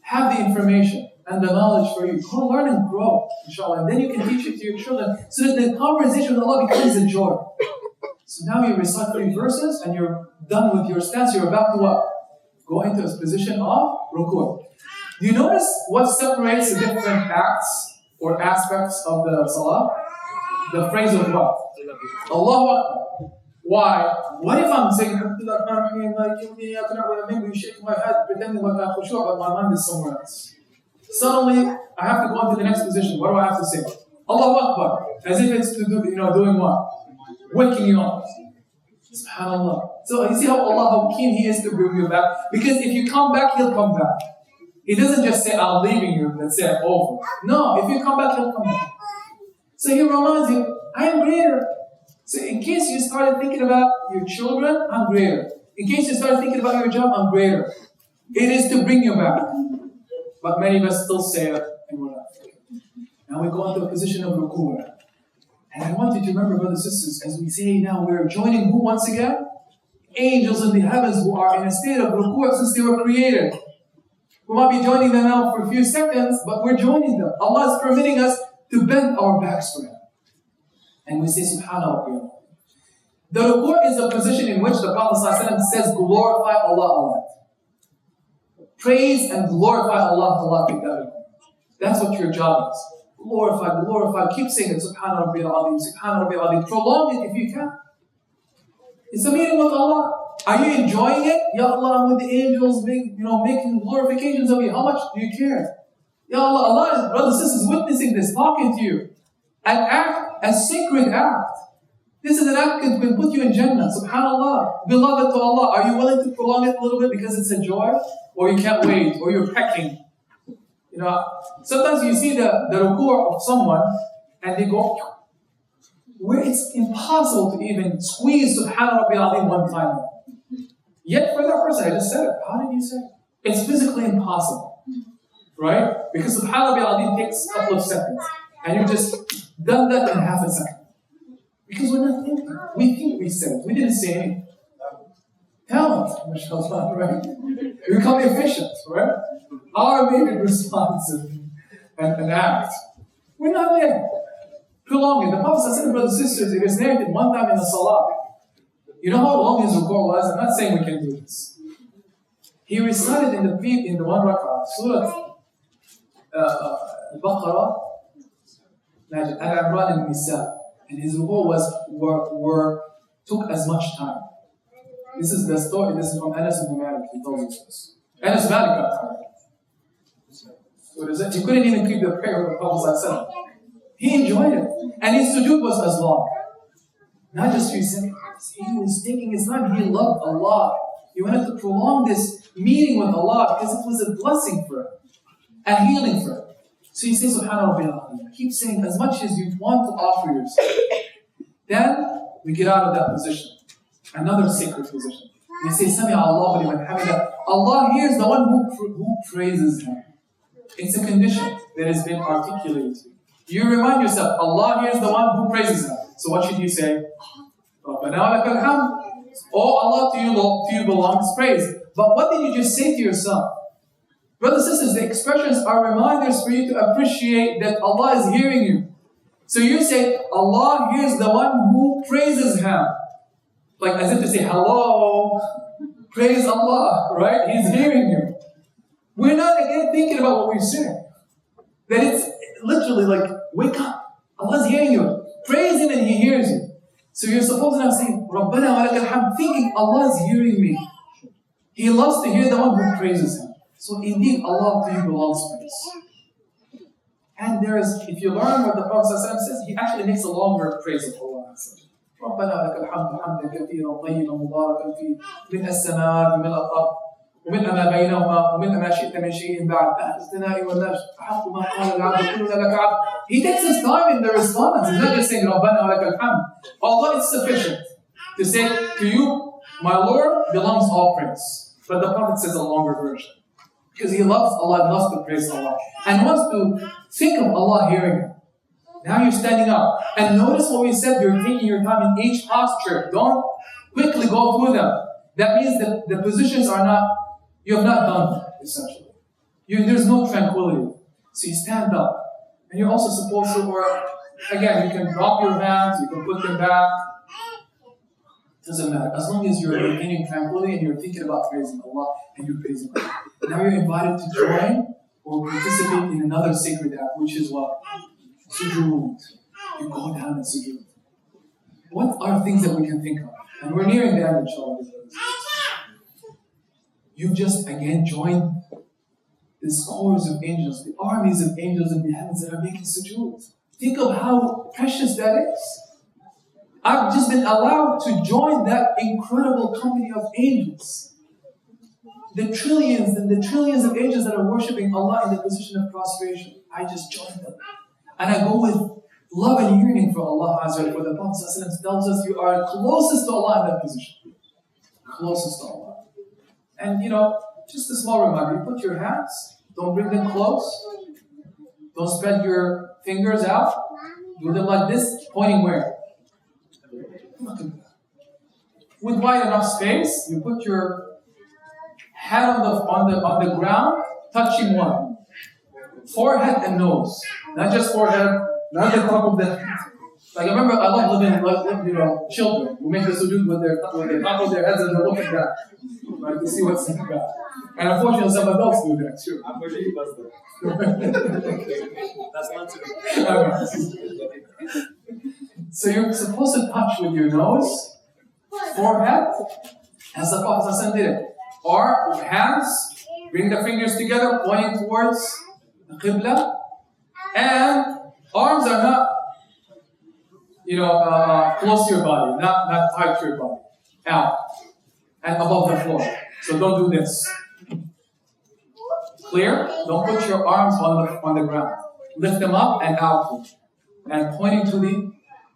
have the information and the knowledge for you. Go learn and grow, inshallah. And then you can teach it to your children so that the conversation with Allah becomes a joy. So now you recite 3 verses and you're done with your stance. You're about to what? Go into a position of ruku. Do you notice what separates the different acts or aspects of the salah? The phrase of what? Allahu Akbar. Why? What if I'm saying, maybe you shake my head, pretending like I'm khushu', but my mind is somewhere else. Suddenly, I have to go into the next position. What do I have to say? Allahu Akbar. As if it's to do, doing what? Waking you up. SubhanAllah. So you see how keen He is to bring you back? Because if you come back, He'll come back. He doesn't just say, I'm leaving you, let's say I'm over. No, if you come back, He'll come back. So He reminds you, I am greater. So in case you started thinking about your children, I'm greater. In case you started thinking about your job, I'm greater. It is to bring you back. But many of us still say it, and we're not. Now we go into a position of ruku'. And I want you to remember, brothers and sisters, as we say now, we're joining who once again? Angels in the heavens who are in a state of ruku' since they were created. We might be joining them now for a few seconds, but we're joining them. Allah is permitting us to bend our backs for Him. And we say, SubhanAllah. The ruku' is a position in which the Prophet ﷺ says, glorify Allah. Praise and glorify Allah together. That's what your job is. Glorify. Keep saying it. Subhana Rabbil Azim, Subhana Rabbil Azim. Prolong it if you can. It's a meeting with Allah. Are you enjoying it? Ya Allah, I'm with the angels, making glorifications of you. How much do you care? Ya Allah, Allah is, brothers and sisters, witnessing this, talking to you. An act, a sacred act. This is an act that will put you in Jannah. SubhanAllah. Beloved to Allah. Are you willing to prolong it a little bit because it's a joy? Or you can't wait? Or you're pecking? Sometimes you see the ruku' of someone and they go, where it's impossible to even squeeze Subhana Rabbil Azim one time. Yet for that person, I just said it. How did you say it? It's physically impossible. Right? Because Subhana Rabbil Azim takes a couple of seconds. And you've just done that in half a second. Because we're not thinking. We think we said it. We didn't say anything. Talent, mashallah, right? We become efficient, right? Our immediate response and act. We're not there. Prolong it. The Prophet said, brothers and sisters, it is narrated one time in the Salah. You know how long his ruku' was? I'm not saying we can do this. He recited in the one rak'ah, Surah Al-Baqarah, Al-Imran and Nisa. And his ruku' took as much time. This is the story. This is from Anas ibn Malik. He tells us this. Anas Malik got tired. What is it? He couldn't even keep the prayer of the Prophet. He enjoyed it. And his sujood was as long. Not just 3 seconds. He was taking his time. He loved Allah. He wanted to prolong this meeting with Allah because it was a blessing for him. A healing for him. So he says, SubhanAllah. Keep saying as much as you want to offer yourself. Then we get out of that position. Another sacred position. We say, Sami Allahu liman hamida. Allah hears the one who praises Him. It's a condition that has been articulated. You remind yourself, Allah hears the one who praises Him. So what should you say? Rabbana wa lakal hamd. Oh Allah, to you belongs praise. But what did you just say to yourself? Brothers and sisters, the expressions are reminders for you to appreciate that Allah is hearing you. So you say, Allah hears the one who praises Him. Like as if to say, hello, praise Allah, right? He's hearing you. We're not again thinking about what we're saying. That it's literally like, wake up. Allah's hearing you. Praise Him and He hears you. So you're supposed to not say, Rabbana wa lakal hamd, thinking Allah's hearing me. He loves to hear the one who praises Him. So indeed, Allah to you belongs praise. And if you learn what the Prophet says, he actually makes a longer praise of Allah. ربنا لك الحمد حمدا كثيرا طيبا مباركا فيه ملء السماوات وملء الارض وملء ما بينهما وملء ما شئت من شيء بعد اهل الثناء والنجد احق ما قال العبد كلنا لك عبد. He takes his time in the response. He's not just saying ربنا ولك الحمد. Although it's sufficient to say to you, my Lord, belongs all praise. But the Prophet says a longer version. Because he loves Allah and loves to praise Allah. And wants to think of Allah hearing him. Now you're standing up. And notice what we said, you're taking your time in each posture. Don't quickly go through them. That means that the positions are not, you have not done them, essentially. There's no tranquility. So you stand up. And you're also supposed to, or again, you can drop your hands, you can put them back. It doesn't matter. As long as you're maintaining tranquility and you're thinking about praising Allah and you're praising Allah. Now you're invited to join or participate in another sacred act, which is what? Sujood. You go down and sujood. What are things that we can think of? And we're nearing the end, inshallah. You've just again joined this chorus of angels, the armies of angels in the heavens that are making sujood. Think of how precious that is. I've just been allowed to join that incredible company of angels. The trillions and the trillions of angels that are worshipping Allah in the position of prostration. I just joined them. And I go with love and yearning for Allah Azza wa Jalla. The Prophet ﷺ tells us you are closest to Allah in that position. Closest to Allah. And just a small reminder, you put your hands, don't bring them close. Don't spread your fingers out. Do them like this, pointing where? With wide enough space, you put your hand on the ground, touching one. Forehead and nose. Not just forehead, not the top of the head. Like I remember, I love living children who make the sujood with the top of their heads and they look at that. Right, to see what's in the ground. And unfortunately, some adults do that too. I'm going to bust that. That's not true. So you're supposed to touch with your nose, forehead, as the Prophet did it. Or hands, bring the fingers together, pointing towards the Qibla. And arms are not, close to your body, not tight to your body. Out. And above the floor. So don't do this. Clear? Don't put your arms on the ground. Lift them up and outward. And pointing to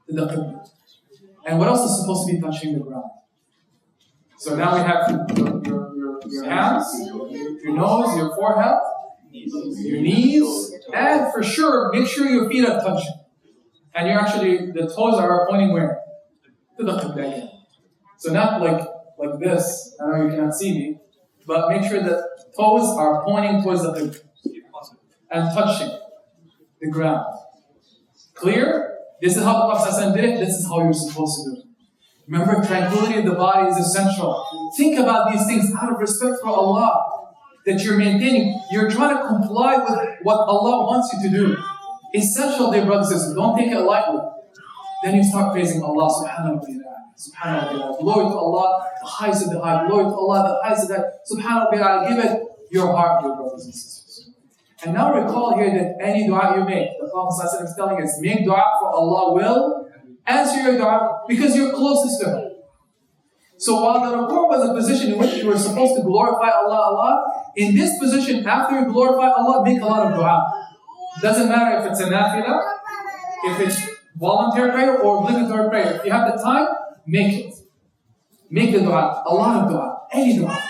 the Qibla. And what else is supposed to be touching the ground? So now we have your hands, your nose, your forehead, your knees, and for sure, make sure your feet are touching. And the toes are pointing where? To the Qibla. So not like this, I know you cannot see me, but make sure that toes are pointing towards the Qibla and touching the ground. Clear? This is how the Prophet did it, this is how you're supposed to do it. Remember, tranquility of the body is essential. Think about these things out of respect for Allah that you're maintaining. You're trying to comply with what Allah wants you to do. Essential, dear brothers and sisters. Don't take it lightly. Then you start praising Allah subhanahu wa ta'ala. Subhanahu wa ta'ala. Glory to Allah, the highest of the high. Glory to Allah, the highest of the high. Subhanahu wa ta'ala. Give it your heart, dear brothers and sisters. And now recall here that any dua you make, the Prophet is telling us, make dua for Allah will answer your dua because you're closest to Him. So while the ruku was a position in which you were supposed to glorify Allah, in this position, after you glorify Allah, make a lot of dua. Doesn't matter if it's a nafilah, if it's voluntary prayer or obligatory prayer. If you have the time, make it. Make the dua, a lot of dua, any dua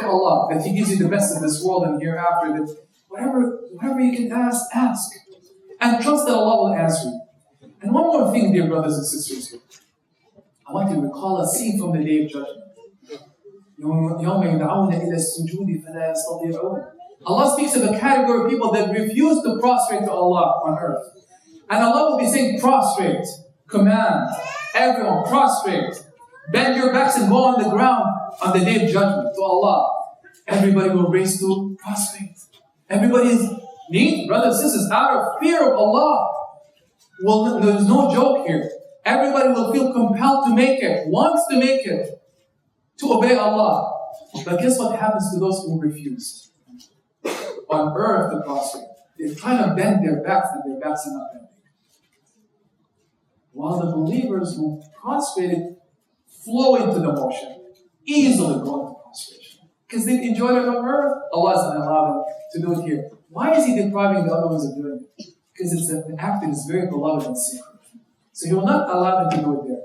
to Allah, that He gives you the best of this world and hereafter, that whatever you can ask. And trust that Allah will answer you. And one more thing, dear brothers and sisters, I want to recall a scene from the Day of Judgment. Allah speaks of a category of people that refuse to prostrate to Allah on earth. And Allah will be saying, prostrate, command, everyone prostrate, bend your backs and go on the ground on the Day of Judgment to Allah. Everybody will race to prostrate. Everybody is neat, brothers and sisters, out of fear of Allah. Well, there's no joke here. Everybody will feel compelled to make it, wants to make it, to obey Allah. But guess what happens to those who refuse? On earth, the prostrate, they try to bend their backs, and their backs are not bending. While the believers who prostrated flow into the motion, easily go into prostration. Because they've enjoyed it on earth, Allah doesn't allow them to do it here. Why is He depriving the other ones of doing it? Because it's an act that is very beloved and sacred. So He will not allow them to do it there.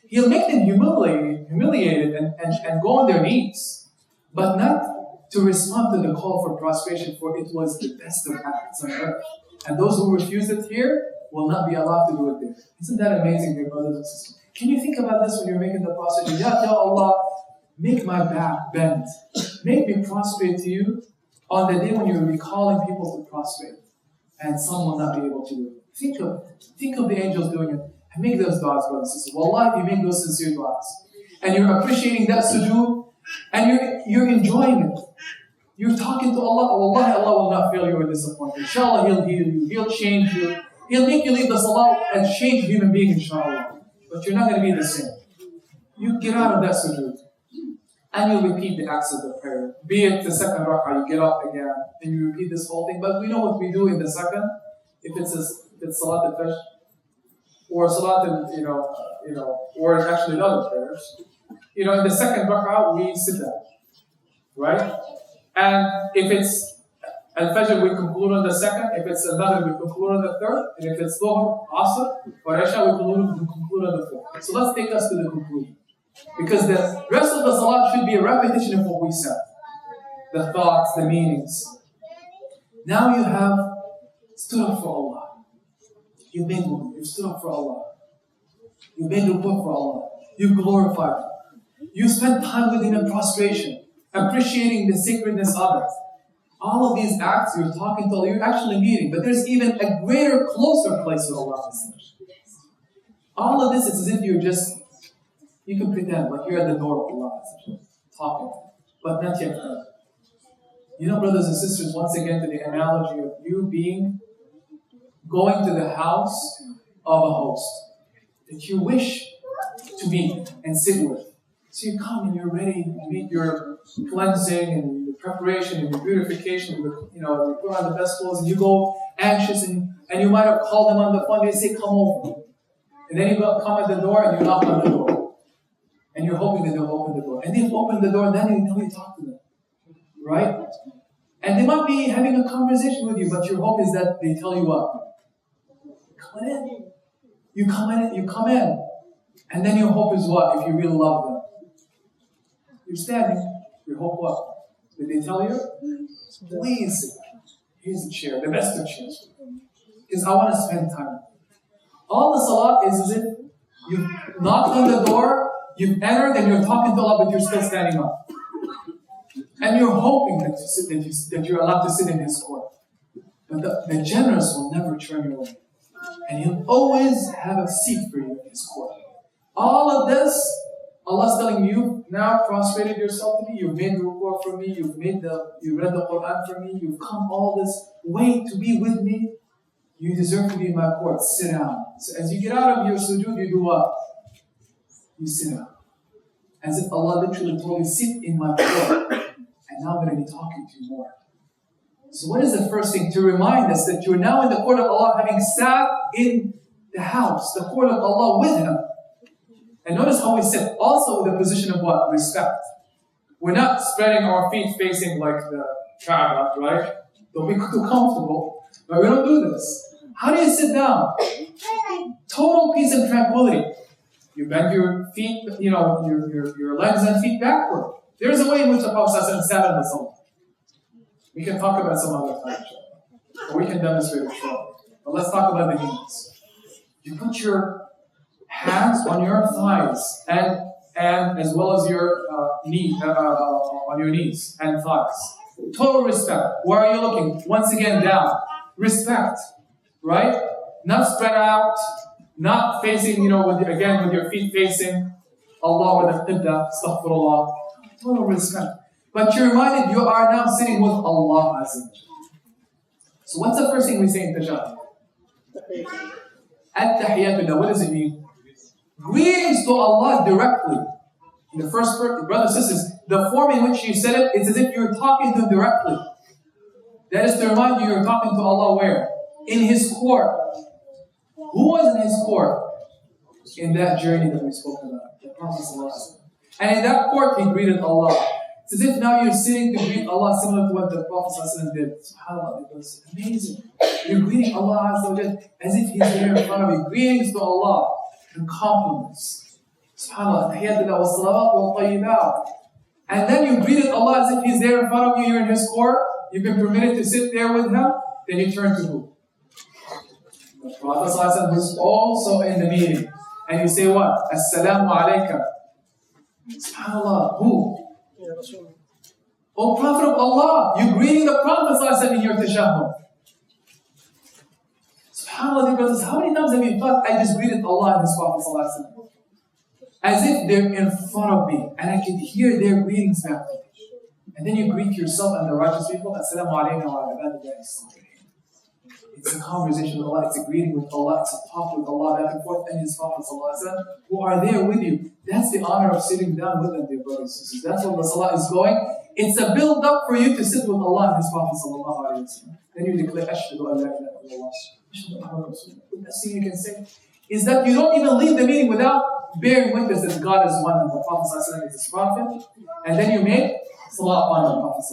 He'll make them humiliated and go on their knees, but not to respond to the call for prostration, for it was the best of acts on earth. And those who refuse it here will not be allowed to do it there. Isn't that amazing, dear brothers and sisters? Can you think about this when you're making the prostration? Ya Allah, make my back bend. Make me prostrate to you on the day when you're recalling people to prostrate. And some will not be able to do it. Think of the angels doing it. And make those du'as, brothers and sisters. Wallah, if you make those sincere du'as, and you're appreciating that sujood, and you're enjoying it. You're talking to Allah. Wallahi, Allah will not fail you or disappoint you. Inshallah, He'll heal you. He'll change you. He'll make you leave the salah and change a human being, inshallah. But you're not going to be the same. you get out of that sujood. And you repeat the acts of the prayer. Be it the second rak'ah, you get up again, and you repeat this whole thing. But we know what we do in the second. If it's Salat al-Fajr, or Salat or actually the other prayers. In the second rak'ah, we sit down. Right? And if it's Al-Fajr, we conclude on the second. If it's another, we conclude on the third. And if it's Dhuhr, Asr, or Isha, we conclude on the fourth. So let's take us to the conclusion. Because the rest of the salat should be a repetition of what we said. The thoughts, the meanings. Now you have stood up for Allah. You made wudu. You stood up for Allah. You made ruku for Allah. You glorified Him. You spent time with Him in prostration, appreciating the sacredness of it. All of these acts, you're talking to Allah, you're actually meeting. But there's even a greater, closer place with Allah. All of this, it's as if you can pretend like you're at the door of Allah, talking, but not yet. Brothers and sisters, once again to the analogy of you going to the house of a host that you wish to meet and sit with. So you come and you're ready to meet your cleansing and your preparation and your purification. You put on the best clothes and you go anxious and you might have called them on the phone. They say, "Come over," and then you come at the door and you knock on the door. And you're hoping that they'll open the door. And they've opened the door, and then you talk to them. Right? And they might be having a conversation with you, but your hope is that they tell you what? Come in. You come in. And then your hope is what? If you really love them. You're standing. Your hope what? Did they tell you? Please, here's a chair, the best of chairs. Because I want to spend time with you. All the salat is as if you knocked on the door, you've entered and you're talking to Allah, but you're still standing up. And you're hoping that you're allowed to sit in His court. But the generous will never turn you away. And He'll always have a seat for you in His court. All of this, Allah's telling you, now prostrated yourself to me, you've made the ruku for me, you read the Quran for me, you've come all this way to be with me, you deserve to be in my court, sit down. So as you get out of your sujood, you do what? You sit down. As if Allah literally told you, sit in my court, and now I'm going to be talking to you more. So what is the first thing? To remind us that you're now in the court of Allah, having sat in the house, the court of Allah with Him. And notice how we sit, also with a position of what? Respect. We're not spreading our feet facing like the Kaaba, right? Don't be too comfortable. But we don't do this. How do you sit down? Total peace and tranquility. You bend your feet, your legs and feet backward. There's a way in which the Prophet sat in the salah. We can talk about some other time, or we can demonstrate it shortly. But let's talk about the knees. You put your hands on your thighs and as well as your on your knees and thighs. Total respect. Where are you looking? Once again, down. Respect, right? Not spread out. Not facing, with your feet facing Allah with the qibla, astaghfirullah. Total respect. But you're reminded you are now sitting with Allah Azza wa Jalla. So what's the first thing we say in Tashahhud? At-Tahiyatullah. What does it mean? Greetings to Allah directly. In the first part, brothers and sisters, the form in which you said it, it's as if you're talking to Him directly. That is to remind you you're talking to Allah where? In His court. Who was in His court? In that journey that we spoke about, the Prophet ﷺ. And in that court, he greeted Allah. It's as if now you're sitting to greet Allah similar to what the Prophet ﷺ did. SubhanAllah, it was amazing. You're greeting Allah Azza wa Jalla as if He's there in front of you. Greetings to Allah and compliments. SubhanAllah, tahiyatullah wa salawat wa tayyibat. And then you greeted Allah as if He's there in front of you, you're in His court. You've been permitted to sit there with Him. Then you turn to who? The Prophet ﷺ was also in the meeting. And you say what? Assalamu alayka. SubhanAllah, who? O Prophet of Allah, you're greeting the Prophet ﷺ in your tashahhud. SubhanAllah, dear brothers, how many times have you thought, I just greeted Allah and His Prophet ﷺ? As if they're in front of me, and I can hear their greetings back to me. And then you greet yourself and the righteous people, Assalamu alayna wa ala ibadillahi as-salihin. It's a conversation with Allah, it's a greeting with Allah, it's a talk with Allah back and forth, and His Prophet who are there with you. That's the honor of sitting down with them, dear brothers and sisters. That's what the salah is going. It's a build up for you to sit with Allah and His Prophet. Then you declare, Ashhadu an la ilaha illallah. Ashhadu anna Muhammadan Rasulullah. The best thing you can say is that you don't even leave the meeting without bearing witness that God is one and the Prophet is His Prophet. And then you make salah on the Prophet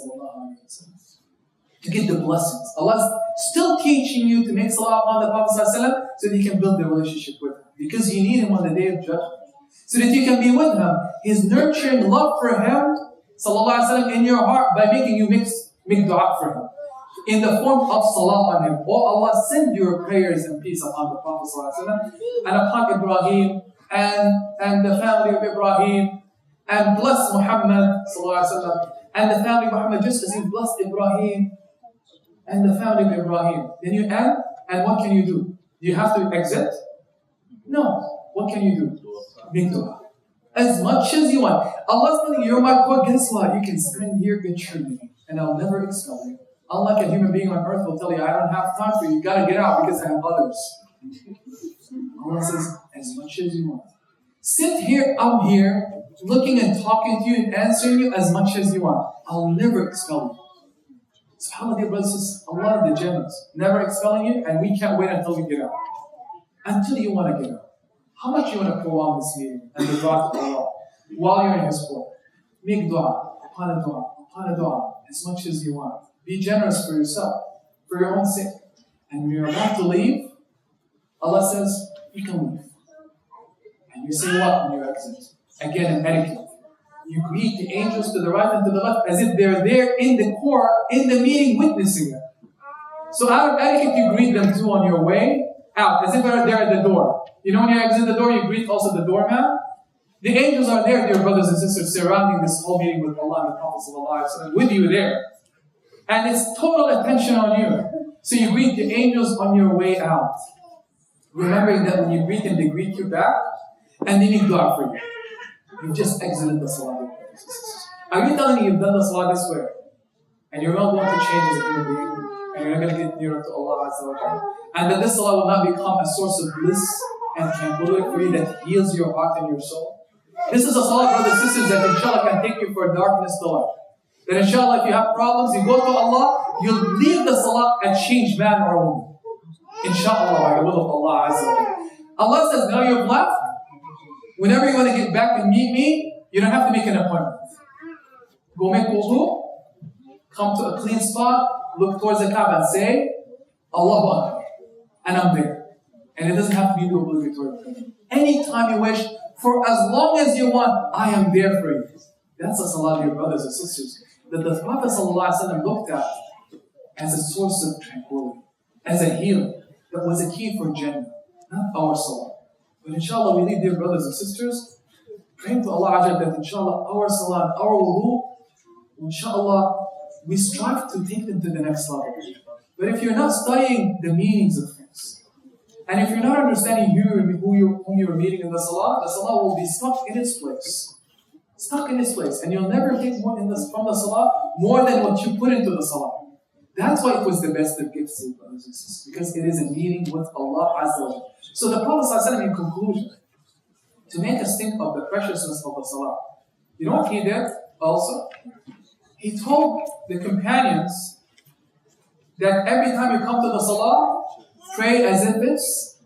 to get the blessings. Allah is still teaching you to make salah on the Prophet so that you can build the relationship with Him. Because you need Him on the day of judgment. So that you can be with Him. His nurturing love for Him in your heart by making you make dua for Him. In the form of salah on Him. Oh Allah, send your prayers and peace upon the Prophet and upon Ibrahim and the family of Ibrahim, and bless Muhammad and the family of Muhammad just as you blessed Ibrahim and the family of Ibrahim. Then you end, and what can you do? Do you have to exit? No. What can you do? Make dua. As much as you want. Allah's telling you, you're my poor, guess what? You can spend here eternity, and I'll never expel you. Unlike a human being on earth will tell you, I don't have time for you, you gotta get out because I have others. Allah says, as much as you want. Sit here, I'm here, looking and talking to you and answering you as much as you want. I'll never expel you. SubhanAllah, dear brothers and sisters, Allah of the Jannahs, never expelling you, and we can't wait until we get out. Until you want to get out. How much you want to prolong this meeting and the dua to Allah while you're in His court? Make dua, upon a dua, as much as you want. Be generous for yourself, for your own sake. And when you're about to leave, Allah says, you can leave. And you say what when you exit? Again, in etiquette. You greet the angels to the right and to the left as if they're there in the court, in the meeting, witnessing it. So out of etiquette, you greet them too on your way out, as if they're there at the door. You know when you exit the door, you greet also the doorman? The angels are there, dear brothers and sisters, surrounding this whole meeting with Allah and the Prophet with you there. And it's total attention on you. So you greet the angels on your way out. Remembering that when you greet them, they greet you back, and they make dua for you. You've just exited the salah. Are you telling me you've done the salah this way? And you're not going to change as a human being? And you're not going to get nearer to Allah Azza wa Jalla? And that this salah will not become a source of bliss and tranquility for you that heals your heart and your soul? This is a salah, brothers and sisters, that inshallah can take you from darkness to light. That inshallah, if you have problems, you go to Allah, you'll leave the salah a changed man or a woman. Insha'Allah, by the will of Allah Azza wa Jalla. Allah says, now you've left. Whenever you want to get back and meet me, you don't have to make an appointment. Go make wudu, come to a clean spot, look towards the Kaaba and say, Allahu Akbar. And I'm there. And it doesn't have to be the obligatory prayer. Anytime you wish, for as long as you want, I am there for you. That's a salah, dear brothers and sisters, that the Prophet ﷺ looked at as a source of tranquility, as a healing, that was a key for Jannah, not our salah. But inshallah, we need, dear brothers and sisters, praying to Allah Ajal that inshallah, our salah, our wudu, inshallah, we strive to take them to the next level. But if you're not studying the meanings of things, and if you're not understanding whom you're meeting in the salah will be stuck in its place. Stuck in its place. And you'll never take more from the salah more than what you put into the salah. That's why it was the best of gifts, brothers and sisters, because it is a meeting with Allah Azza wa Jalla. So the Prophet ﷺ, in conclusion, to make us think of the preciousness of the salah, you know what he did also? He told the companions that every time you come to the salah, pray as if it's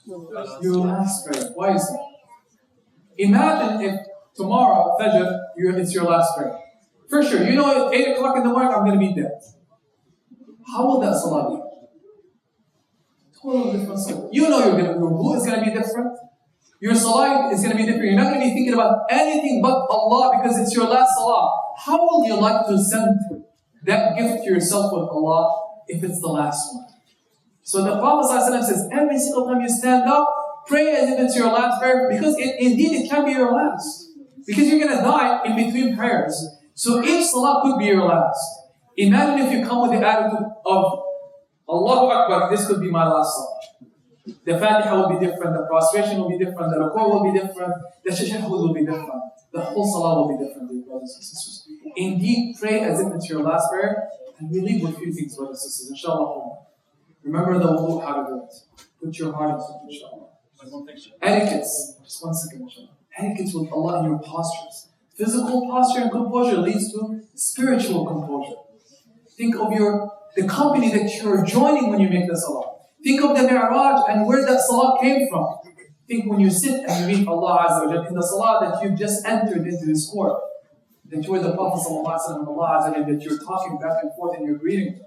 your last prayer. Why is that? Imagine if tomorrow, Fajr, it's your last prayer. For sure, you know at 8 o'clock in the morning, I'm going to be dead. How will that salah be? Totally different salah. You know your wudu is going to be different. Your salah is going to be different. You're not going to be thinking about anything but Allah because it's your last salah. How will you like to send that gift to yourself with Allah if it's the last one? So the Prophet ﷺ says, every single time you stand up, pray as if it's your last prayer because indeed it can be your last. Because you're going to die in between prayers. So each salah could be your last. Imagine if you come with the attitude of Allahu Akbar, this could be my last salah. The Fatiha will be different, the prostration will be different, the ruku will be different, the tashahhud will be different. The whole salah will be different, dear brothers and sisters. Indeed, pray as if it's your last prayer, and we leave with a few things, brothers and sisters, inshallah. Remember the wudu, how to do it. Put your heart into it, inshallah. Etiquettes. Just 1 second, inshallah. Etiquettes with Allah in your postures. Physical posture and composure leads to spiritual composure. Think of the company that you're joining when you make the salah. Think of the mi'raj and where that salah came from. Think when you sit and you meet Allah Azza wa Jal in the salah that you've just entered into His court. That you are the Prophet Sallallahu Alaihi Wasallam, Allah Azza wa Jal, that you're talking back and forth and you're greeting.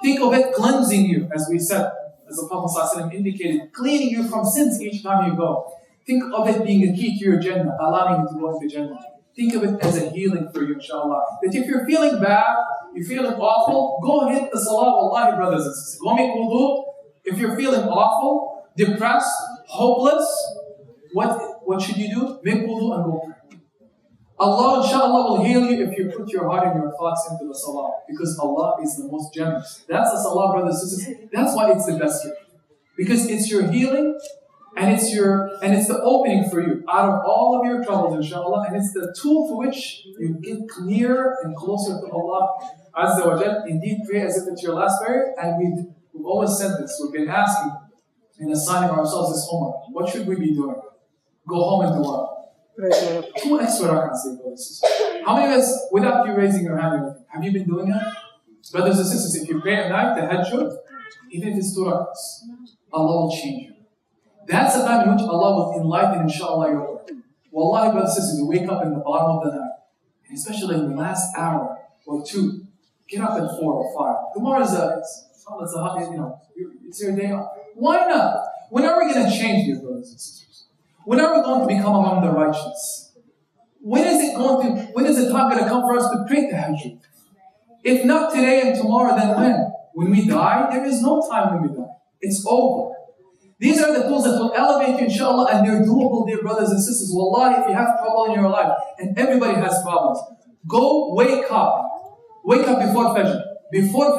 Think of it cleansing you, as we said, as the Prophet Sallallahu Alaihi Wasallam indicated, cleaning you from sins each time you go. Think of it being a key to your Jannah, allowing you to go into Jannah. Think of it as a healing for you, inshallah. That if you're feeling bad, you're feeling awful, go hit the salah, wallahi, brothers and sisters. Go make wudu. If you're feeling awful, depressed, hopeless, what should you do? Make wudu and go pray. Allah, inshallah, will heal you if you put your heart and your thoughts into the salah. Because Allah is the most generous. That's the salah, brothers and sisters. That's why it's the best gift. Because it's your healing, and it's the opening for you out of all of your troubles, inshallah, and it's the tool for which you get nearer and closer to Allah Azza wa Jal. Indeed, pray as if it's your last prayer, and we've always said this. We've been asking and assigning ourselves this homework. What should we be doing? Go home and do what? 2 extra rak'ahs, brothers. How many of us, without you raising your hand, have you been doing that? Brothers and sisters, if you pray at night, the tahajjud, even if it's 2 rak'ahs, Allah will change you. That's the time in which Allah will enlighten, inshallah, your work. Wallahi, brothers and sisters, you wake up in the bottom of the night, and especially in the last hour or 2, get up at 4 or 5. Tomorrow is it's your day off. Why not? When are we going to change, dear brothers and sisters? When are we going to become among the righteous? When is the time going to come for us to pray tahajjud? If not today and tomorrow, then when? When we die? There is no time when we die. It's over. These are the tools that will elevate you, inshallah, and they're doable, dear brothers and sisters. Wallahi, if you have trouble in your life, and everybody has problems, go wake up. Wake up before Fajr. Before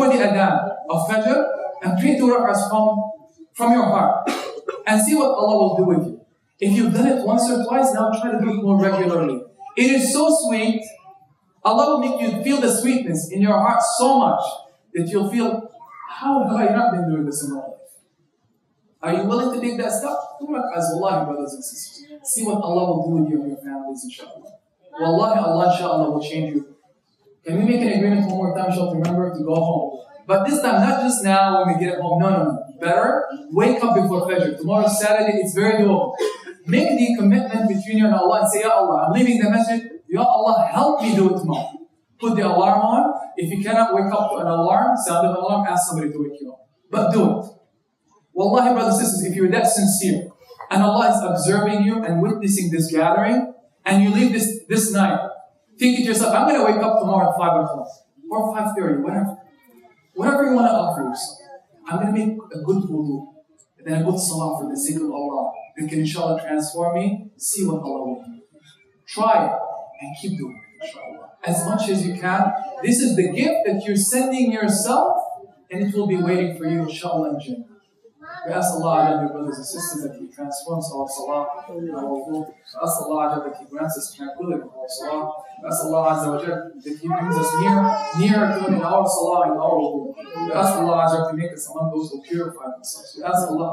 the adhan of Fajr, and pray 2 rak'ahs from your heart. And see what Allah will do with you. If you've done it once or twice, now try to do it more regularly. It is so sweet. Allah will make you feel the sweetness in your heart so much that you'll feel, how have I not been doing this in my life? Are you willing to take that step? 2 rak'ahs, wallahi, brothers and sisters. See what Allah will do with you and your families, inshallah. Wallahi, Allah, inshallah, will change you. Can we make an agreement one more time, inshallah, to remember to go home? But this time, not just now when we get home. No. Better, wake up before Fajr. Tomorrow is Saturday, it's very doable. Make the commitment between you and Allah and say, Ya Allah, I'm leaving the masjid. Ya Allah, help me do it tomorrow. Put the alarm on. If you cannot wake up to an alarm, sound of an alarm, ask somebody to wake you up. But do it. Wallahi, brothers and sisters, if you're that sincere, and Allah is observing you and witnessing this gathering, and you leave this night, think to yourself, I'm going to wake up tomorrow at 5 o'clock, or 5:30, whatever. Whatever you want to offer yourself. I'm going to make a good wudu, and then a good salah for the sake of Allah, that can inshallah transform me. See what Allah will do. Try it, and keep doing it, inshallah. As much as you can. This is the gift that you're sending yourself, and it will be waiting for you, inshallah, in Jannah. We ask Allah, dear brothers and sisters, that He transforms our salah and our wudu. We ask Allah that He grants us tranquility in our salah. We ask Allah that He brings us nearer to Him in our salah and our wudu. We ask Allah to make us among those who purify themselves. We ask Allah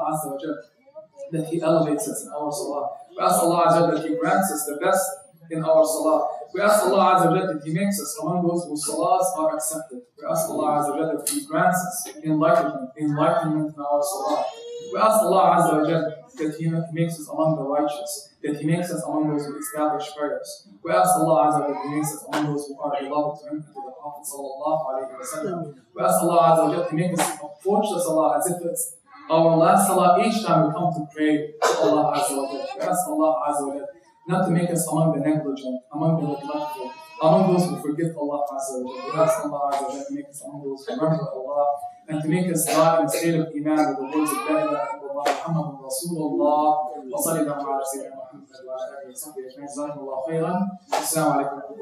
that He elevates us in our salah. We ask Allah that He grants us the best in our salah. We ask Allah that He makes us among those whose salahs are accepted. We ask Allah that He grants us enlightenment in our salah. We ask Allah that He makes us among the righteous, that He makes us among those who establish prayers. We ask Allah that He makes us among those who are beloved to Him and to the Prophet Sallallahu Alaihi Wasallam. We ask Allah that He makes us approach the salah as if it's our last salah each time we come to pray to Allah Azza wa Jal. We ask Allah Azza wa Jal not to make us among the negligent, among the neglectful, among those who forget Allah Azza wa Jal. We ask Allah Azza wa Jal to make us among those who remember Allah, and to make us die in a state of iman with the words of La ilaha illallah Muhammadun Rasulullah wa sallallahu ala sayyidina Muhammad wa ala alihi wa sahbihi ajma'in. Jazakumullahu khairan. Assalamu alaikum.